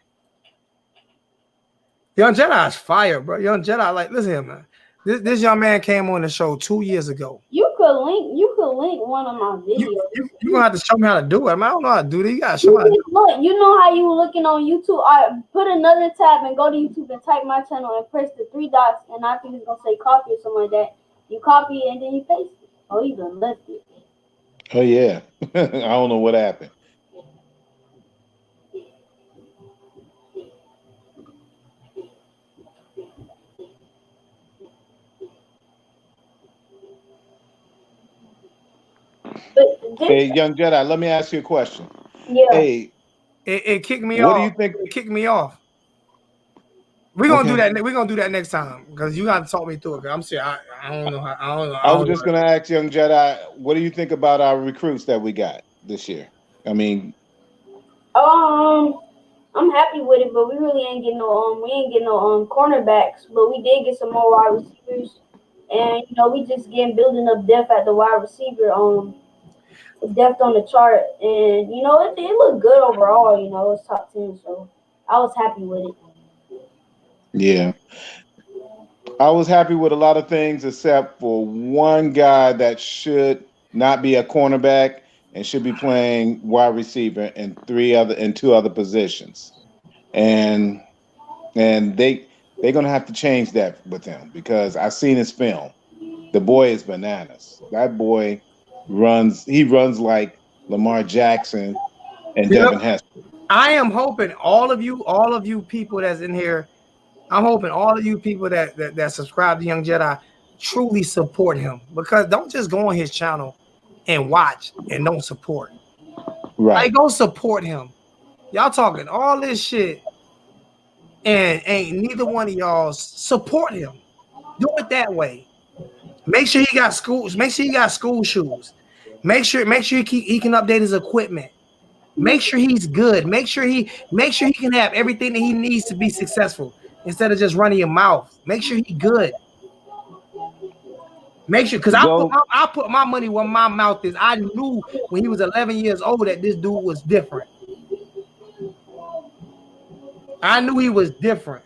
Young Jedi is fire, bro. Young Jedi, like, listen here, man. This young man came on the show 2 years ago. You could link one of my videos. You're gonna have to show me how to do it. I mean, I don't know how to do it. You gotta show me how to do it. Look, you know how you looking on YouTube. I put another tab and go to YouTube and type my channel and press the 3 dots, and I think it's gonna say copy or something like that. You copy it and then you paste it. Oh, you done left it. Oh yeah. I don't know what happened. Hey, Young Jedi, let me ask you a question. Yeah. Hey, it kicked me off. What do you think? It kicked me off. We're gonna do that. We're gonna do that next time because you got to talk me through it. I'm serious. I don't know how. I was just gonna ask Young Jedi, what do you think about our recruits that we got this year? I mean, I'm happy with it, but we really ain't getting no cornerbacks, but we did get some more wide receivers, and we just building up depth at the wide receiver. Depth on the chart, and it looked good overall. It's top 10, so I was happy with it. Yeah, I was happy with a lot of things except for one guy that should not be a cornerback and should be playing wide receiver in 2 other positions, and they're gonna have to change that with him because I've seen his film. The boy is bananas. That boy runs like Lamar Jackson and Devin Hester. I am hoping all of you people that's in here, I'm hoping all of you people that subscribe to Young Jedi truly support him, because don't just go on his channel and watch and don't support. Right. Like, go support him. Y'all talking all this shit and ain't neither one of y'all support him. Do it that way. Make sure he got schools. Make sure he got school shoes. Make sure he can update his equipment. Make sure he's good. Make sure he can have everything that he needs to be successful instead of just running your mouth. Make sure he good. Make sure, because I put my money where my mouth is. I knew when he was 11 years old that this dude was different. I knew he was different.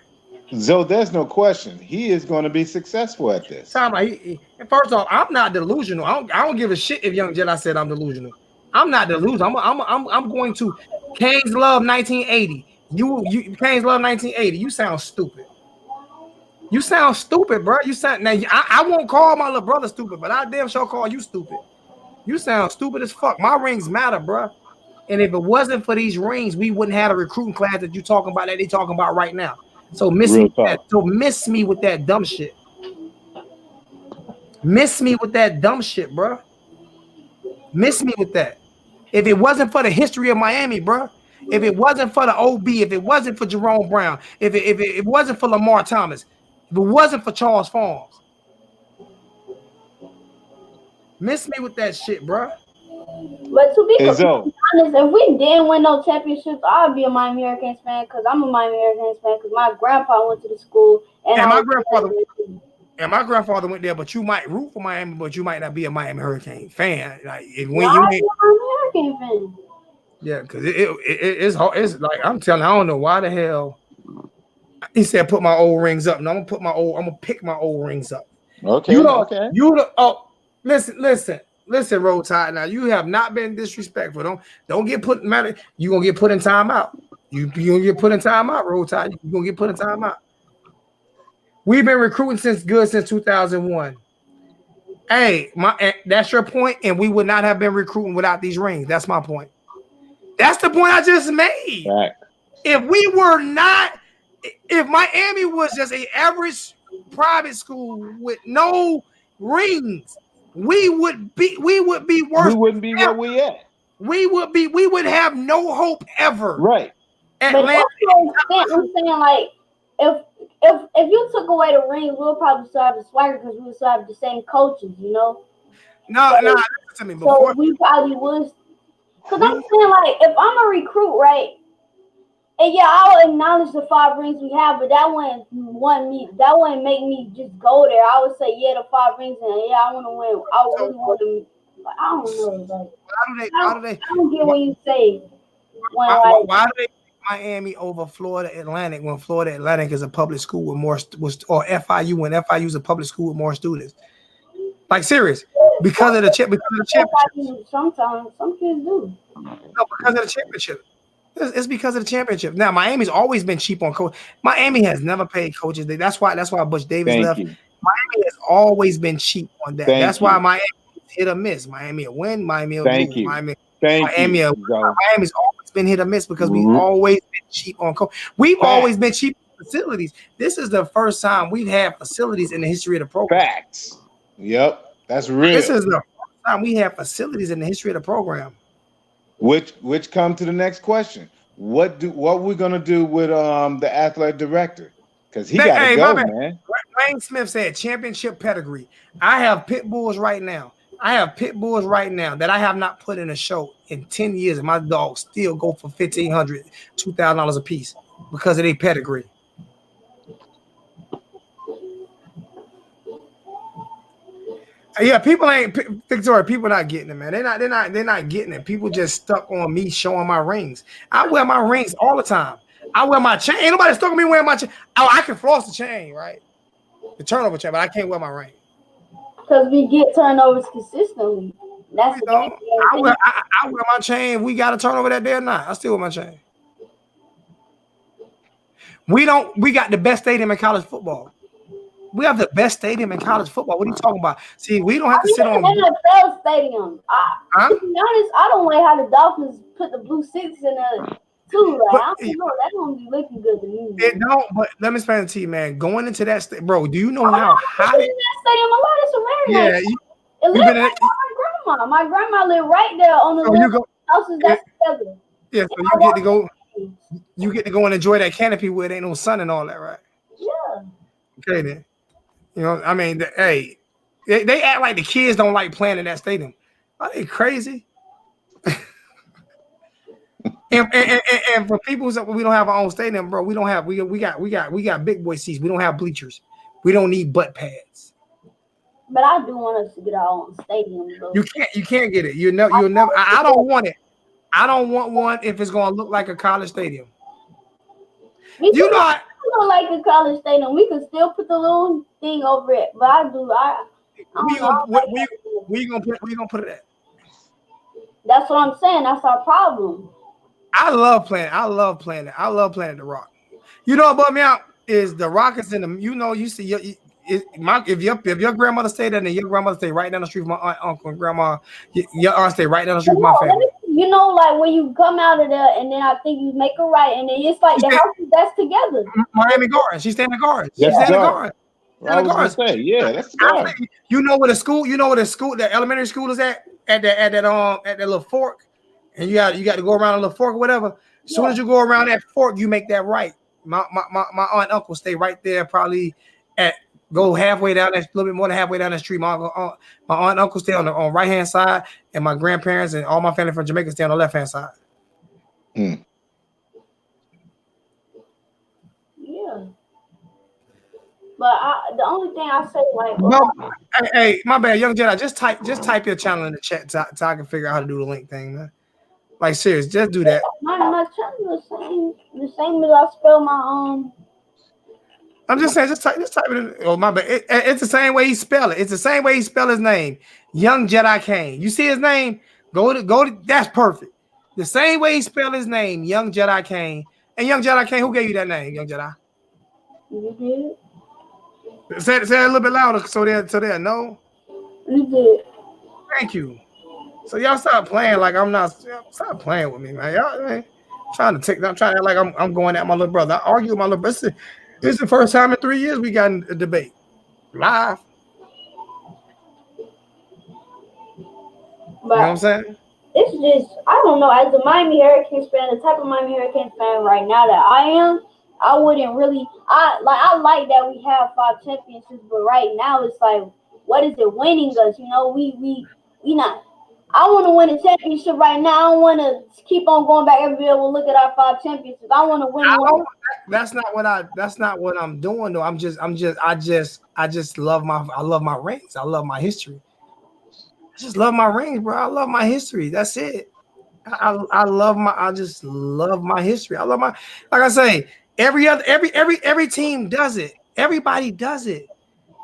So there's no question he is going to be successful at this. First off, I'm not delusional. I don't give a shit if Young Jedi said I'm delusional. I'm not delusional. I'm going to Canes Love 1980. You Canes Love 1980. You sound stupid. You sound stupid, bro. I won't call my little brother stupid, but I damn sure call you stupid. You sound stupid as fuck. My rings matter, bro. And if it wasn't for these rings, we wouldn't have a recruiting class that you talking about that they talking about right now. So miss me with that dumb shit. Miss me with that dumb shit, bro. Miss me with that. If it wasn't for the history of Miami, bro. If it wasn't for the OB, if it wasn't for Jerome Brown, if it wasn't for Lamar Thomas, if it wasn't for Charles Farms. Miss me with that shit, bro. But to be honest, honest, if we didn't win no championships, I'd be a Miami Hurricanes fan because I'm a Miami Hurricanes fan because my grandpa went to the school and my grandfather went there, but you might root for Miami, but you might not be a Miami Hurricane fan. Like when I'd you be a Miami Hurricane fan. yeah, because it's hard. It's like I'm telling you, I don't know why the hell he said put my old rings up. And I'm gonna pick my old rings up. Okay. Listen, Roll Tide. Now you have not been disrespectful. Don't get put matter. You gonna get put in timeout. You gonna get put in timeout, Roll Tide. You gonna get put in timeout. We've been recruiting since 2001. Hey, that's your point, and we would not have been recruiting without these rings. That's my point. That's the point I just made. Right. If Miami was just an average private school with no rings, we would be worse. We wouldn't be where we at. We would have no hope ever. Right. But I'm saying like if you took away the rings, we'll probably still have the swagger because we would still have the same coaches, you know. No, listen to me. So we probably would. Because I'm saying like if I'm a recruit, right? And yeah, I'll acknowledge the 5 rings we have, but that wouldn't make me just go there. I would say, yeah, the 5 rings, and yeah, I want to win. I really want to. Like, I don't know. Like, I don't get what you say. Why do they Miami over Florida Atlantic when Florida Atlantic is a public school with more, or FIU when FIU is a public school with more students? Like serious, because of the championship. Sometimes some kids do. No, because of the championship. It's because of the championship. Now Miami's always been cheap on coach. Miami has never paid coaches. That's why Butch Davis left. You. Miami has always been cheap on that. That's why Miami hit or miss. Miami will win. Miami will lose. Miami's always been hit or miss because we've always been cheap on coach. We've always been cheap on facilities. This is the first time we've had facilities in the history of the program. Facts. Yep, that's real. This is the first time we have facilities in the history of the program. Which come to the next question. What we gonna do with the athletic director? Because he got to go, man. Wayne Smith said championship pedigree. I have pit bulls right now. That I have not put in a show in 10 years, and my dogs still go for $1,500, $2,000 a piece because of their pedigree. Yeah, people not getting it, man. They're not getting it. People just stuck on me showing my rings. I wear my rings all the time. I wear my chain. Ain't nobody stuck on me wearing my chain. Oh, I can floss the chain, right? The turnover chain, but I can't wear my ring. Because we get turnovers consistently. That's I wear my chain. We got a turnover that day or not. I still wear my chain. We got the best stadium in college football. We have the best stadium in college football. What are you talking about? See, we don't have to sit on NFL stadium. To be honest, I don't like how the Dolphins put the blue 6 in there too. Like, I don't know. That don't be looking good to me. It don't. But let me explain it to you, man. Going into that stadium, bro. Do you know how hot it is? That stadium a lot. It's a very nice. It lives right by my grandma. My grandma lived right there on the houses that's together. Yeah, so you get to go. You get to go and enjoy that canopy where there ain't no sun and all that, right? Yeah. Okay then. You know, I mean, they act like the kids don't like playing in that stadium. Are they crazy? and for people who we don't have our own stadium, bro, we got big boy seats. We don't have bleachers. We don't need butt pads. But I do want us to get our own stadium, bro. You can't get it. You'll never. I don't want it. I don't want one if it's gonna look like a college stadium. You know. I don't like a college stadium. We could still put the little thing over it, but I do. Where you gonna put it at? That's what I'm saying. That's our problem. I love playing at the Rock. You know what bummed me out is the Rock is in the. You know, you see if your grandmother stayed there, then your grandmother stayed right down the street from my aunt, uncle, and grandma. Your aunt stayed right down the street from my family. You know, like when you come out of there, and then I think you make a right, and then it's like the houses that's together. Miami Gardens. She's staying in the Gardens. She's staying in the Gardens. I was gonna say, yeah, that's the garden. You know where the school, the elementary school is at that little fork, and you got to go around a little fork or whatever. As soon as you go around that fork, you make that right. My aunt and uncle stay right there, probably at Go halfway down that, a little bit more than halfway down the street. My aunt and uncle stay on the right hand side, and my grandparents and all my family from Jamaica stay on the left hand side. Yeah. But the only thing I say, like, hey, my bad, young Jedi, just type your channel in the chat so I can figure out how to do the link thing, man. Like, serious, just do that. My channel is the same as I spell my I'm just saying, just type it in. Oh, my bad. It's the same way he spell it. It's the same way he spell his name. Young Jedi Kane. You see his name? Go to. That's perfect. The same way he spell his name, Young Jedi Kane. And Young Jedi Kane, who gave you that name, Young Jedi? You did. Say it a little bit louder so they know. You did. Thank you. So y'all stop playing like I'm not. Stop playing with me, man. Y'all man, I'm trying to act like I'm going at my little brother. I argue with my little brother. This is the first time in 3 years we got in a debate live. But you know what I'm saying? It's just, I don't know. As a Miami Hurricanes fan, the type of Miami Hurricanes fan right now that I am, I wouldn't really. I like that we have 5 championships, but right now it's like, what is it winning us? You know, we not. I want to win a championship right now. I don't want to keep on going back every year. We'll look at our 5 championships. I want to win one. That's not what I'm doing though. I love my rings. I love my history. I just love my rings, bro. I love my history. That's it. I just love my history. I love my, like I say, every team does it. Everybody does it.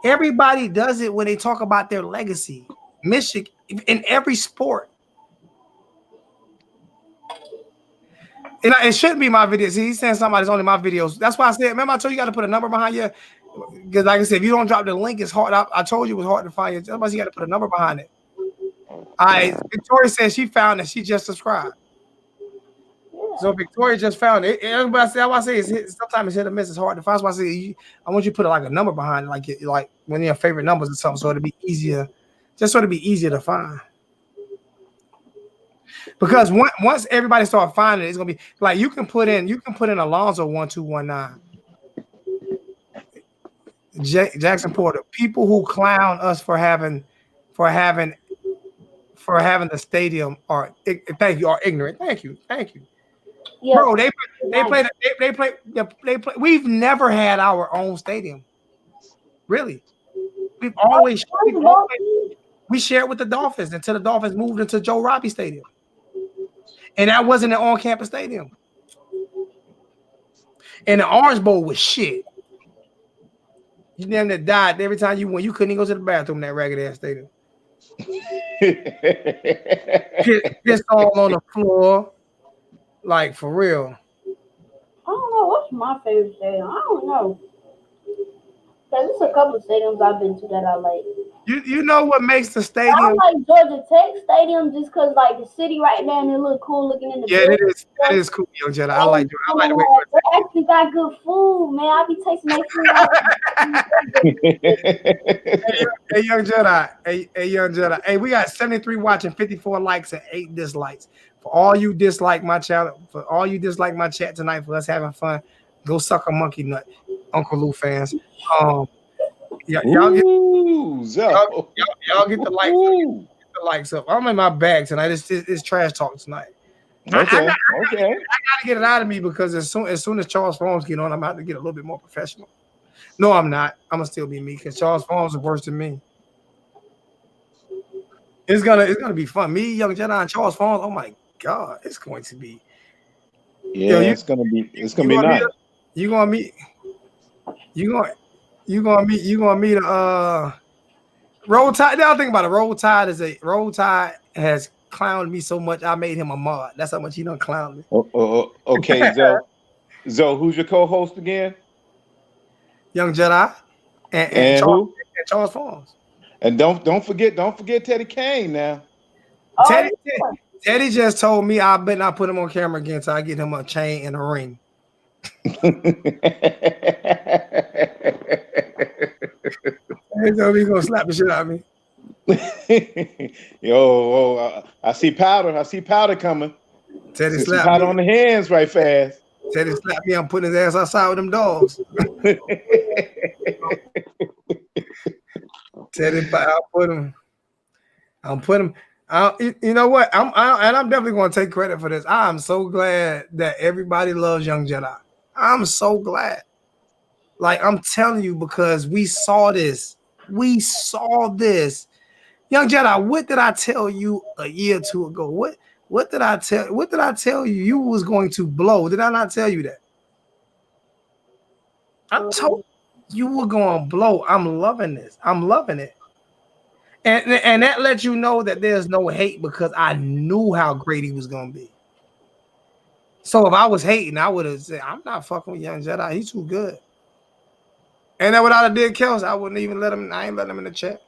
Everybody does it when they talk about their legacy. Michigan in every sport. And it shouldn't be my videos. He's saying somebody's only my videos. That's why I said, remember I told you got to put a number behind you? Because like I said, if you don't drop the link, it's hard. I told you it was hard to find you. Otherwise, you got to put a number behind it. All right. Victoria says she found it. She just subscribed. So Victoria just found it. Everybody say, I say sometimes it's hit or miss. It's hard to find. So I say I want you to put like a number behind it, like one of your favorite numbers or something, so it'll be easier. Just so it'll be easier to find. Because once everybody start finding it, it's gonna be like you can put in Alonzo 1219. Jackson Porter. People who clown us for having the stadium are ignorant. Thank you. Yeah. Bro, they play. We've never had our own stadium. Really. We shared with the Dolphins until the Dolphins moved into Joe Robbie Stadium. And that wasn't an on-campus stadium. And the Orange Bowl was shit. You damn near died every time you went. You couldn't even go to the bathroom in that ragged ass stadium. Pissed all on the floor. Like, for real. I don't know. What's my favorite stadium? I don't know. There's a couple of stadiums I've been to that I like. You know what makes the stadium? I like Georgia Tech Stadium just because like the city right there and it look cool looking in the building. That is cool, Young Jedi. I like the way they actually got good food, man. I be tasting that food. Hey, Young Jedi. Hey, Young Jedi. Hey, we got 73 watching, 54 likes, and 8 dislikes. For all you dislike my channel, for all you dislike my chat tonight, for us having fun, go suck a monkey nut, Uncle Lou fans. Y'all get the likes up. I'm in my bag tonight. It's trash talk tonight. Okay. I gotta get it out of me because as soon as Charles Forms get on, I'm about to get a little bit more professional. No, I'm not. I'm gonna still be me because Charles Forms is worse than me. It's gonna be fun. Me, Young Jedi, and Charles Forms. Oh my God, it's going to be. Yeah, it's gonna be nice. You gonna meet Roll Tide. Now think about it. Roll Tide has clowned me so much I made him a mod. That's how much he done clowned me. Okay, Zoe, who's your co-host again? Young Jedi and Charles Forms. And don't forget Teddy Kane now. Teddy just told me I better not put him on camera again so I get him a chain and a ring. He's gonna slap the shit out of me. I see powder coming. Teddy slapped powder on the hands right fast. Teddy slapped me. I'm putting his ass outside with them dogs. Said it, but I'll put him. You know what? I'm definitely going to take credit for this. I'm so glad that everybody loves Young Jedi. I'm so glad. Like I'm telling you, because we saw this. We saw this. Young Jedi, what did I tell you a year or two ago? What did I tell you? You was going to blow. Did I not tell you that? I told you were going to blow. I'm loving this. I'm loving it. And that lets you know that there's no hate because I knew how great he was going to be. So if I was hating, I would have said, I'm not fucking with Young Jedi. He's too good. And then without a did Kels, I wouldn't even let him. I ain't letting him in the chat.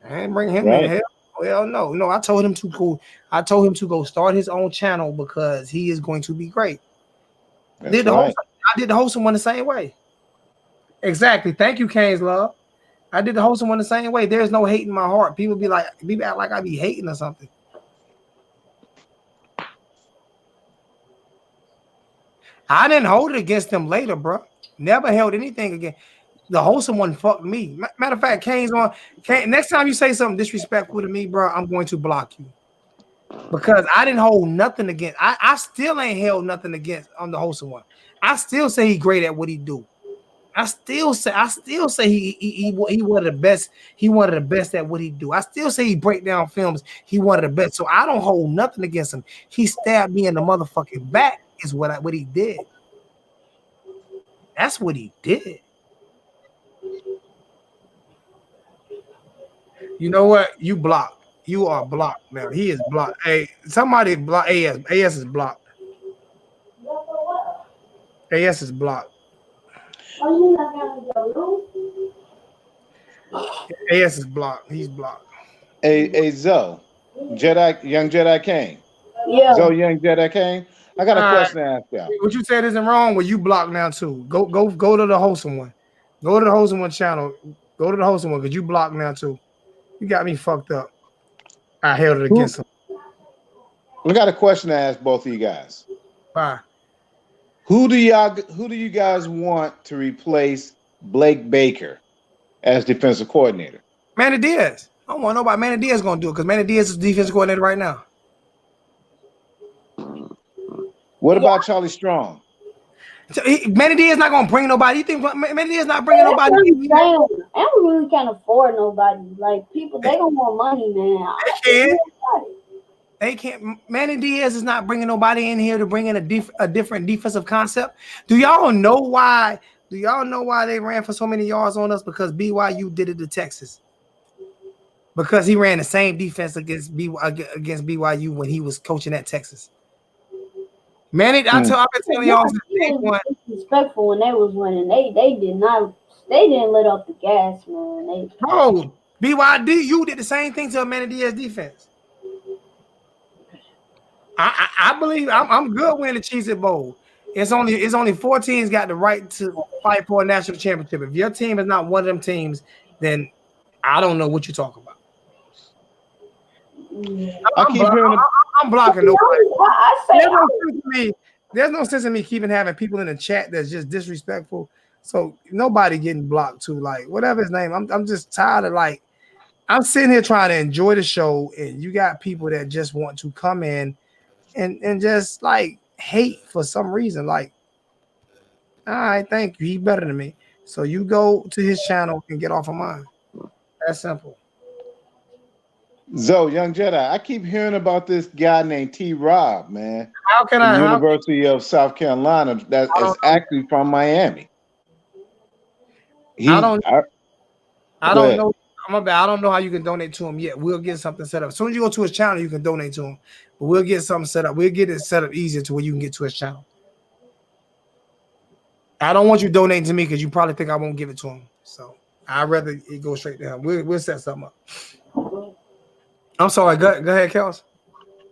I ain't bring him in hell. Well, no. I told him to go. I told him to go start his own channel because he is going to be great. I did the wholesome one the same way. Exactly. Thank you, Kane's Love. I did the wholesome one the same way. There's no hate in my heart. People act like I be hating or something. I didn't hold it against them later, bro. Never held anything against. The wholesome one fucked me. Matter of fact, Kane's on. Next time you say something disrespectful to me, bro, I'm going to block you. Because I didn't hold nothing against. I still ain't held nothing against on the wholesome one. I still say he great at what he do. I still say he one of the best. He one of the best at what he do. I still say he break down films. He one of the best. So I don't hold nothing against him. He stabbed me in the motherfucking back. Is what he did. That's what he did. You know what? You blocked. You are blocked now. He is blocked. Hey, somebody block AS. AS is blocked. AS is blocked. AS is blocked. He's blocked. Hey, Zoe, Young Jedi Kane. Yeah. Zoe, Young Jedi Kane. I got a question to ask y'all. What you said isn't wrong. Well, you blocked now too. Go to the wholesome one. Go to the wholesome one channel. Go to the wholesome one because you blocked now too. You got me fucked up. I held it against him. I got a question to ask both of you guys. Bye. Who do you guys want to replace Blake Baker as defensive coordinator? Manny Diaz. I don't want nobody. Manny Diaz gonna do it because Manny Diaz is defensive coordinator right now. What about Charlie Strong? So Manny Diaz not gonna bring nobody. You think Manny Diaz not bringing nobody? I don't really can't afford nobody. Like people, they don't want money, man. They can't. Manny Diaz is not bringing nobody in here to bring in a different defensive concept. Do y'all know why? Do y'all know why they ran for so many yards on us? Because BYU did it to Texas. Because he ran the same defense against BYU when he was coaching at Texas. Manny, I've been telling y'all since day one. Disrespectful when they was winning. They didn't let off the gas, man. Bro, BYU did the same thing to a Manny Diaz defense. I believe I'm good winning the Cheez It Bowl. It's only 4 teams got the right to fight for a national championship. If your team is not one of them teams, then I don't know what you're talking about. I'm blocking nobody. There's no sense in me keeping having people in the chat that's just disrespectful. So nobody getting blocked too. Like whatever his name. I'm just tired of like I'm sitting here trying to enjoy the show, and you got people that just want to come in and just like hate for some reason. Like, all right, thank you. He's better than me. So you go to his channel and get off of mine. That's simple. Zoe, Young Jedi, I keep hearing about this guy named T. Rob, man. How can I? University of South Carolina. That is actually from Miami. I don't know. I don't know how you can donate to him yet. We'll get something set up. As soon as you go to his channel, you can donate to him. But we'll get something set up. We'll get it set up easier to where you can get to his channel. I don't want you donating to me because you probably think I won't give it to him. So I'd rather it go straight to him. We'll set something up. I'm sorry. Go ahead, Kels.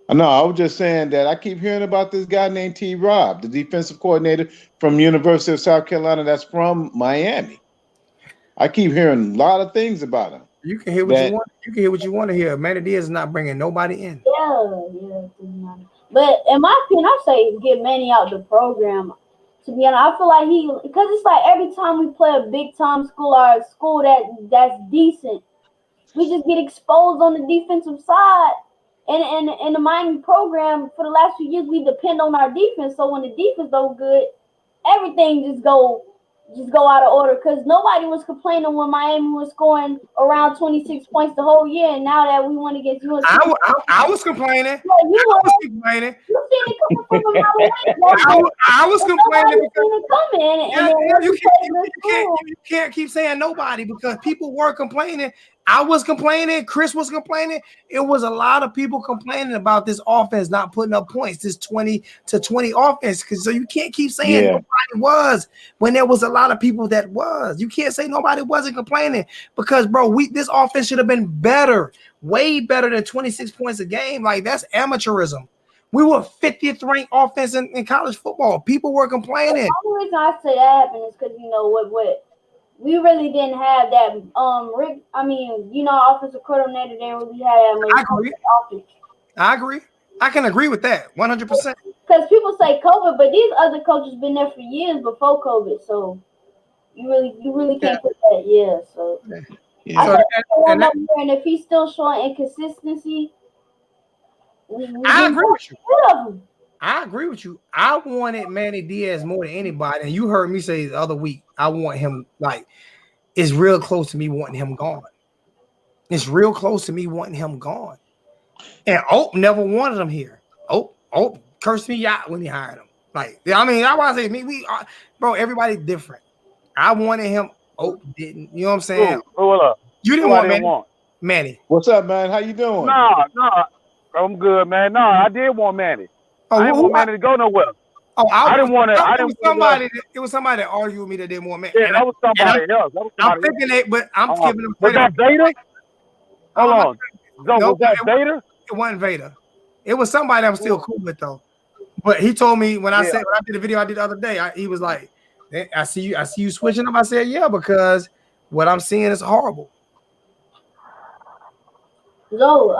No, I was just saying that I keep hearing about this guy named T. Rob, the defensive coordinator from University of South Carolina that's from Miami. I keep hearing a lot of things about him. You can hear what you want. You can hear what you want to hear. Manny Diaz is not bringing nobody in. Yeah. But in my opinion, I say get Manny out the program. To be honest, I feel like because it's like every time we play a big time school or a school that's decent, we just get exposed on the defensive side. And in the Miami program for the last few years, we depend on our defense. So when the defense don't good, everything just go out of order. Because nobody was complaining when Miami was scoring around 26 points the whole year. And now that we won against UNC, I was complaining. Yeah, you was complaining. You seen it coming from a mile away. I was complaining because seen it coming. You can't keep saying nobody because people were complaining. I was complaining. Chris was complaining. It was a lot of people complaining about this offense not putting up points, this 20-20 offense. So you can't keep saying nobody was when there was a lot of people that was. You can't say nobody wasn't complaining because, bro, this offense should have been better, way better than 26 points a game. Like, that's amateurism. We were 50th ranked offense in college football. People were complaining. The only reason I say that happened is because, you know, what we really didn't have that. Rick, I mean, you know, offensive coordinator didn't really have that much offense. I agree. I can agree with that 100%. Because people say COVID, but these other coaches been there for years before COVID, so you really can't put that. Yeah, so and if he's still showing inconsistency, I agree with you. I agree with you. I wanted Manny Diaz more than anybody, and you heard me say the other week, I want him, like, it's real close to me wanting him gone. It's real close to me wanting him gone. And Ope never wanted him here. Ope cursed me out when he hired him. Like, I mean, I want to say, bro, everybody's different. I wanted him. Ope didn't. You know what I'm saying? Hold up. You didn't want Manny. What's up, man? How you doing? No, I'm good, man. No, I did want Manny. I didn't want Manny to go nowhere. I didn't want to. It was somebody that argued with me that didn't want Manny. Yeah, that was somebody else. I'm thinking it, but I'm giving him credit. Was that Vader? Hold on. Was that Vader? It wasn't Vader. It was somebody I'm still cool with though. But he told me when I did the video I did the other day, he was like, I see you switching them. I said, yeah, because what I'm seeing is horrible. No,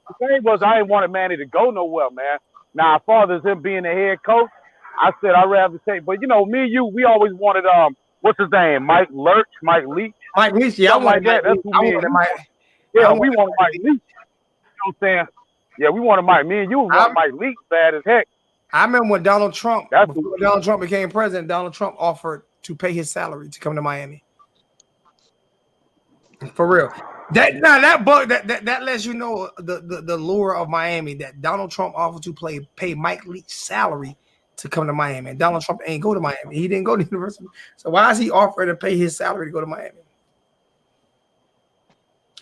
the thing was, I didn't want Manny to go nowhere, man. Now, as far as him being the head coach, I said I'd rather take. But you know, me and you, we always wanted what's his name, Mike Leach. Yeah, I wanted that. That's who we wanted. Yeah, we wanted Mike Leach. You know what I'm saying? Yeah, we wanted Mike. Me and you wanted Mike Leach bad as heck. I remember when Donald Trump became president, Donald Trump offered to pay his salary to come to Miami. For real. That lets you know the lure of Miami, that Donald Trump offered to pay Mike Leach's salary to come to Miami. And Donald Trump ain't go to Miami. He didn't go to the university. So why is he offering to pay his salary to go to Miami?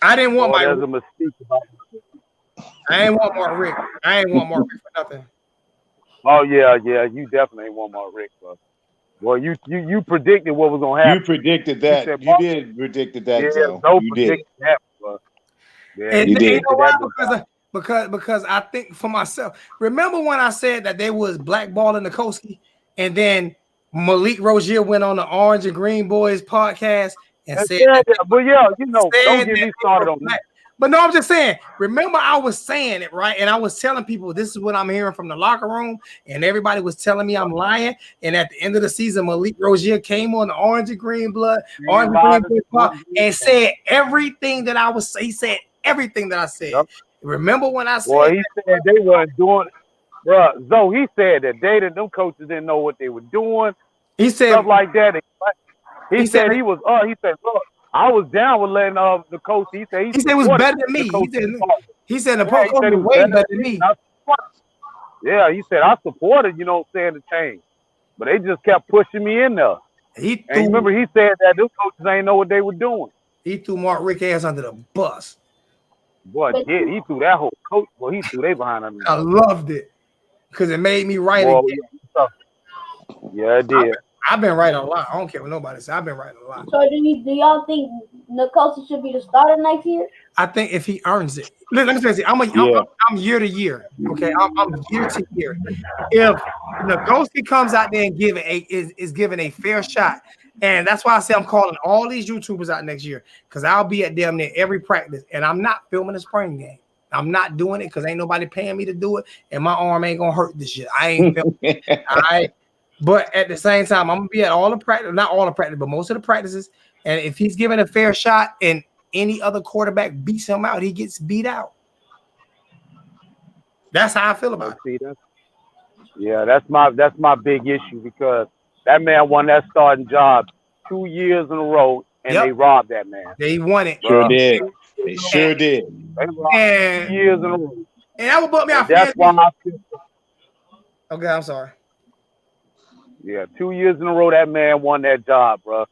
I didn't want Mike. There's a mistake about it. I ain't want Mark Rick. I ain't want Mark Rick for nothing. Oh yeah, you definitely ain't want Mark Rick, bro. Well, you predicted what was gonna happen. You predicted that. You did predicted that. Yeah, you did. That, bro. Yeah, and you did. You know why? Because I think for myself. Remember when I said that they was blackballing Nikoski, and then Malik Rozier went on the Orange and Green Boys podcast and said, "But yeah, you know, don't get me started on that." But no, I'm just saying, remember I was saying it, right? And I was telling people this is what I'm hearing from the locker room, and everybody was telling me I'm lying. And at the end of the season, Malik Rozier came on the Orange and Green and said everything that I was saying. He said everything that I said. Yep. Remember when I said he said they weren't doing it. Bro, he said that them coaches didn't know what they were doing. He said stuff like that. He said look, I was down with letting the coach. He said it was better than me. He said the coach was way better than me. Yeah, he said I supported, you know what I'm saying, the change. But they just kept pushing me in there. Remember he said that those coaches ain't know what they were doing. He threw Mark Rick ass under the bus. Boy, he threw that whole coach. Boy, he threw they behind him. I loved it because it made me right again. Yeah, it did. I've been writing a lot. I don't care what nobody says. I've been writing a lot. So do y'all think Nikosi should be the starter next year? I think if he earns it. Let me say, I'm year to year. Okay, I'm year to year. If Nikosi comes out there and is given a fair shot, and that's why I say I'm calling all these YouTubers out next year, because I'll be at damn near every practice, and I'm not filming a spring game. I'm not doing it because ain't nobody paying me to do it, and my arm ain't gonna hurt this year. I ain't filming it. All right. But at the same time, I'm gonna be at all the practice, not all the practice, but most of the practices. And if he's given a fair shot, and any other quarterback beats him out, he gets beat out. That's how I feel about it. Yeah, that's my big issue because that man won that starting job 2 years in a row, and they robbed that man. They won it. Sure did. They sure did. They robbed 2 years in a row. And that would put me out. That's why I feel. Okay, I'm sorry. Yeah, 2 years in a row that man won that job, bro.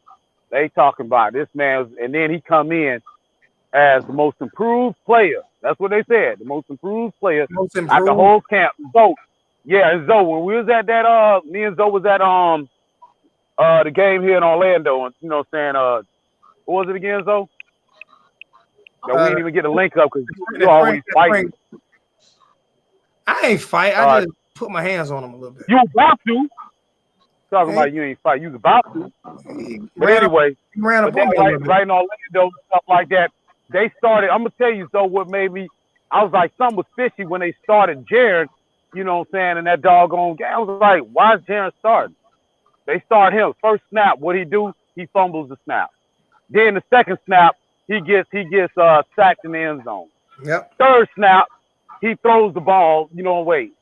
They talking about this man, and then he come in as the most improved player. That's what they said, the most improved player at the whole camp. So, yeah, and Zoe, when we was at that, me and Zoe was at the game here in Orlando, and you know what I'm saying, what was it again, Zoe? No, we didn't even get a link up because you always fighting. I ain't fight. I just put my hands on him a little bit. You about to. Talking about you ain't fight. You was about to. But anyway, right in Orlando, stuff like that. They started, I'm going to tell you, so what made me, I was like, something was fishy when they started Jaron, you know what I'm saying, in that doggone game. I was like, why is Jaron starting? They start him. First snap, what he do? He fumbles the snap. Then the second snap, he gets sacked in the end zone. Yep. Third snap, he throws the ball, you know, wait.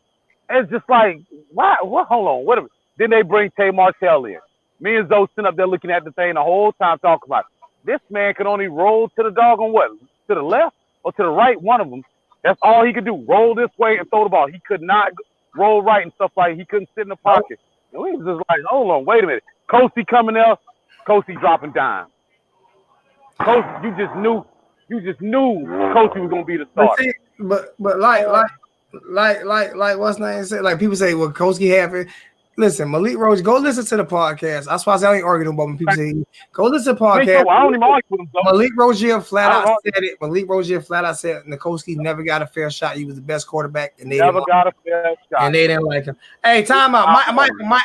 It's just like, why? What? Hold on, wait a minute. Then they bring Tay Martell in. Me and Zoe sitting up there looking at the thing the whole time talking about it. This man could only roll to the dog on what? To the left or to the right? One of them. That's all he could do. Roll this way and throw the ball. He could not roll right and stuff like that. He couldn't sit in the pocket. And we was just like, hold on, wait a minute. Coasty coming up. Coasty dropping dime. Coasty, you just knew Coasty was gonna be the starter. But like what's name said? Like people say, well, Coasty have it. Listen, Malik Rose, go listen to the podcast. That's why I ain't arguing about when people say, go listen to the podcast. I don't even argue with him, though. Malik Rozier flat out said it. Malik Rozier flat out said Nikoski never got a fair shot. He was the best quarterback, and they never got a fair shot. And they didn't like him. Hey, time out.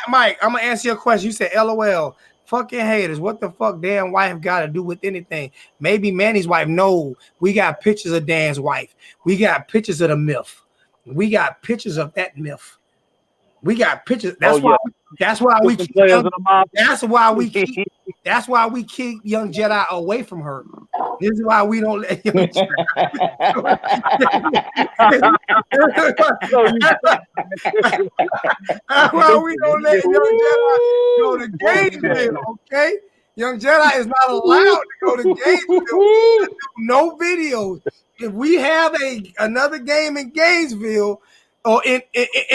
Mike, I'm gonna answer your question. You said LOL. Fucking haters. What the fuck damn wife got to do with anything? Maybe Manny's wife. No, we got pictures of Dan's wife. We got pictures of the myth. We got pictures of that myth. We got pictures. That's why we keep young Jedi away from her. This is why we don't let young Jedi. That's why we don't let young Jedi go to Gainesville, okay? Young Jedi is not allowed to go to Gainesville. No videos. If we have another game in Gainesville, or in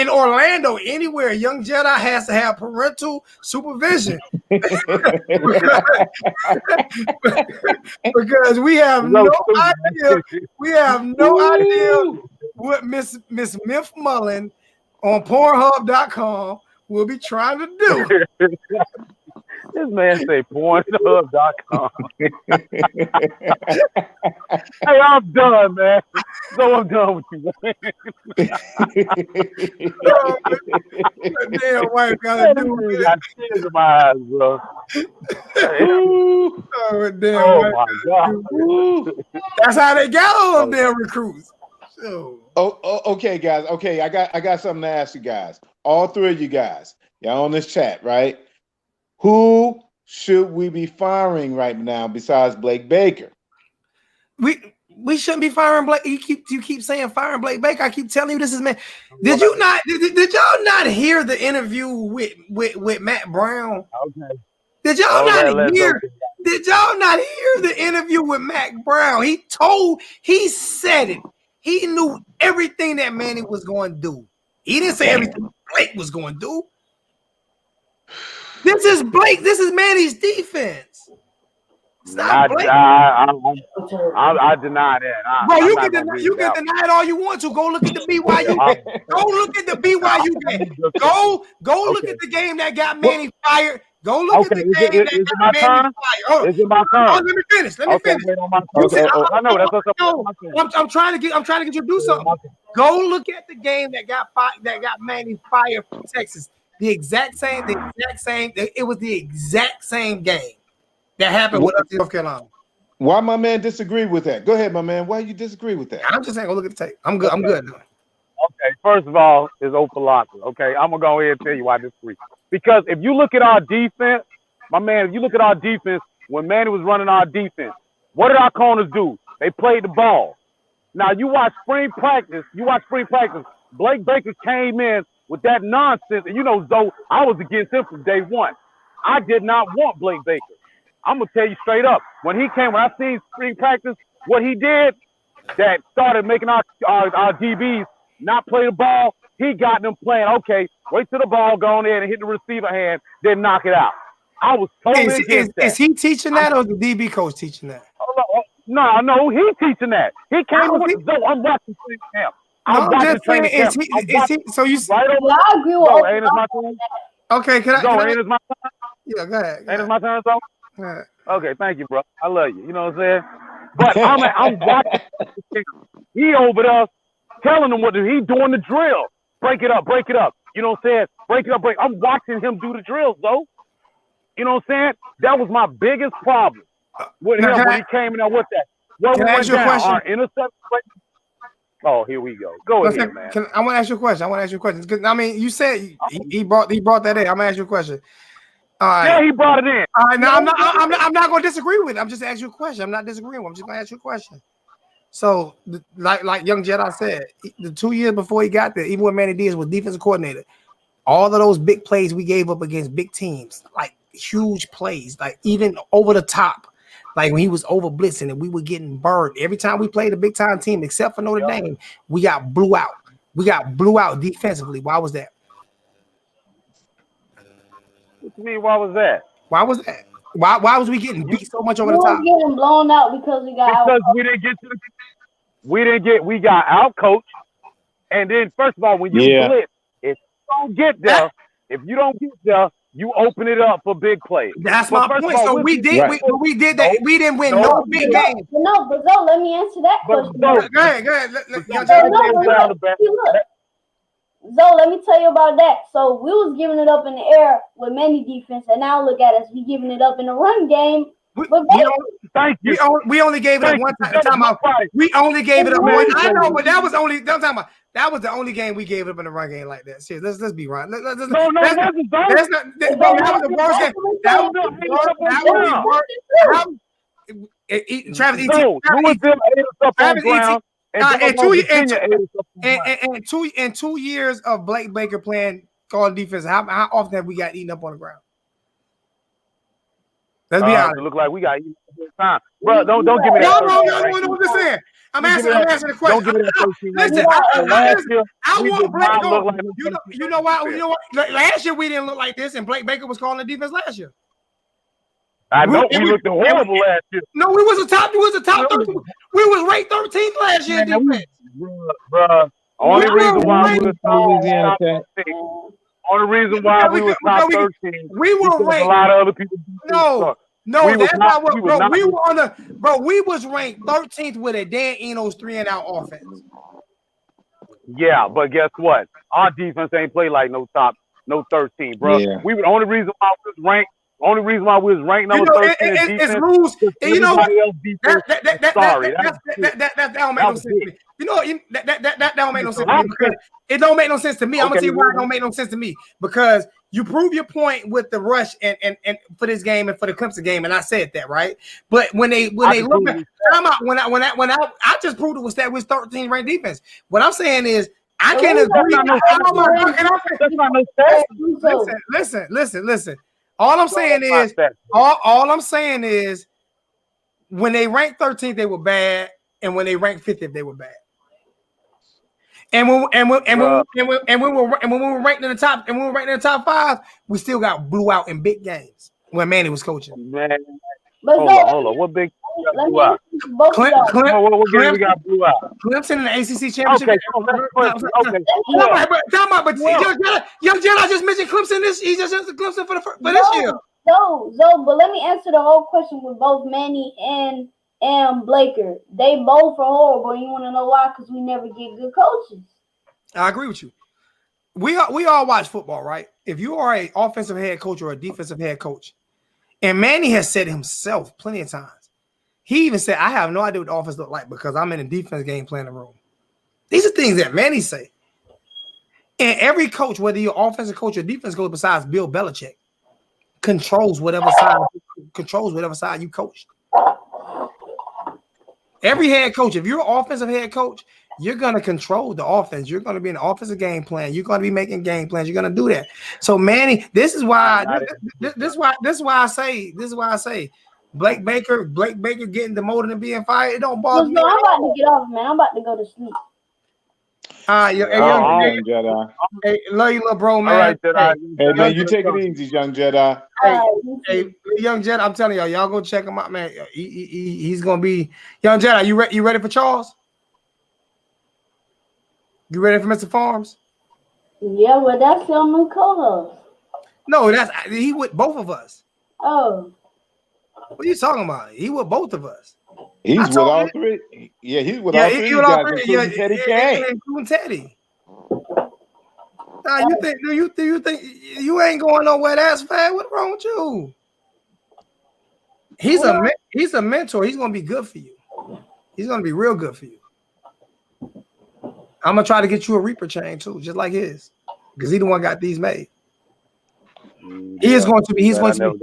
Orlando, anywhere, young Jedi has to have parental supervision because we have no idea. We have no idea what Miss Myth Mullen on Pornhub.com will be trying to do. This man say Pornhub.com. Hey, I'm done, man. So I'm done with you, man. Damn wife gotta do it. I got tears in my eyes, bro. My God. That's how they got all of their recruits. So. Okay, guys. Okay, I got something to ask you guys. All three of you guys. Y'all on this chat, right? Who should we be firing right now besides Blake Baker? We shouldn't be firing Blake. You keep saying firing Blake Baker. I keep telling you this is man. Did y'all not hear the interview with Matt Brown? Okay. Did y'all not hear the interview with Matt Brown? He said it. He knew everything that Manny was going to do. He didn't say everything Blake was going to do. This is Blake. This is Manny's defense. It's not Blake. I deny that. Bro, you can deny it all you want to. Go look at the BYU. Go look at the BYU game. Go look at the game that got Manny fired. Go look at the game that got Manny fired. Is it my turn? Let me finish. I know that's what I'm trying to get you to do something. Go look at the game that got Manny fired from Texas. The exact same. It was the exact same game that happened with us in North Carolina. Why my man disagree with that? Go ahead, my man. Why you disagree with that? I'm just saying, go look at the tape. I'm good. I'm good. Okay, first of all, it's Opalaka. Okay, I'm gonna go ahead and tell you why I disagree. Because if you look at our defense, my man, if you look at our defense, when Manny was running our defense, What did our corners do? They played the ball. Now you watch spring practice. Blake Baker came in with that nonsense, and Zoe, I was against him from day one. I did not want Blake Baker. I'm gonna tell you straight up. When I seen spring practice, what he did that started making our DBs not play the ball. He got them playing. Okay, wait till the ball go in and hit the receiver hand, then knock it out. I was totally against that. Is he teaching that, or is the DB coach teaching that? No, he teaching that. He came with Zoe. I'm watching training camp. I'm just saying, is he? So you right over Yeah, I agree with Zoe, Oprah ain't it my turn? Okay, can I? Zoe, ain't it my turn? Yeah, go ahead. Ain't it my turn, Zoe? Go ahead. Okay, thank you, bro. I love you. You know what I'm saying? But I'm watching. He over there telling them what to do. He doing the drill. Break it up. You know what I'm saying? Break it up. I'm watching him do the drills, though. You know what I'm saying? That was my biggest problem with him when he came in there with that. Can I ask you a question? Our interception. Oh, here we go. Go ahead, man. I want to ask you a question. Because I mean, you said he brought that in. I'm gonna ask you a question. All right. Yeah, he brought it in. All right. Now I'm not gonna disagree with it. I'm just asking you a question. I'm not disagreeing. I'm just gonna ask you a question. So, like Young Jedi said, the 2 years before he got there, even when Manny Diaz was defensive coordinator, all of those big plays we gave up against big teams, like huge plays, like even over the top. Like when he was over blitzing and we were getting burned. Every time we played a big time team, except for Notre Dame, we got blew out. We got blew out defensively. Why was that? What you mean? Why was that? Why was that? Why was we getting beat so much over the top? We were getting blown out because we got out. We got out coached. And then first of all, when you blitz, if you don't get there, you open it up for big plays. That's my point. So we did that. We didn't win no big games. No, but Zoe, let me answer that question. Go ahead. Zoe, let me tell you about that. So we was giving it up in the air with many defense, and now look at us. We giving it up in the run game. Thank you. We only gave it up one time. We only gave it up one. I know, but that was only. That was the only game we gave it up in the run game like that. Seriously, let's be right. That was the worst game. That was the worst. Travis in 2 years of Blake Baker playing calling defense, how often have we got eaten up on the ground? Let's be honest. It look like we got eaten up all the time, bro. Don't give me that. No. I'm just saying. I'm asking the question. Don't give me that. Listen, I want Blake Baker. You know why? Last year we didn't look like this, and Blake Baker was calling the defense last year. I know we looked horrible last year. No, we was the top 13. We was ranked 13th last year in defense. Bro, only reason why we was top 13. We were ranked. A lot of other people. No, that's not what, bro. We were we was ranked 13th with a Dan Enos 3-and-out offense. Yeah, but guess what? Our defense ain't play like no 13, bro. Yeah. We were the only reason why we was ranked. Only reason why we was ranked number 13 it's rules. You know, that don't make no sense to me. You know, that don't make no sense to me because it don't make no sense to me. I'm gonna tell you why it don't make no sense to me, because you prove your point with the rush and for this game and for the Clemson game, and I said that, right? But when they look at I just proved it was that was 13 ranked defense. What I'm saying is I can't agree. Listen. All I'm saying is when they ranked 13th, they were bad, and when they ranked 50th, they were bad. And when we were ranked in the top 5, we still got blew out in big games when Manny was coaching. Man, hold on. What big? What game we got blew out? Clemson in the ACC championship. Okay. But Young Jedi just mentioned Clemson. He just mentioned Clemson for this year. No, but let me answer the whole question with both Manny and Blaker. They both are horrible. You want to know why? Because we never get good coaches. I agree with you. We all watch football, right? If you are an offensive head coach or a defensive head coach, and Manny has said himself plenty of times, he even said, I have no idea what the offense look like because I'm in a defense game playing the room. These are things that Manny say. And every coach, whether you're offensive coach or defense coach, besides Bill Belichick, controls whatever side you coach. Every head coach, if you're an offensive head coach, you're gonna control the offense. You're gonna be an offensive game plan. You're gonna be making game plans. You're gonna do that. So Manny, this is why I say Blake Baker getting demoted and being fired. It don't bother Look, me. bro, I'm about to get off, man. I'm about to go to sleep. Young Jedi. Hey, love you, little bro, man. All right, Jedi. Hey, man, you take it easy, Young Jedi. Hey, Young Jedi, I'm telling y'all go check him out, man. He's gonna be Young Jedi. You ready for Charles? You ready for Mr. Farms? Yeah, well, that's your new co-host. No, he with both of us. Oh. What are you talking about? He with both of us. He's with all three. Yeah, he's with all three he with all guys, three. including Teddy Kane. Including Teddy. Nah, you think you ain't going nowhere? That's fat. What's wrong with you? He's a mentor. He's gonna be good for you. He's gonna be real good for you. I'm gonna try to get you a Reaper chain too, just like his, because he the one got these made. He is going to be. He's going to be.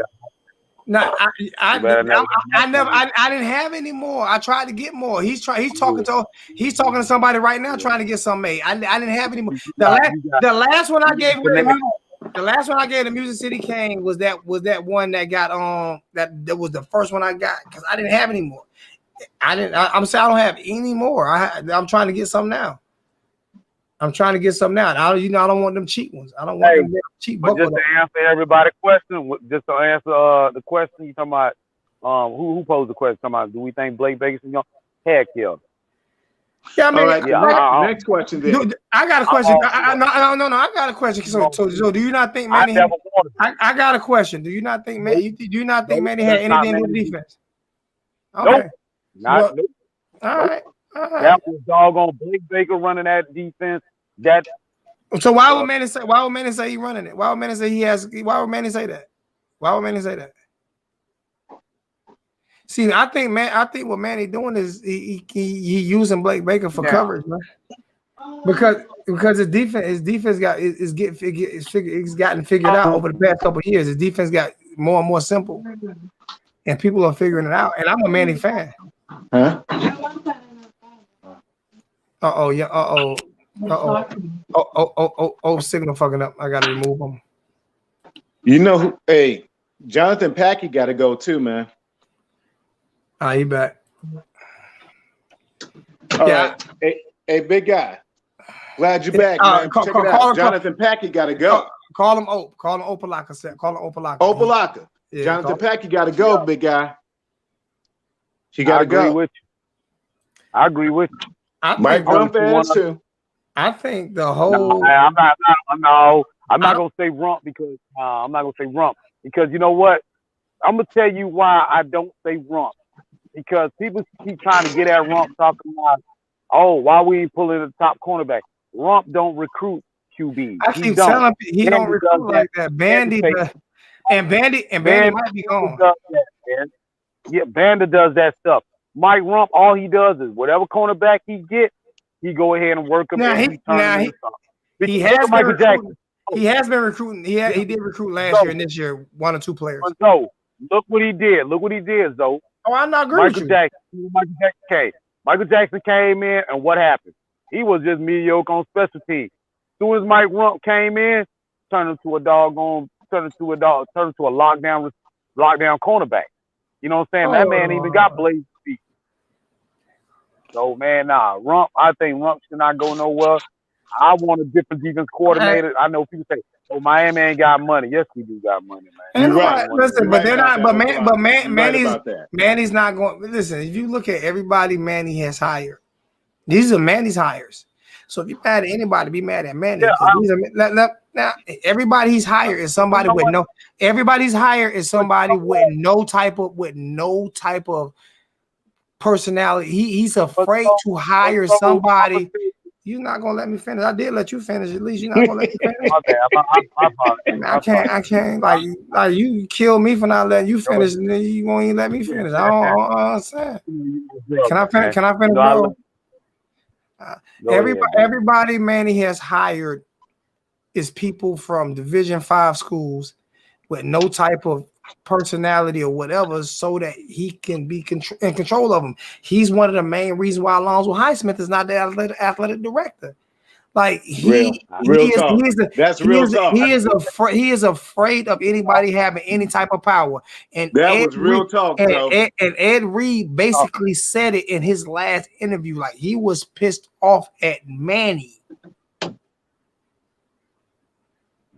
No, I didn't have any more. I tried to get more. He's talking to somebody right now trying to get some made. I didn't have any more. The last one I gave away, the last one I gave to Music City King was that one that got that was the first one I got because I didn't have any more. I'm saying I don't have any more. I'm trying to get some now. I don't want them cheap ones. I don't want them cheap. But just to answer everybody's question, the question, you talking about who posed the question? Talking about, do we think Blake Baker's going? Heck yeah. Yeah, I mean, next question. Then dude, I got a question. No, I got a question. So do you not think Manny? I got a question. Do you not think Manny? Do you not think Manny had anything to do with defense? Okay. Nope. All right. That was doggone Blake Baker running that defense. So why would Manny say he running it? Why would Manny say he has? Why would Manny say that? See, I think what Manny doing is he using Blake Baker for coverage, man. Because his defense it's gotten figured out over the past couple of years. His defense got more and more simple, and people are figuring it out. And I'm a Manny fan. Huh? Signal fucking up. I gotta remove them. you know who? Hey, Jonathan Packey got to go too, man. He back. All right. Hey, big guy. Glad you're back, man. Check it out. Jonathan Packey got to go. Call him Opalaka. Call him Opalaka. Opalaka. Yeah, Jonathan Packey got to go, big guy. He got to go. I agree with you. Mike Rump fans too. I think the whole. I'm not gonna say rump because you know what? I'm gonna tell you why I don't say rump, because people keep trying to get at rump talking about, why we ain't pulling the top cornerback. Rump don't recruit QB. I keep telling people he don't recruit like that. Bandy does, and Bandy might be gone. Yeah, Banda does that stuff. Mike Rump, all he does is whatever cornerback he get, he go ahead and work him. He has Michael Jackson. He has been recruiting. He did recruit last year and this year 1 or 2 players. So look what he did. Zoe. Oh, I'm not agreeing with you. Michael Jackson came in, and what happened? He was just mediocre on special teams. As soon as Mike Rump came in, turned into a lockdown cornerback. You know what I'm saying? That man even got blade feet. So man, Rump. I think Rump should not go nowhere. I want a different defense coordinator. I know people say, Miami ain't got money. Yes, we do got money, man. You're right. Listen, but they're not. But Manny's not going. Listen, if you look at everybody Manny has hired, these are Manny's hires. So if you're mad at anybody, be mad at Manny. Yeah, now everybody he's hired is somebody with no. Everybody's hired is somebody with no type of personality. He's afraid to hire somebody. You're not gonna let me finish. I did let you finish. At least you're not gonna let me finish. I can't. Like you kill me for not letting you finish, and then you won't even let me finish. I don't understand. Can I finish? Bro? Everybody Manny has hired is people from Division 5 schools with no type of personality or whatever so that he can be in control of them. He's one of the main reasons why Alonzo Highsmith is not the athletic director. Like Real talk. That's real talk. He is afraid of anybody having any type of power. And that was real talk, though. And Ed Reed basically said it in his last interview. Like he was pissed off at Manny.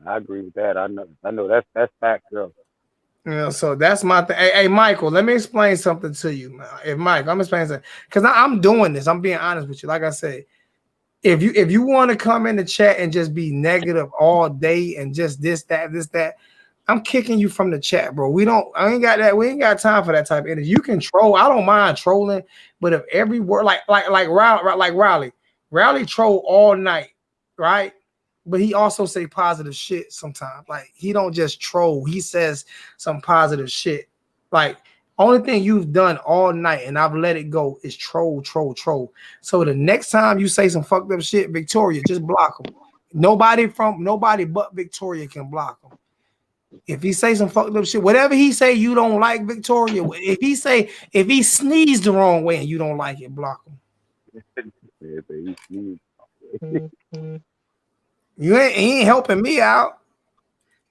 I agree with that. I know that's fact, though. Yeah, so that's my thing. Hey, Michael, let me explain something to you. I'm explaining something because I'm doing this. I'm being honest with you. Like I said, if you want to come in the chat and just be negative all day and just this, that, I'm kicking you from the chat, bro. We ain't got time for that type of energy. You can troll. I don't mind trolling, but if every word like Riley troll all night, right? But he also say positive shit sometimes. Like he don't just troll. He says some positive shit. Like only thing you've done all night, and I've let it go, is troll. So the next time you say some fucked up shit, Victoria, just block him. Nobody but Victoria can block him. If he say some fucked up shit, whatever he say you don't like, Victoria. If he sneezed the wrong way and you don't like it, block him. He ain't helping me out.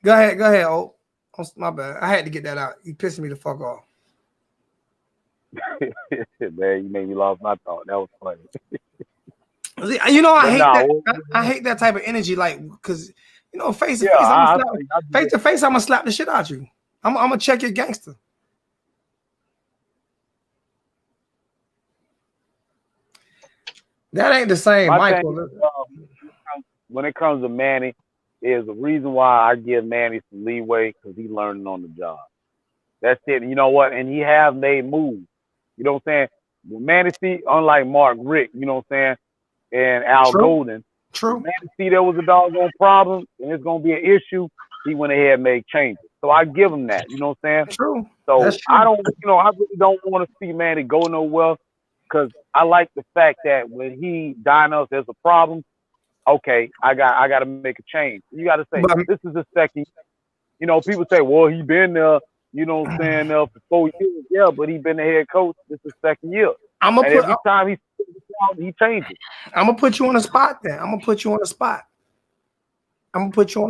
Go ahead. Oh, my bad. I had to get that out. You pissing me the fuck off. Man, you made me lost my thought. That was funny. You know, I hate that type of energy, like because you know, face to face, I'm gonna slap the shit out you. I'm gonna check your gangster. That ain't the same, Michael. When it comes to Manny, there's a reason why I give Manny some leeway because he's learning on the job. That's it. And you know what? And he have made moves. You know what I'm saying? When Manny see, unlike Mark Richt, you know what I'm saying, and Al Golden. True. Manny see there was a doggone problem and it's gonna be an issue. He went ahead and made changes. So I give him that. You know what I'm saying? True. So true. I really don't want to see Manny go nowhere because I like the fact that when he diagnosed there's a problem. Okay, I got to make a change. You got to say, this is the second. You know, people say, well, he been there, you know what I'm saying, for 4 years. Yeah, but he been the head coach. This is second year. Every time he changes. I'm going to put you on the spot then. I'm going to put you on the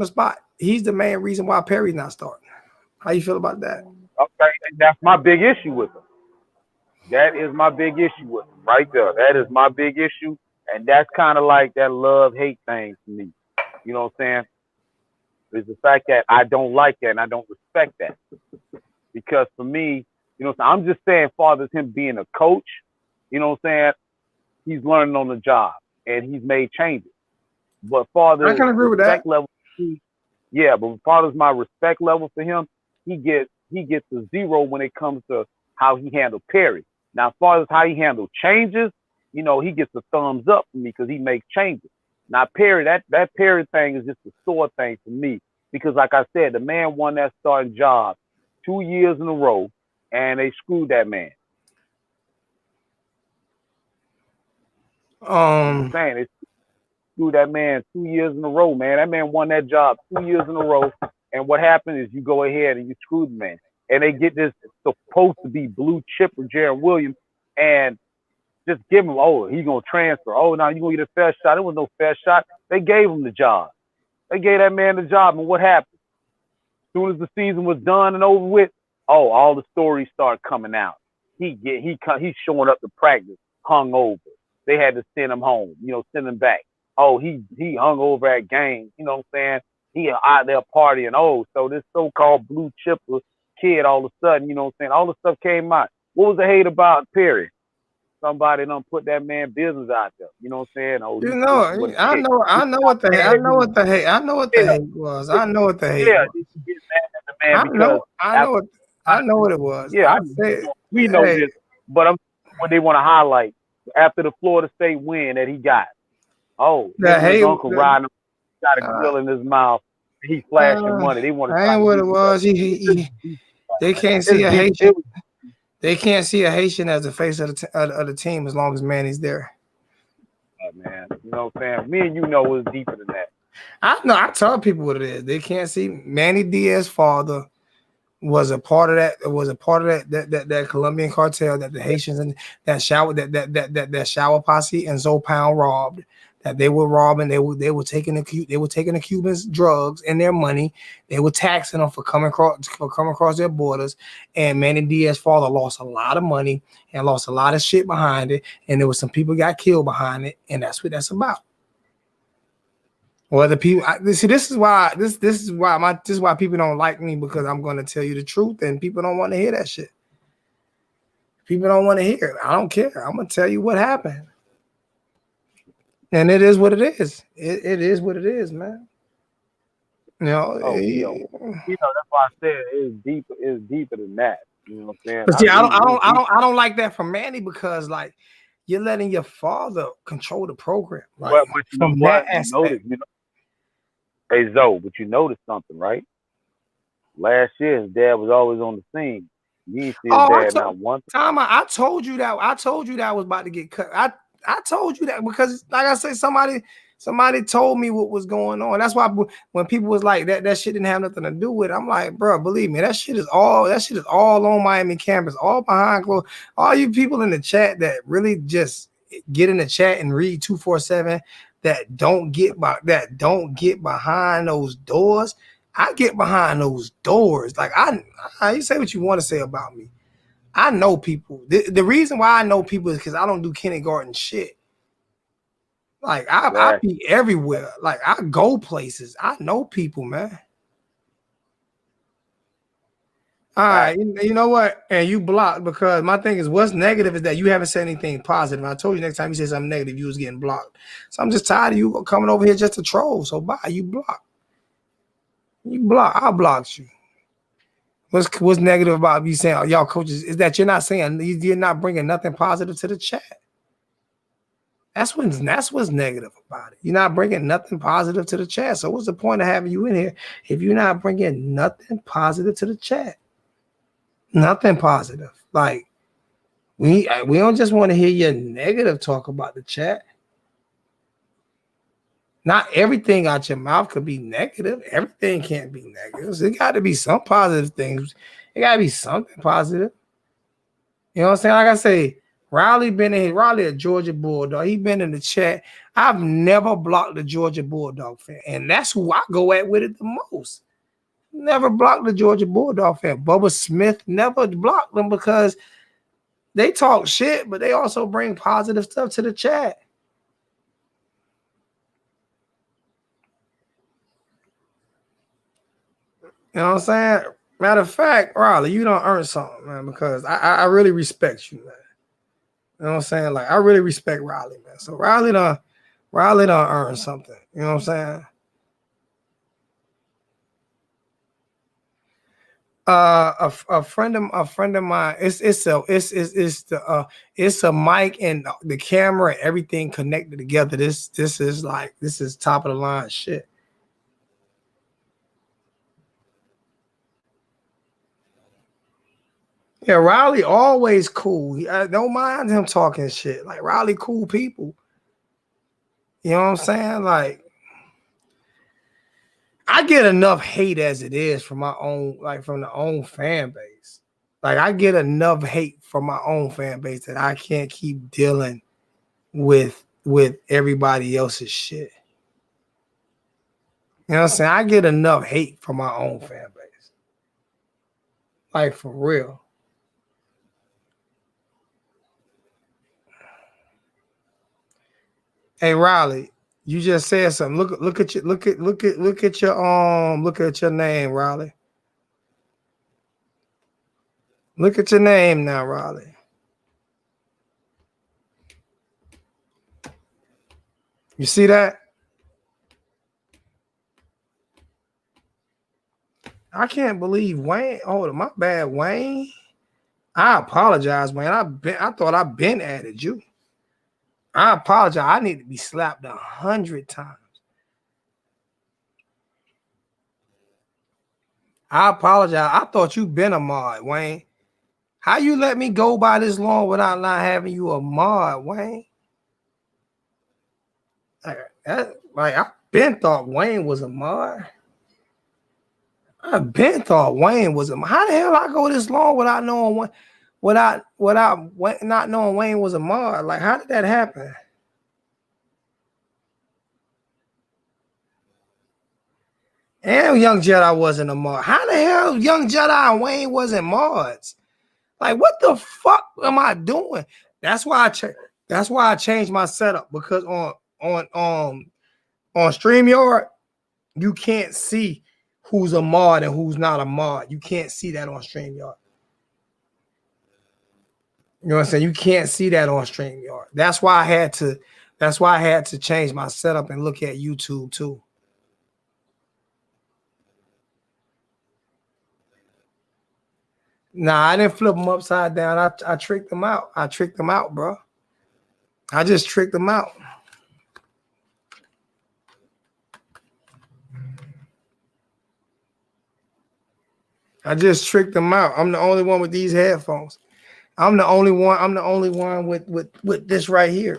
spot. He's the main reason why Perry's not starting. How you feel about that? Okay, and that's my big issue with him. That is my big issue with him right there. That is my big issue. And that's kind of like that love-hate thing to me. You know what I'm saying? It's the fact that I don't like that and I don't respect that. Because for me, you know, I'm just saying, far as him being a coach, you know what I'm saying? He's learning on the job and he's made changes. But far as I can agree with that. Level, but as far as my respect level for him, he gets a 0 when it comes to how he handled Perry. Now, as far as how he handled changes, you know, he gets a thumbs up for me because he makes changes. Now, Perry, that Perry thing is just a sore thing for me because, like I said, the man won that starting job 2 years in a row, and they screwed that man. I'm saying they screwed that man 2 years in a row, man. That man won that job 2 years in a row, and what happened is you go ahead and you screw the man, and they get this supposed to be blue chip with Jaron Williams, and just give him, he's going to transfer. Now you're going to get a fair shot. There was no fair shot. They gave him the job. They gave that man the job. And what happened? As soon as the season was done and over with, all the stories start coming out. He's showing up to practice hungover. They had to send him home, send him back. He hung over at games. You know what I'm saying? He out there partying. So this so-called blue chipper kid all of a sudden, you know what I'm saying? All the stuff came out. What was the hate about Perry? Somebody done put that man business out there. You know what I'm saying? I know what the hate was. I know what the hate was. I know what it was. Yeah, we know this, but what they want to highlight after the Florida State win that he got. His uncle riding, got a grill in his mouth. He flashing money. They want to. I ain't what it was. They can't see a Haitian. They can't see a Haitian as the face of the team as long as Manny's there. Man, you know what I'm saying? Me and you know it's deeper than that. I tell people what it is. They can't see Manny Diaz's father was a part of that. It was a part of that Colombian cartel that the Haitians and that shower posse and Zopound robbed. That they were robbing. They were taking the Cubans' drugs and their money. They were taxing them for coming across their borders. And Manny Diaz's father lost a lot of money and lost a lot of shit behind it. And there was some people got killed behind it. And that's what that's about. Well, the people this is why people don't like me, because I'm going to tell you the truth, and people don't want to hear that shit. People don't want to hear it. I don't care. I'm going to tell you what happened, and it is what it is. It is what it is, man. You know, that's why I said it's deeper than that. You know what I'm saying? But see, I don't like that from Manny, because like you're letting your father control the program. Like, but you know from what? that aspect. Hey Zoe, but you noticed something, right? Last year his dad was always on the scene. You didn't see his dad not one time. I told you that I was about to get cut. I told you that because, like I said, somebody told me what was going on. That's why when people was like that shit didn't have nothing to do with it, I'm like, bro, believe me, that shit is all on Miami campus, all behind closed. All you people in the chat that really just get in the chat and read 247 that don't get behind those doors. I get behind those doors. Like you say what you want to say about me. I know people. The reason why I know people is because I don't do kindergarten shit. Like I be everywhere. Like I go places. I know people, man. All right, you know what? And you blocked, because my thing is, what's negative is that you haven't said anything positive. I told you next time you say something negative, you was getting blocked. So I'm just tired of you coming over here just to troll. So bye. You block. I blocked you. What's negative about you saying y'all coaches is that you're not bringing nothing positive to the chat. That's what's negative about it. You're not bringing nothing positive to the chat. So what's the point of having you in here if you're not bringing nothing positive to the chat? Nothing positive. Like we don't just want to hear your negative talk about the chat. Not everything out your mouth could be negative. Everything can't be negative. So it got to be some positive things. It got to be something positive. You know what I'm saying? Like I say, Riley a Georgia Bulldog. He been in the chat. I've never blocked the Georgia Bulldog fan, and that's who I go at with it the most. Never blocked the Georgia Bulldog fan. Bubba Smith never blocked them, because they talk shit, but they also bring positive stuff to the chat. You know what I'm saying? Matter of fact, Riley, you don't earn something, man, because I really respect you, man. You know what I'm saying? Like, I really respect Riley, man. So Riley done earn something. You know what I'm saying? A friend of mine. It's a mic and the camera and everything connected together. This is top of the line shit. Yeah, Riley always cool. I don't mind him talking shit. Like, Riley cool people. You know what I'm saying? Like, I get enough hate as it is from my own, like from the own fan base. Like, I get enough hate from my own fan base that I can't keep dealing with everybody else's shit. You know what I'm saying? I get enough hate from my own fan base. Like, for real. Hey, Riley, you just said something. Look at your name, Riley. Look at your name now, Riley. You see that? I can't believe Wayne. Oh, my bad, Wayne. I apologize, Wayne. I thought I've been added you. I apologize. I need to be slapped 100 times. I apologize. I thought you been a mod, Wayne. How you let me go by this long without not having you a mod, Wayne? Like I been thought Wayne was a mod. I been thought Wayne was a. How the hell I go this long without knowing what, without not knowing Wayne was a mod? Like, how did that happen? And Young Jedi wasn't a mod. How the hell Young Jedi and Wayne wasn't mods? Like, what the fuck am I doing? That's why I changed my setup, because on StreamYard, you can't see who's a mod and who's not a mod. You can't see that on StreamYard. You know what I'm saying? You can't see that on StreamYard. That's why I had to change my setup and look at YouTube too. Nah, I didn't flip them upside down. I tricked them out. I tricked them out, bro. I just tricked them out. I just tricked them out. I'm the only one with these headphones. I'm the only one with this right here.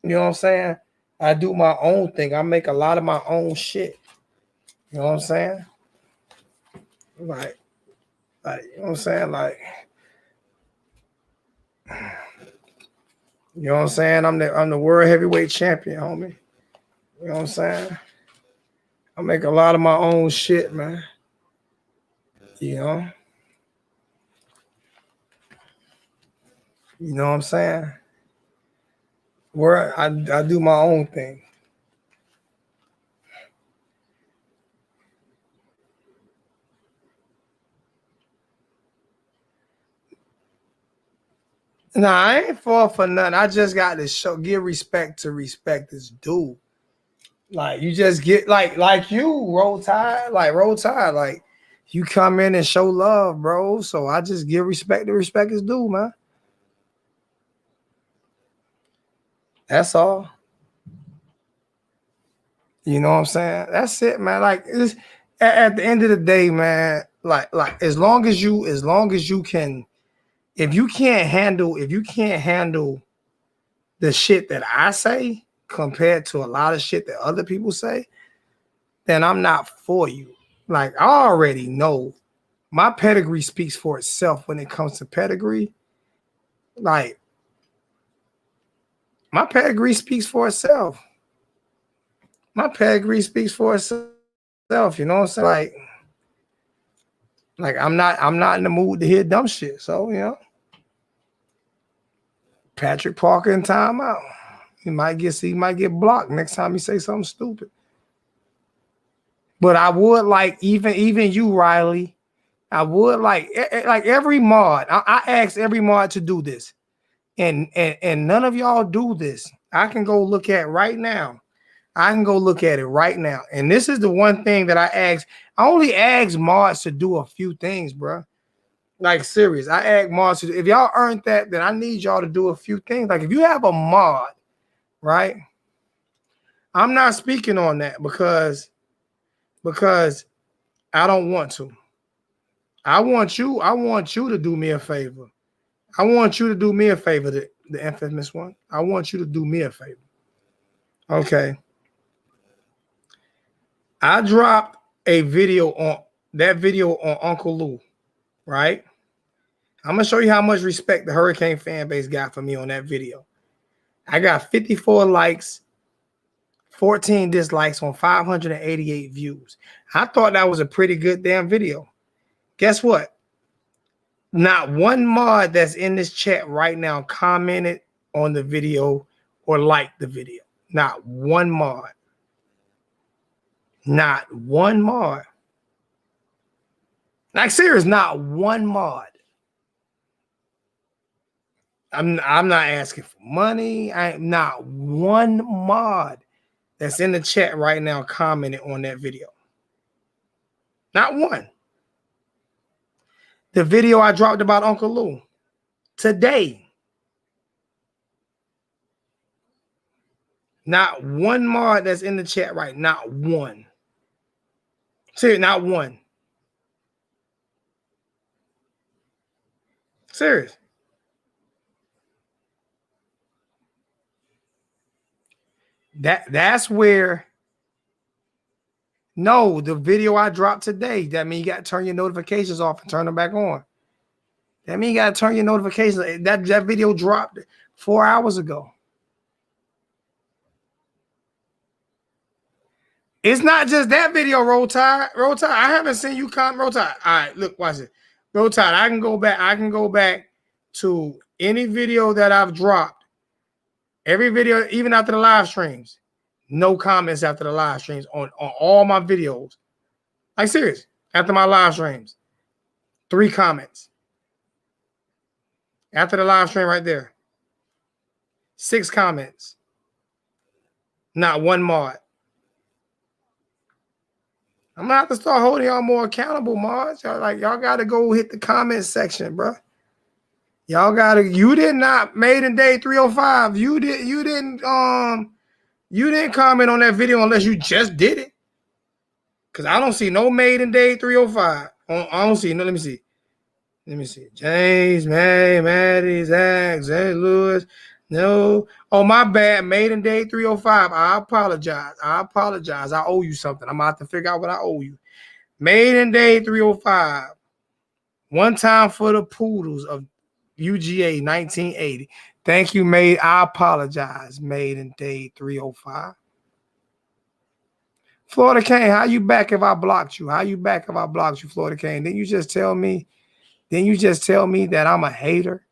You know what I'm saying? I do my own thing. I make a lot of my own shit. You know what I'm saying? Like, you know what I'm saying? Like, you know what I'm saying? I'm the world heavyweight champion, homie. You know what I'm saying? I make a lot of my own shit, man. You know? You know what I'm saying? Where I do my own thing. Nah, I ain't fall for nothing. I just got to give respect to respect is due. Like, you just get like you, Roll Tide, like you come in and show love, bro. So I just give respect to respect is due, man. That's all. You know what I'm saying? That's it, man. Like, it's, at the end of the day, man, like as long as you can, if you can't handle the shit that I say compared to a lot of shit that other people say, then I'm not for you. Like, I already know my pedigree speaks for itself when it comes to pedigree. Like, my pedigree speaks for itself. My pedigree speaks for itself. You know what I'm saying? Like I'm not in the mood to hear dumb shit. So, you know, Patrick Parker in timeout. He might get blocked next time he say something stupid. But I would like, even you, Riley, I would like every mod. I asked every mod to do this, and none of y'all do this. I can go look at right now. I can go look at it right now. And this is the one thing that I asked. I only asked mods to do a few things, bro. Like, serious. I asked mods to do, if y'all earned that, then I need y'all to do a few things. Like, if you have a mod, right? I'm not speaking on that because I don't want to. I want you to do me a favor. I want you to do me a favor, the infamous one. I want you to do me a favor. Okay. I dropped a video on Uncle Lou, right? I'm gonna show you how much respect the Hurricane fan base got for me on that video. I got 54 likes, 14 dislikes on 588 views. I thought that was a pretty good damn video. Guess what? Not one mod that's in this chat right now commented on the video or liked the video. Not one mod. Not one mod. Like, serious, not one mod. I'm not asking for money. I'm not one mod that's in the chat right now commenting on that video. Not one. The video I dropped about Uncle Lou today. Not one mod that's in the chat right. Not one. Serious, not one. Serious. That's where No, the video I dropped today. That means you got to turn your notifications off and turn them back on. That means you got to turn your notifications. That video dropped 4 hours ago. It's not just that video, Roll Tide. Roll Tide, I haven't seen you comment. Roll Tide. All right, look, watch it. Roll Tide, I can go back to any video that I've dropped. Every video, even after the live streams. No comments after the live streams on all my videos. Like, serious. After my live streams. 3 comments. After the live stream right there. 6 comments. Not one mod. I'm gonna have to start holding y'all more accountable, mods. Y'all gotta go hit the comment section, bro. Y'all gotta. You did not maiden day 305. You didn't comment on that video unless you just did it. Cause I don't see no maiden day 305. I don't see no. Let me see. James, May, Maddie, Zach, Zay Lewis. No. Oh, my bad. Maiden day 305. I apologize. I owe you something. I'm about to figure out what I owe you. Maiden day 305. One time for the Poodles of UGA 1980. Thank you, Maid. I apologize. Maiden day 305. Florida Kane, how you back if I blocked you? Florida Kane? Didn't you just tell me that I'm a hater?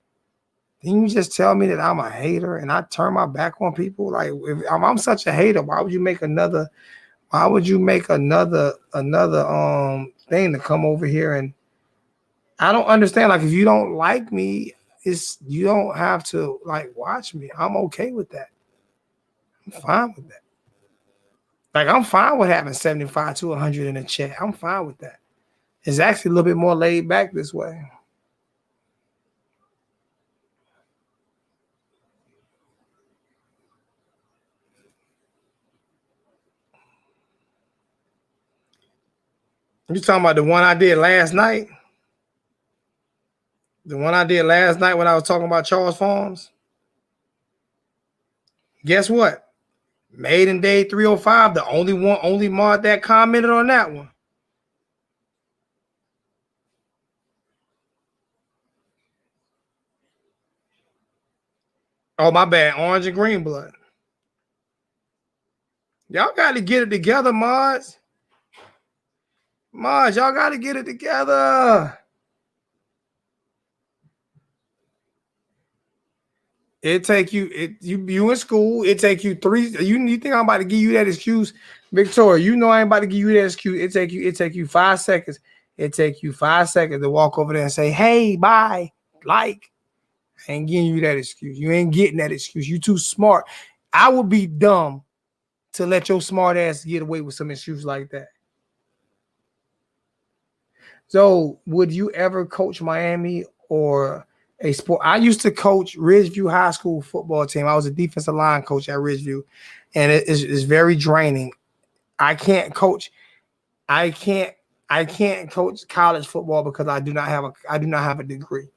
Didn't you just tell me that I'm a hater and I turn my back on people? Like, if I'm such a hater, why would you make another thing to come over here? And I don't understand. Like, if you don't like me, you don't have to like watch me. I'm okay with that. I'm fine with that. Like, I'm fine with having 75 to 100 in the chat. I'm fine with that. It's actually a little bit more laid back this way. You talking about the one I did last night? The one I did last night when I was talking about Charles Farms? Guess what? Maiden day 305, the only mod that commented on that one. Oh, my bad. Orange and green blood. Y'all got to get it together, mods. Mods, y'all got to get it together. You in school. It take you 3. You think I'm about to give you that excuse, Victoria? You know I ain't about to give you that excuse. It take you 5 seconds. It take you 5 seconds to walk over there and say, "Hey, bye." Like, I ain't giving you that excuse. You ain't getting that excuse. You too smart. I would be dumb to let your smart ass get away with some excuse like that. So, would you ever coach Miami or a sport? I used to coach Ridgeview High School football team. I was a defensive line coach at Ridgeview, and it's very draining. I can't coach college football because I do not have a degree.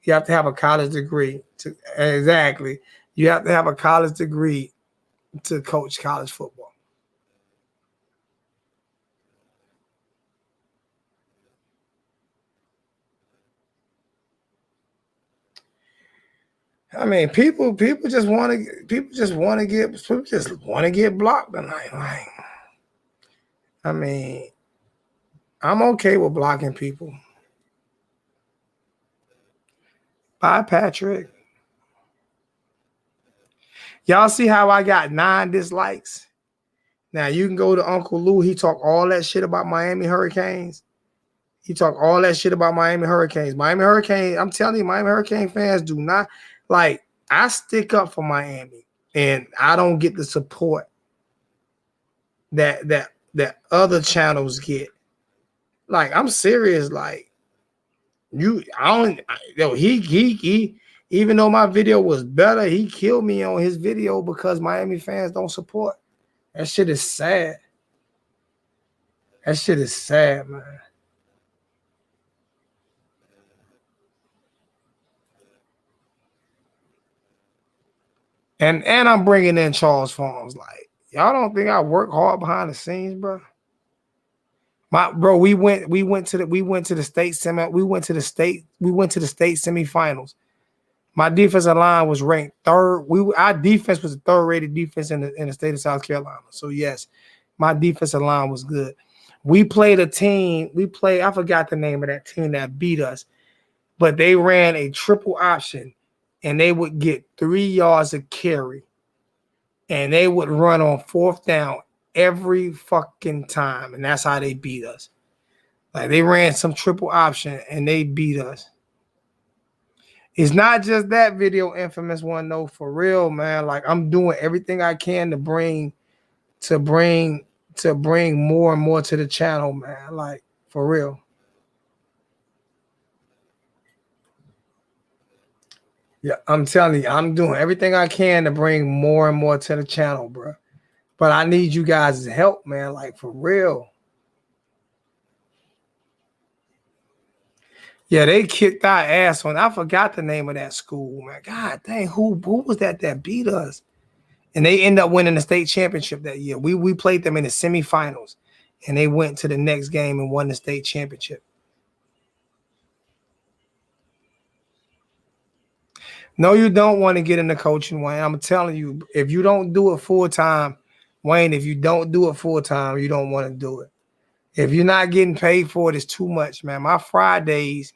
You have to have a college degree to exactly. You have to have a college degree to coach college football. I mean, people just want to get blocked tonight. Like, I mean, I'm okay with blocking people. Bye, Patrick. Y'all see how I got 9 dislikes? Now you can go to Uncle Lou. He talk all that shit about Miami Hurricanes. Miami Hurricanes. I'm telling you, Miami Hurricane fans do not like. I stick up for Miami, and I don't get the support that other channels get. Like, I'm serious. Like, he even though my video was better, he killed me on his video because Miami fans don't support. That shit is sad. That shit is sad, man. And I'm bringing in Charles Farms. Like, y'all don't think I work hard behind the scenes, bro? We went to the state semifinals. My defensive line was ranked third. Our defense was a third-rated defense in the state of South Carolina. So yes, my defensive line was good. We played a team. I forgot the name of that team that beat us, but they ran a triple option, and they would get 3 yards of carry, and they would run on 4th down every fucking time, and that's how they beat us. Like they ran some triple option, and they beat us. It's not just that video, Infamous One, though, for real, man. Like I'm doing everything I can to bring more and more to the channel, man. Like for real. Yeah, I'm telling you, I'm doing everything I can to bring more and more to the channel, bro. But I need you guys' help, man. Like for real. Yeah, they kicked our ass on. I forgot the name of that school, man. God dang, who was that beat us? And they end up winning the state championship that year. We played them in the semifinals, and they went to the next game and won the state championship. No, you don't want to get into coaching, Wayne. I'm telling you, if you don't do it full time, Wayne, if you don't do it full time, you don't want to do it. If you're not getting paid for it, it's too much, man. My Fridays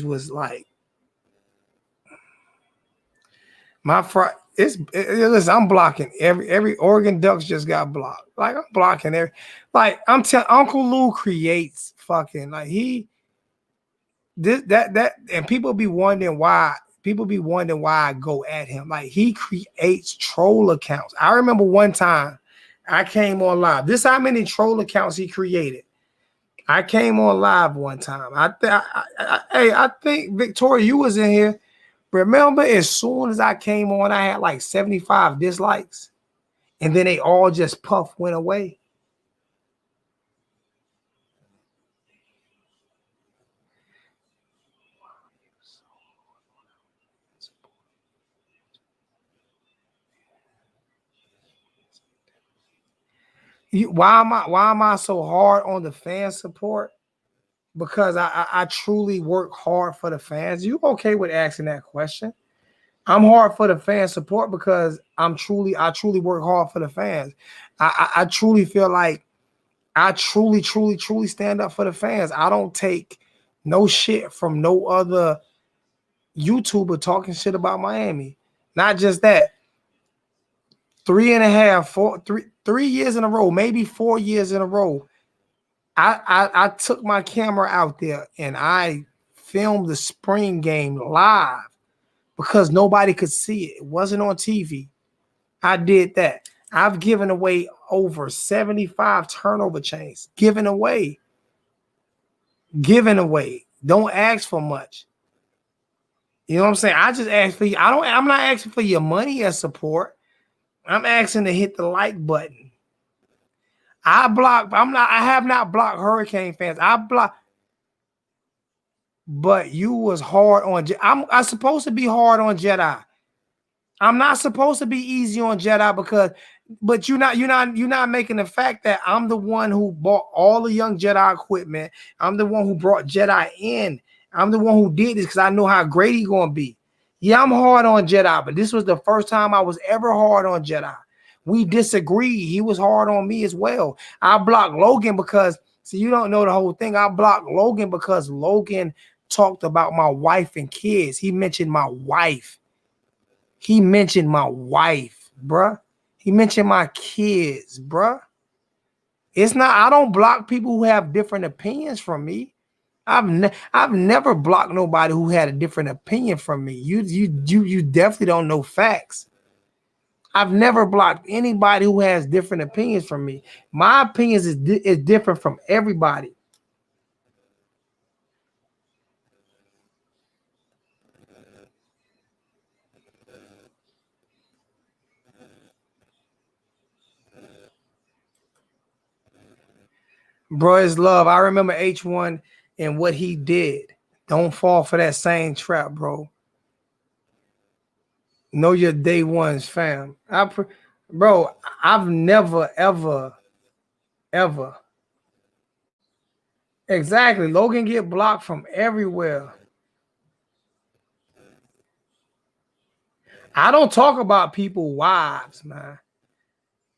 was like listen, I'm blocking every Oregon Ducks just got blocked. Like I'm blocking every, like I'm telling Uncle Lou creates fucking like and people be wondering why I go at him. Like he creates troll accounts. I remember one time I came on live. This how many troll accounts he created. I came on live one time. I think Victoria, you was in here. Remember, as soon as I came on, I had like 75 dislikes, and then they all just went away. Why am I so hard on the fan support? Because I truly work hard for the fans. You okay with asking that question? I'm hard for the fan support because I truly work hard for the fans. I truly feel like I truly stand up for the fans. I don't take no shit from no other YouTuber talking shit about Miami. Not just that. 3 years in a row, maybe 4 years in a row. I took my camera out there and I filmed the spring game live because nobody could see it. It wasn't on TV. I did that. I've given away over 75 turnover chains. Given away. Don't ask for much. You know what I'm saying? I just ask for you. I'm not asking for your money as support. I'm asking to hit the like button. I have not blocked Hurricane fans. I blocked, but you was hard on. I'm supposed to be hard on Jedi. I'm not supposed to be easy on Jedi but you're not making the fact that I'm the one who bought all the young Jedi equipment. I'm the one who brought Jedi in. I'm the one who did this because I know how great he's gonna be. Yeah, I'm hard on Jedi, but this was the first time I was ever hard on Jedi. We disagree. He was hard on me as well. I blocked Logan because, see, you don't know the whole thing. I blocked Logan because Logan talked about my wife and kids. He mentioned my wife. He mentioned my wife, bruh. He mentioned my kids, bruh. It's not, I don't block people who have different opinions from me. I've never blocked nobody who had a different opinion from me. You definitely don't know facts. I've never blocked anybody who has different opinions from me. My opinions is different from everybody. Bro, it's love. I remember H1 and what he did. Don't fall for that same trap, bro. Know your day ones, fam. Bro, I've never, ever. Exactly. Logan get blocked from everywhere. I don't talk about people wives, man.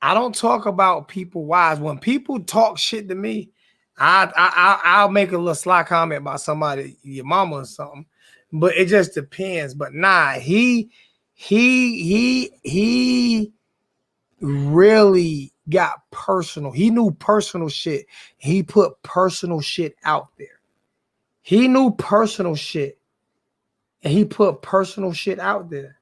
I don't talk about people wives. When people talk shit to me, I'll make a little sly comment about somebody, your mama or something. But it just depends. But nah, he really got personal. He knew personal shit. He put personal shit out there. He knew personal shit. And he put personal shit out there.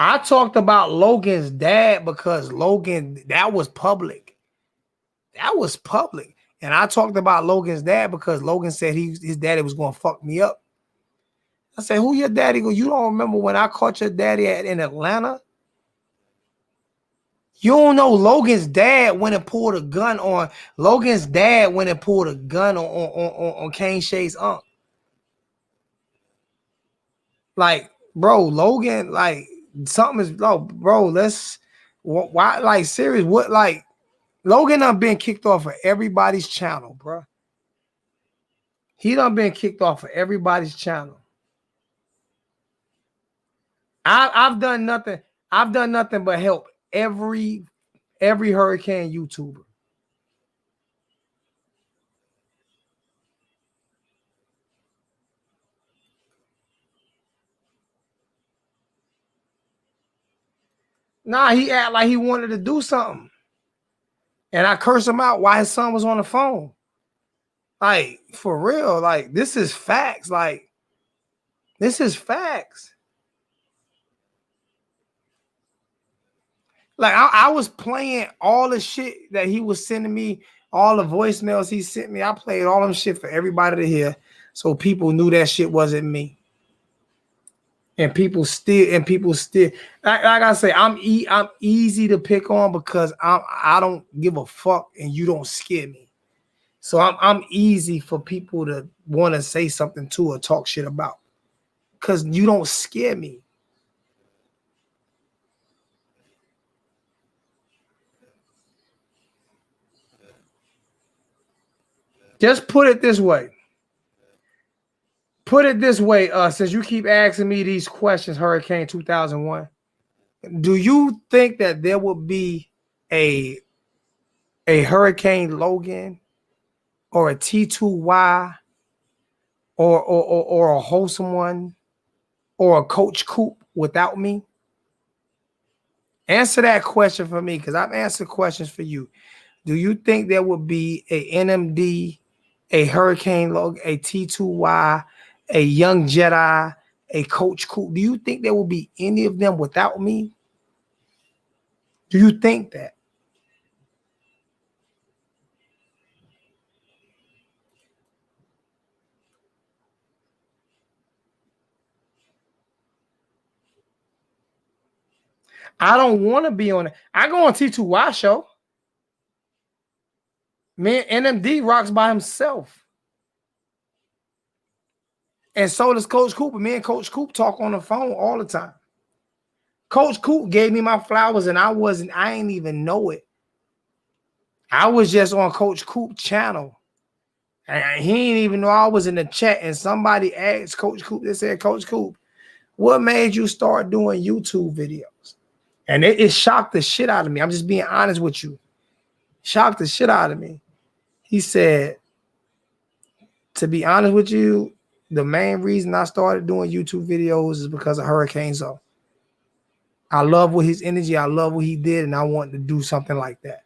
I talked about Logan's dad because Logan, that was public. That was public. And I talked about Logan's dad because Logan said his daddy was going to fuck me up. I said, who your daddy? You don't remember when I caught your daddy in Atlanta? You don't know Logan's dad went and pulled a gun on Logan's dad went and pulled a gun on Kane Shay's aunt. Like, bro, Logan, like something is bro. Let's why like serious? What like Logan done been kicked off of everybody's channel, bro. He done been kicked off of everybody's channel. I've done nothing. I've done nothing but help every Hurricane YouTuber. Nah, he act like he wanted to do something. And I cursed him out while his son was on the phone. Like, for real, like, this is facts. Like, this is facts. Like, I was playing all the shit that he was sending me, all the voicemails he sent me. I played all them shit for everybody to hear, so people knew that shit wasn't me. And people still, like I say, I'm easy to pick on because I don't give a fuck and you don't scare me. So I'm easy for people to want to say something to or talk shit about because you don't scare me. Just put it this way. Put it this way, since you keep asking me these questions, Hurricane 2001, do you think that there will be a Hurricane Logan or a T2Y or a Wholesome One or a Coach Coop without me? Answer that question for me because I've answered questions for you. Do you think there will be a NMD, a Hurricane Logan, a T2Y, a Young Jedi, a Coach Coop? Do you think there will be any of them without me? Do you think that? I don't want to be on it. I go on T2Y show. Man, NMD rocks by himself. And so does Coach Coop. Me and Coach Coop talk on the phone all the time. Coach Coop gave me my flowers and I ain't even know it. I was just on Coach Coop channel. And he didn't even know I was in the chat. And somebody asked Coach Coop, they said, Coach Coop, what made you start doing YouTube videos? And it shocked the shit out of me. I'm just being honest with you. Shocked the shit out of me. He said, to be honest with you, the main reason I started doing YouTube videos is because of Hurricane Zone. I love what his energy, I love what he did, and I wanted to do something like that.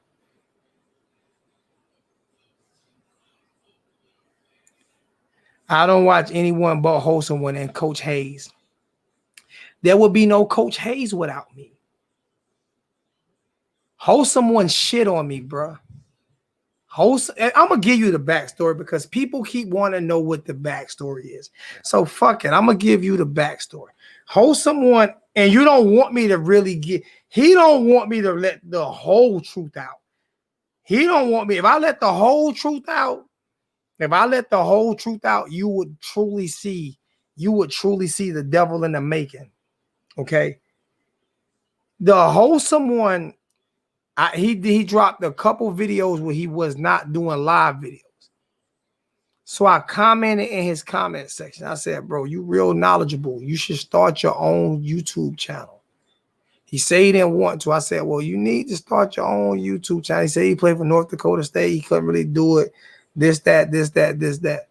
I don't watch anyone but Wholesome One and Coach Hayes. There would be no Coach Hayes without me. Wholesome One shit on me, bro. I'm gonna give you the backstory because people keep wanting to know what the backstory is. So fuck it, I'm gonna give you the backstory. Wholesome One, and you don't want me to really he don't want me to let the whole truth out. He don't want me. If I let the whole truth out, you would truly see the devil in the making. Okay. The wholesome one, he dropped a couple videos where he was not doing live videos. So I commented in his comment section. I said, bro, you real knowledgeable. You should start your own YouTube channel. He said he didn't want to. I said, well, you need to start your own YouTube channel. He said he played for North Dakota State. He couldn't really do it. This, that, this, that, this, that.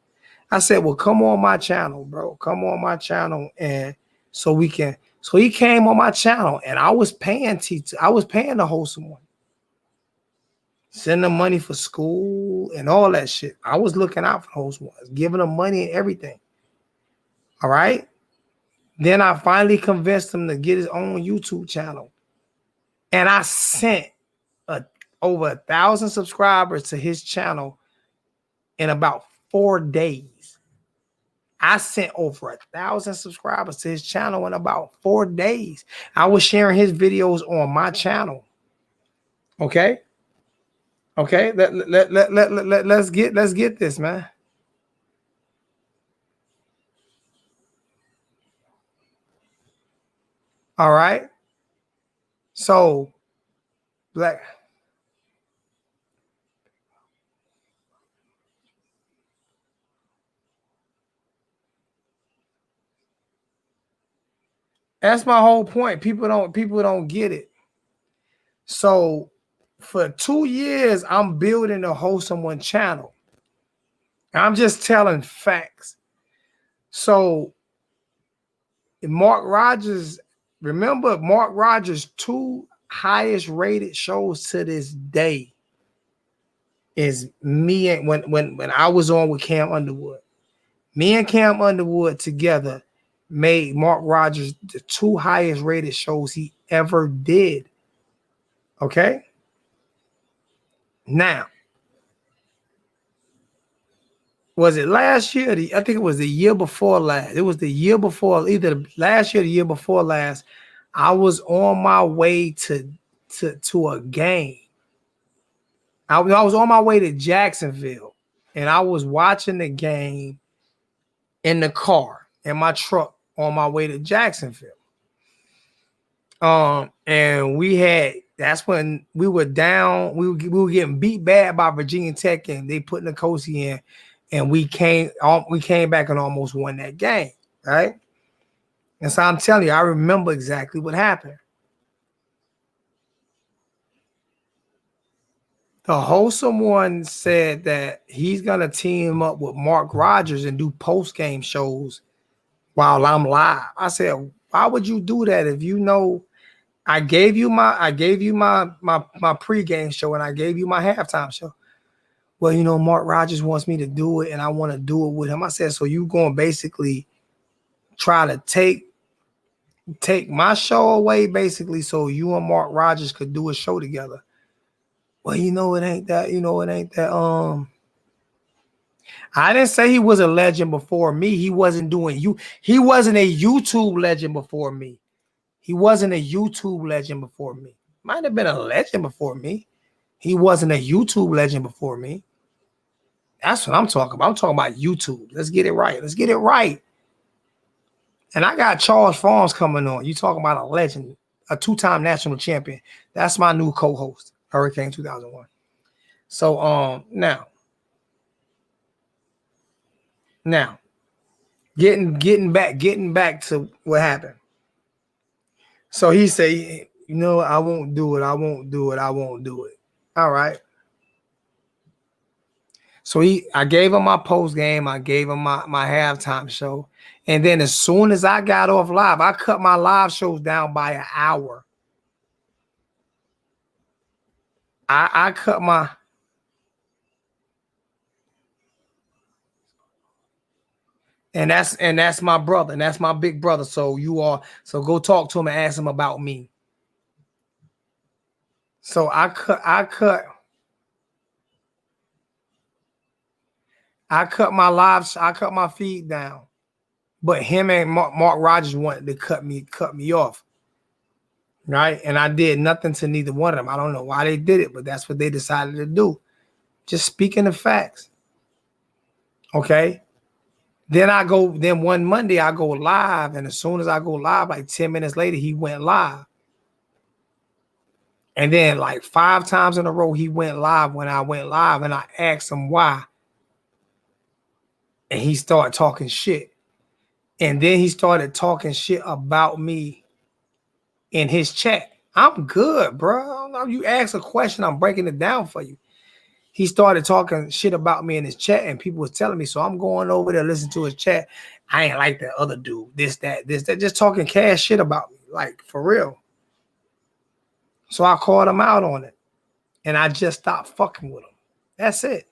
I said, well, come on my channel, bro. Come on my channel. And so we can. So he came on my channel and I was paying I was paying the wholesome one. Sending them money for school and all that shit. I was looking out for those ones, giving them money and everything. All right. Then I finally convinced him to get his own YouTube channel. And I sent over 1,000 subscribers to his channel in about 4 days. I sent over 1,000 subscribers to his channel in about 4 days. I was sharing his videos on my channel. Okay. Okay. Let's get this, man. All right. So, Black. That's my whole point. People don't get it. So, for 2 years, I'm building a wholesome one channel. I'm just telling facts. So, Mark Rogers, remember Mark Rogers' 2 highest rated shows to this day is me and when I was on with Cam Underwood. Me and Cam Underwood together made Mark Rogers the 2 highest rated shows he ever did. Okay. Now, was it last year? I think it was the year before last. It was the year before, either last year or the year before last. I was on my way to a game. I was on my way to Jacksonville, and I was watching the game in the car, in my truck, on my way to Jacksonville. And that's when we were down. We were getting beat bad by Virginia Tech, and they put Nkosi in, and we came back and almost won that game, right? And so I'm telling you, I remember exactly what happened. The wholesome one said that he's gonna team up with Mark Rogers and do post-game shows while I'm live. I said, why would you do that if you know I gave you my pregame show and I gave you my halftime show? Well, you know, Mark Rogers wants me to do it and I want to do it with him. I said, so you going to basically try to take my show away, basically, so you and Mark Rogers could do a show together. Well, you know, it ain't that. I didn't say he was a legend before me. He wasn't a YouTube legend before me. He wasn't a YouTube legend before me. Might have been a legend before me. He wasn't a YouTube legend before me. That's what I'm talking about. I'm talking about YouTube. Let's get it right. Let's get it right. And I got Charles Farms coming on. You talking about a legend, a 2-time national champion. That's my new co-host, Hurricane 2001. So now, getting back to what happened. So he say, you know, I won't do it. All right. So I gave him my post game. I gave him my halftime show. And then as soon as I got off live, I cut my live shows down by an hour. I cut my. And that's my brother, and that's my big brother. So go talk to him and ask him about me. So I cut my feed down, but him and Mark Rogers wanted to cut me off, right? And I did nothing to neither one of them. I don't know why they did it, but that's what they decided to do. Just speaking the facts, okay. Then one Monday I go live, and as soon as I go live, like 10 minutes later, he went live. And then like 5 times in a row, he went live when I went live, and I asked him why. And he started talking shit. And then he started talking shit about me in his chat. I'm good, bro. You ask a question, I'm breaking it down for you. He started talking shit about me in his chat, and people was telling me, so I'm going over there, listening to his chat. I ain't like that other dude, this, that, just talking cash shit about me, like for real. So I called him out on it, and I just stopped fucking with him. That's it.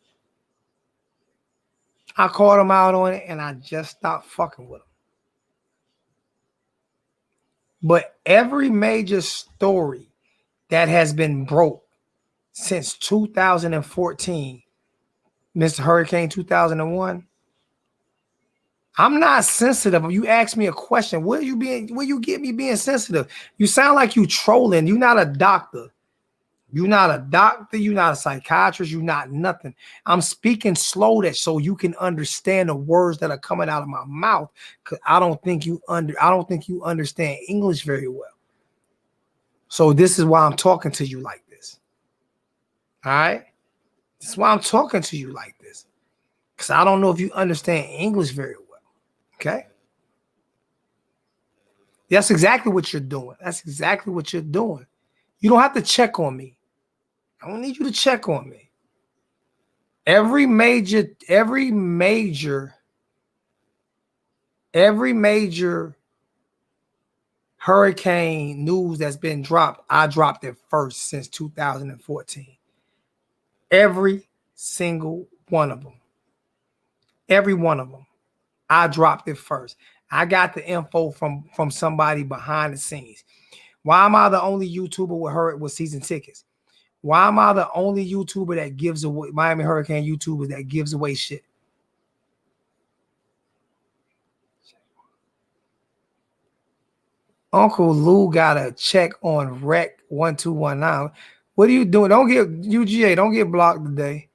I called him out on it, and I just stopped fucking with him. But every major story that has been broke since 2014, Mr. Hurricane 2001, I'm not sensitive. You ask me a question, where you get me being sensitive? You sound like you trolling. You're not a doctor. You're not a doctor. You're not a psychiatrist. You're not nothing. I'm speaking slow so you can understand the words that are coming out of my mouth. Cause I don't think you understand English very well. So this is why I'm talking to you like this. All right. This is why I'm talking to you like this. Because I don't know if you understand English very well. Okay. That's exactly what you're doing. That's exactly what you're doing. You don't have to check on me. I don't need you to check on me. Every major hurricane news that's been dropped, I dropped it first since 2014. Every single one of them. Every one of them. I dropped it first. I got the info from somebody behind the scenes. Why am I the only YouTuber with season tickets? Why am I the only YouTuber that gives away, Miami Hurricane YouTuber that gives away shit? Uncle Lou got a check on Rec 1219. What are you doing? Don't get UGA. Don't get blocked today.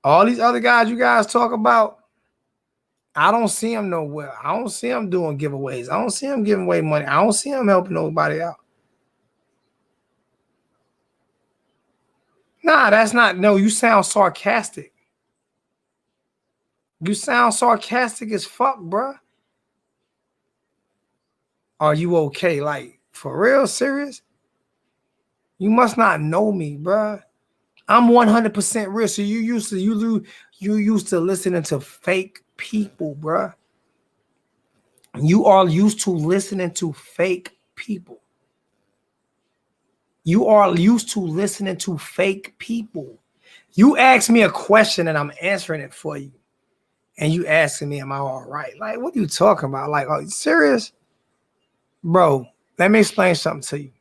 All these other guys you guys talk about, I don't see them nowhere. I don't see them doing giveaways. I don't see them giving away money. I don't see them helping nobody out. Nah, that's not. No, you sound sarcastic. You sound sarcastic as fuck, bruh. Are you okay? Like, for real, serious? You must not know me, bruh. I'm 100% real. So you used to listening to fake people, bruh. You are used to listening to fake people. You are used to listening to fake people. You ask me a question and I'm answering it for you. And you asking me, am I all right? Like, what are you talking about? Like, are you serious? Bro, let me explain something to you.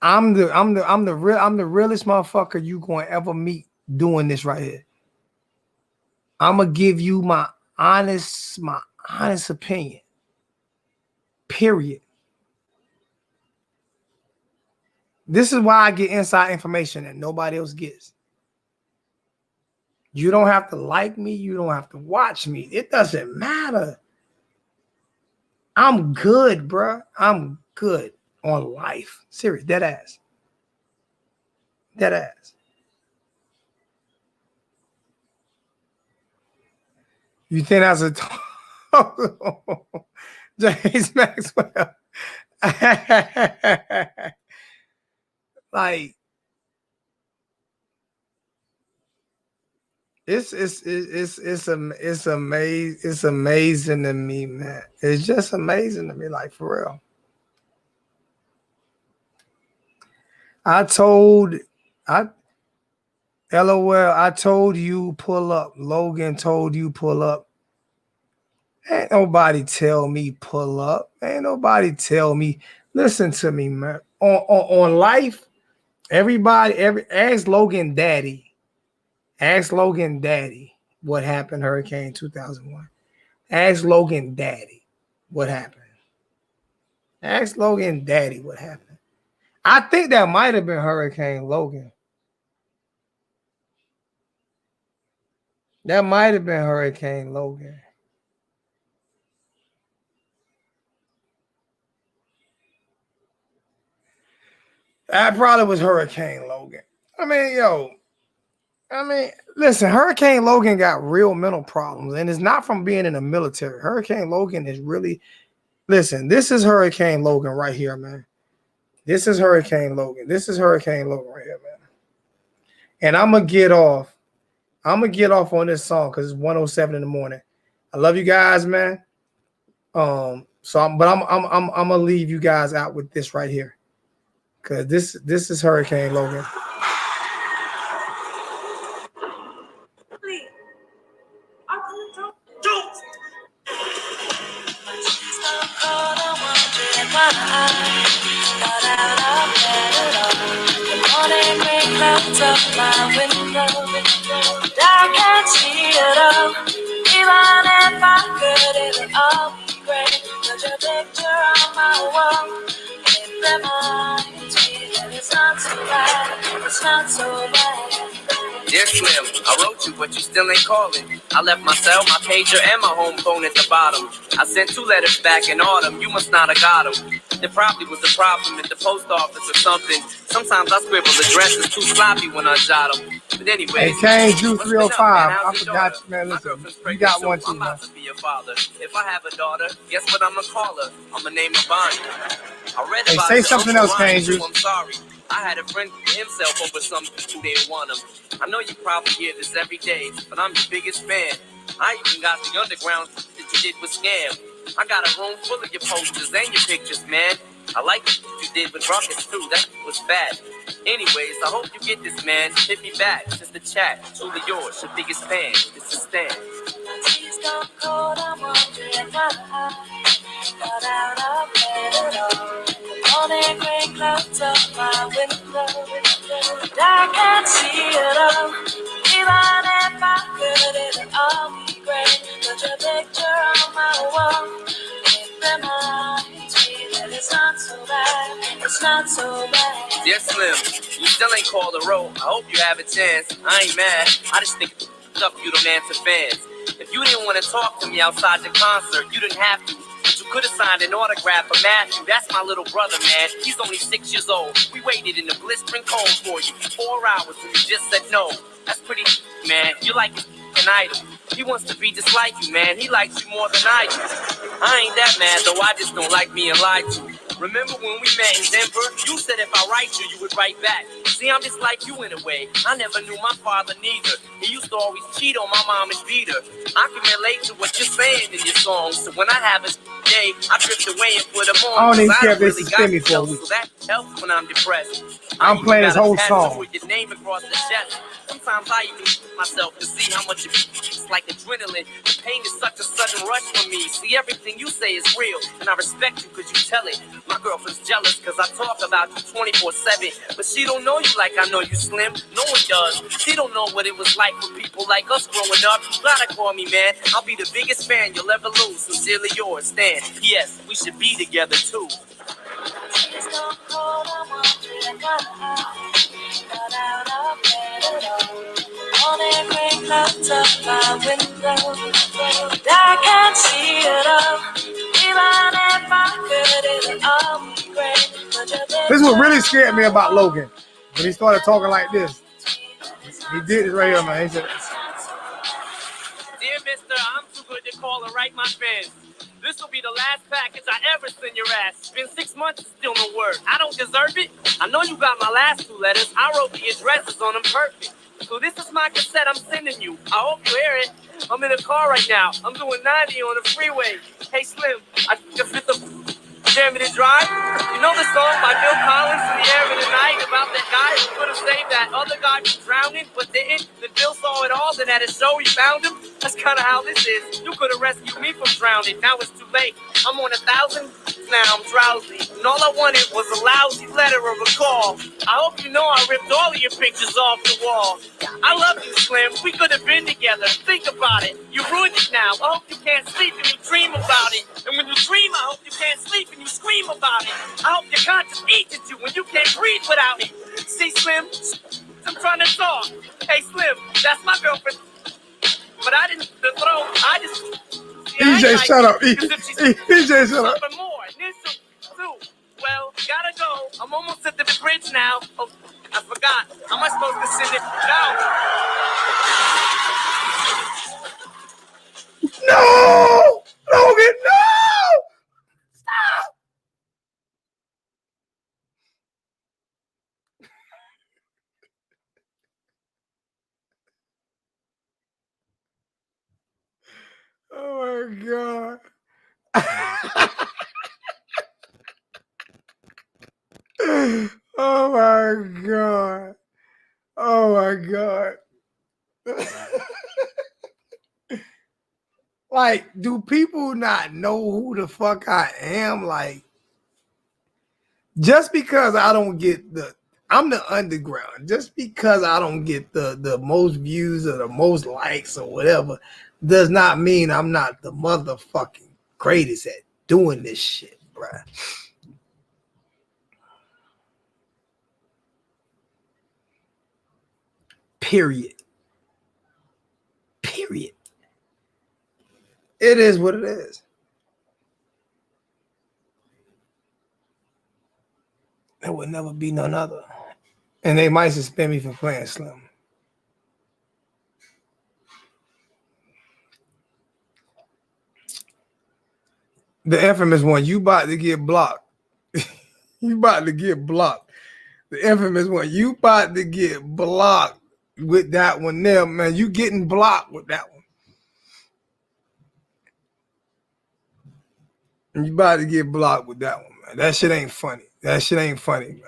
I'm the realest motherfucker you gonna ever meet doing this right here. I'm gonna give you my honest opinion. Period. This is why I get inside information that nobody else gets. You don't have to like me. You don't have to watch me. It doesn't matter. I'm good, bro. I'm good on life. Serious, dead ass. Dead ass. You think that's a James Maxwell? Like, it's amazing to me, man. It's just amazing to me, like, for real. LOL, I told you pull up. Logan told you pull up. Ain't nobody tell me pull up. Ain't nobody tell me. Listen to me, man. On life, ask Logan Daddy. Ask Logan Daddy what happened Hurricane 2001. Ask Logan Daddy what happened. Ask Logan Daddy what happened. I think that might have been Hurricane Logan. That might have been Hurricane Logan. That probably was Hurricane Logan. Listen, Hurricane Logan got real mental problems, and it's not from being in the military. Hurricane Logan is really, listen, this is Hurricane Logan right here, man. This is Hurricane Logan. This is Hurricane Logan right here, man. And I'm gonna get off on this song because it's 1:07 in the morning. I love you guys, man. I'm gonna leave you guys out with this right here. Cause this is Hurricane Logan. I can't see it all. Even if I could, it would all be great. Put your picture on my wall. It reminds me that it's not so bad. It's not so bad. Dear Slim, I wrote you, but you still ain't calling. I left my cell, my pager, and my home phone at the bottom. I sent 2 letters back in autumn. You must not have got them. There probably was a problem at the post office or something. Sometimes I scribble addresses too sloppy when I jot them. But anyway, hey, Kane Juice 305. I forgot you, man. Listen, you got one too, I'm man. about to be a father. If I have a daughter, guess what I'm gonna call her? I'm gonna name her Bonnie. I read about say something else, Kane Juice. I'm sorry. I had a friend himself over some who didn't want him. I know you probably hear this every day, but I'm your biggest fan. I even got the underground that you did with Scam. I got a room full of your posters and your pictures, man. I like what you did with Rockets too, that was bad. Anyways, I hope you get this, man. Hit me back, just a chat. Truly yours, your biggest fan. This is Stan. She's gone cold, I'm wondering why. Got out of bed at all. The morning rain clouds up my window. And I can't see it all. Even if I could, it'd all be great. Put your picture on my wall. It reminds me that it's not so bad. It's not so bad. Dear Slim, you still ain't called a roll. I hope you have a chance. I ain't mad. I just think it's up you don't answer fans. If you didn't want to talk to me outside the concert, you didn't have to. But you could have signed an autograph for Matthew. That's my little brother, man. He's only 6 years old. We waited in the blistering cold for you 4 hours and you just said no. That's pretty, man. You're like an idol. He wants to be just like you, man. He likes you more than I do. I ain't that mad, though. I just don't like being lied to. Remember when we met in Denver? You said if I write you would write back. See, I'm just like you in a way. I never knew my father neither. He used to always cheat on my mom and beat her. I can relate to what you're saying in your songs. So when I have a day, I drift away and put them on. I don't even care if really they suspend me for a week. so that helps when I'm depressed. I'm playing this whole song. With your name across the chest. Sometimes I even myself to see how much it's like adrenaline. The pain is such a sudden rush for me. See, everything you say is real, and I respect you because you tell it. My girlfriend's jealous because I talk about you 24/7, but she don't know you like I know you, Slim. No one does. She don't know what it was like for people like us growing up. You gotta call me, man. I'll be the biggest fan you'll ever lose. Sincerely yours, Stan. Yes, we should be together too. She's gone cold, I'm wondering why. Got out of bed at all. Morning rain clouds up my window. And I can't see it all. Even if I could, it'd all be great. This is what really scared me about Logan. When he started talking like this. He did this right here, man. He said, Dear mister, I'm too good to call and write my fans. This will be the last package I ever send your ass. It's been 6 months and still no word. I don't deserve it. I know you got my last 2 letters. I wrote the addresses on them perfect. So this is my cassette I'm sending you. I hope you hear it. I'm in a car right now. I'm doing 90 on the freeway. Hey Slim, I just hit the Jam and Drive. You know the song by Bill Collins, In the Air of the Night, about that guy who could have saved that other guy from drowning, but didn't? Then Bill saw it all, then at a show he found him. That's kind of how this is. You could have rescued me from drowning. Now it's too late. I'm on 1,000. Now I'm drowsy. And all I wanted was a lousy letter of a call. I hope you know I ripped all of your pictures off the wall. I love you, Slim. We could have been together. Think about it. You ruined it now. I hope you can't sleep and you dream about it. And when you dream, I hope you can't sleep and you scream about it. I hope your conscience eats at you when you can't breathe without me. See, Slim? I'm trying to talk. Hey, Slim, that's my girlfriend. but I didn't throw. I just. EJ, shut up. EJ, shut up. More. Initial two. Well, gotta go. I'm almost at the bridge now. Oh, I forgot. How am I supposed to send it? No! Logan, no! Stop! Oh my God. Oh my God. Oh my God. Like, do people not know who the fuck I am? Like, just because I don't get I'm the underground. Just because I don't get the most views or the most likes or whatever does not mean I'm not the motherfucking greatest at doing this shit, bruh. Period. Period. It is what it is. There will never be none other. And they might suspend me for playing Slim. The infamous one, you about to get blocked. You about to get blocked. The infamous one, you about to get blocked with that one there, man. You getting blocked with that one. And you about to get blocked with that one, man. That shit ain't funny. That shit ain't funny,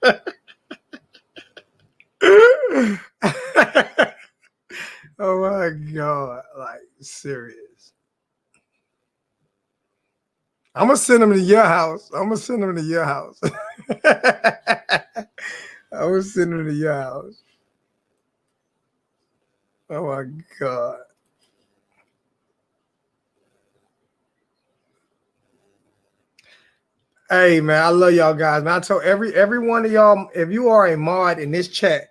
man. Oh my God. Like, serious. I'm gonna send them to your house. I'm gonna send them to your house. I'm gonna send them to your house. Oh my God. Hey man, I love y'all guys. Man, I told every one of y'all, if you are a mod in this chat,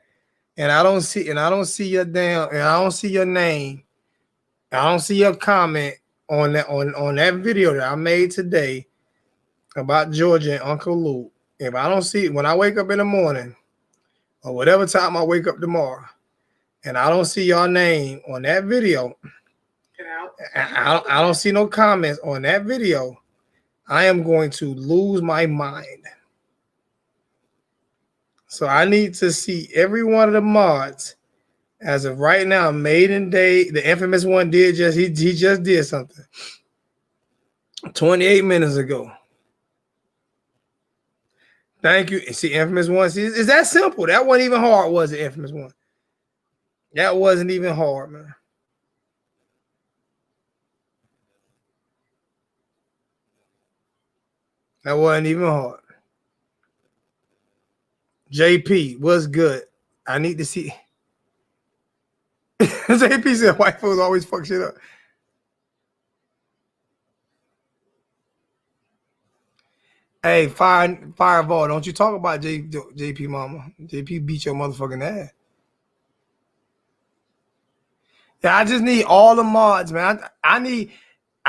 and I don't see your damn, and I don't see your name, I don't see your comment on that video that I made today about Georgia and Uncle Lou. If I don't see it when I wake up in the morning, or whatever time I wake up tomorrow, and I don't see your name on that video, I don't see no comments on that video, I am going to lose my mind. So I need to see every one of the mods as of right now. Maiden Day, the infamous one did he just did something 28 minutes ago. Thank you. See, infamous one. See, is that simple? That wasn't even hard, was it, infamous one? That wasn't even hard, man. That wasn't even hard. JP, what's good? I need to see. JP said white folks always fuck shit up. Hey, Fireball, don't you talk about JP mama. JP beat your motherfucking ass. Yeah, I just need all the mods, man. I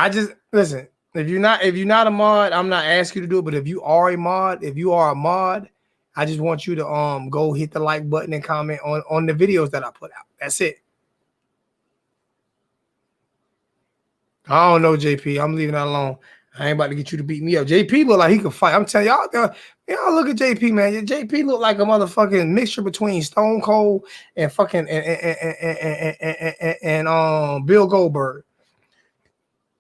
just listen. If you're not a mod, I'm not asking you to do it. But if you are a mod, I just want you to go hit the like button and comment on the videos that I put out. That's it. I don't know, JP. I'm leaving that alone. I ain't about to get you to beat me up. JP look like he could fight. I'm telling y'all, y'all look at JP, man. JP look like a motherfucking mixture between Stone Cold and fucking and Bill Goldberg.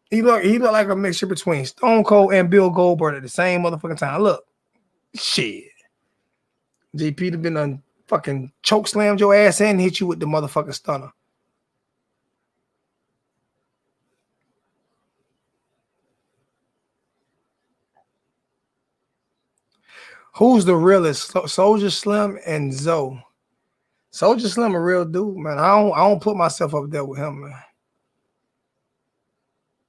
He look like a mixture between Stone Cold and Bill Goldberg at the same motherfucking time. Look, shit. JP have been fucking choke slammed your ass and hit you with the motherfucking stunner. Who's the realest? Soldier Slim and Zoe. Soldier Slim a real dude, man. I don't put myself up there with him, man.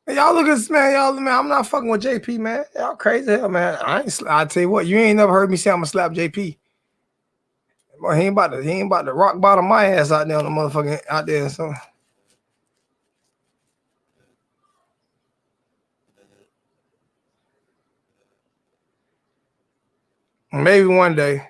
Hey, y'all look at this, man. I'm not fucking with JP, man. Y'all crazy hell, man. I tell you what, you ain't never heard me say I'm gonna slap JP. He ain't about to rock bottom my ass out there on the motherfucking out there. So maybe one day.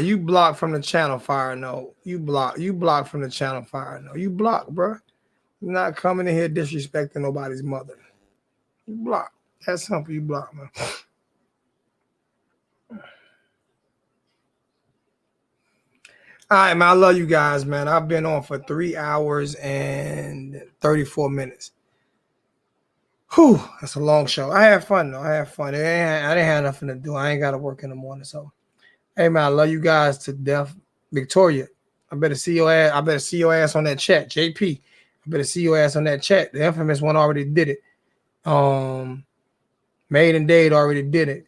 You blocked from the channel fire. No, you blocked from the channel fire. No, you blocked, bro. You're not coming in here disrespecting nobody's mother. You block. That's simple. You block, man. All right, man. I love you guys, man. I've been on for 3 hours and 34 minutes. Whew, that's a long show. I had fun, though. I had fun. I didn't have nothing to do. I ain't got to work in the morning. So, hey, man, I love you guys to death. Victoria, I better see your ass. I better see your ass on that chat. JP, I better see your ass on that chat. The infamous one already did it. Maiden Dade already did it.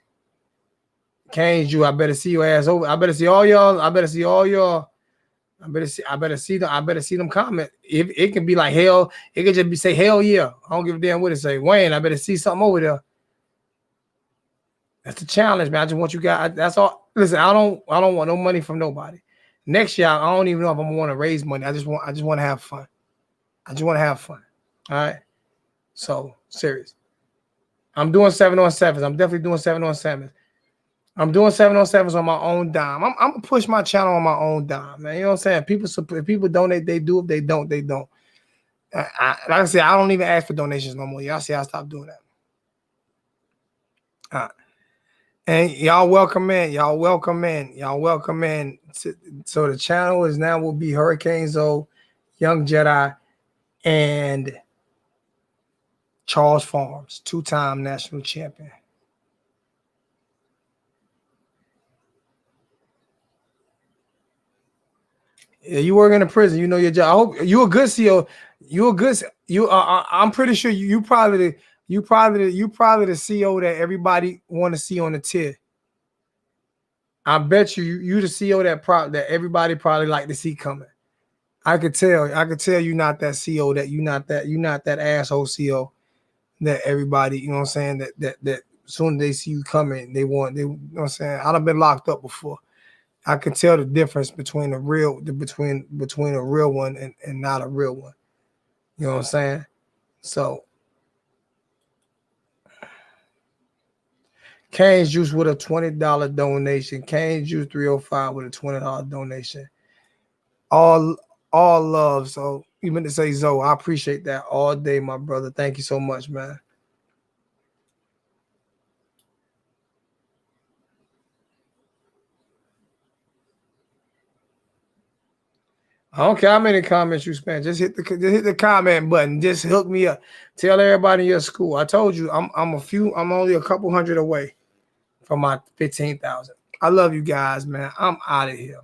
Canes, I better see your ass over. I better see all y'all. I better see all y'all. I better see them comment. If it can be like hell, it could just be say hell yeah. I don't give a damn what it say. Wayne, I better see something over there. That's the challenge, man. I just want you guys. That's all. Listen, I don't want no money from nobody. Next year, I don't even know if I'm gonna want to raise money. I just want to have fun. I just want to have fun. All right. So serious. I'm doing 7-on-7s. I'm definitely doing 7-on-7s. I'm doing 7-on-7s on my own dime. I'm gonna push my channel on my own dime, man. You know what I'm saying? If people donate, they do. If they don't, they don't. Like I said, I don't even ask for donations no more. Y'all see, I stopped doing that. All right. And y'all welcome in. Y'all welcome in. Y'all welcome in. So the channel is now will be Hurricane Zoe, Young Jedi, and Charles Farms, 2-time national champion. Yeah, you work in a prison. You know your job. I hope you a good CEO. You a good. I'm pretty sure you probably the CEO that everybody want to see on the tier. I bet you the CEO that everybody probably like to see coming. I could tell you not that CEO that you not that asshole CEO that everybody, you know what I'm saying, that soon as they see you coming, you know what I'm saying. I've been locked up before. I can tell the difference between a real one and not a real one. You know what I'm saying? So Cane's Juice with a $20 donation. Cane's Juice 305 with a $20 donation. All love. So even to say Zoe, I appreciate that all day, my brother. Thank you so much, man. I don't care how many comments you spend. Just hit the comment button. Just hook me up. Tell everybody in your school. I told you I'm only a couple hundred away from my 15,000. I love you guys, man. I'm out of here.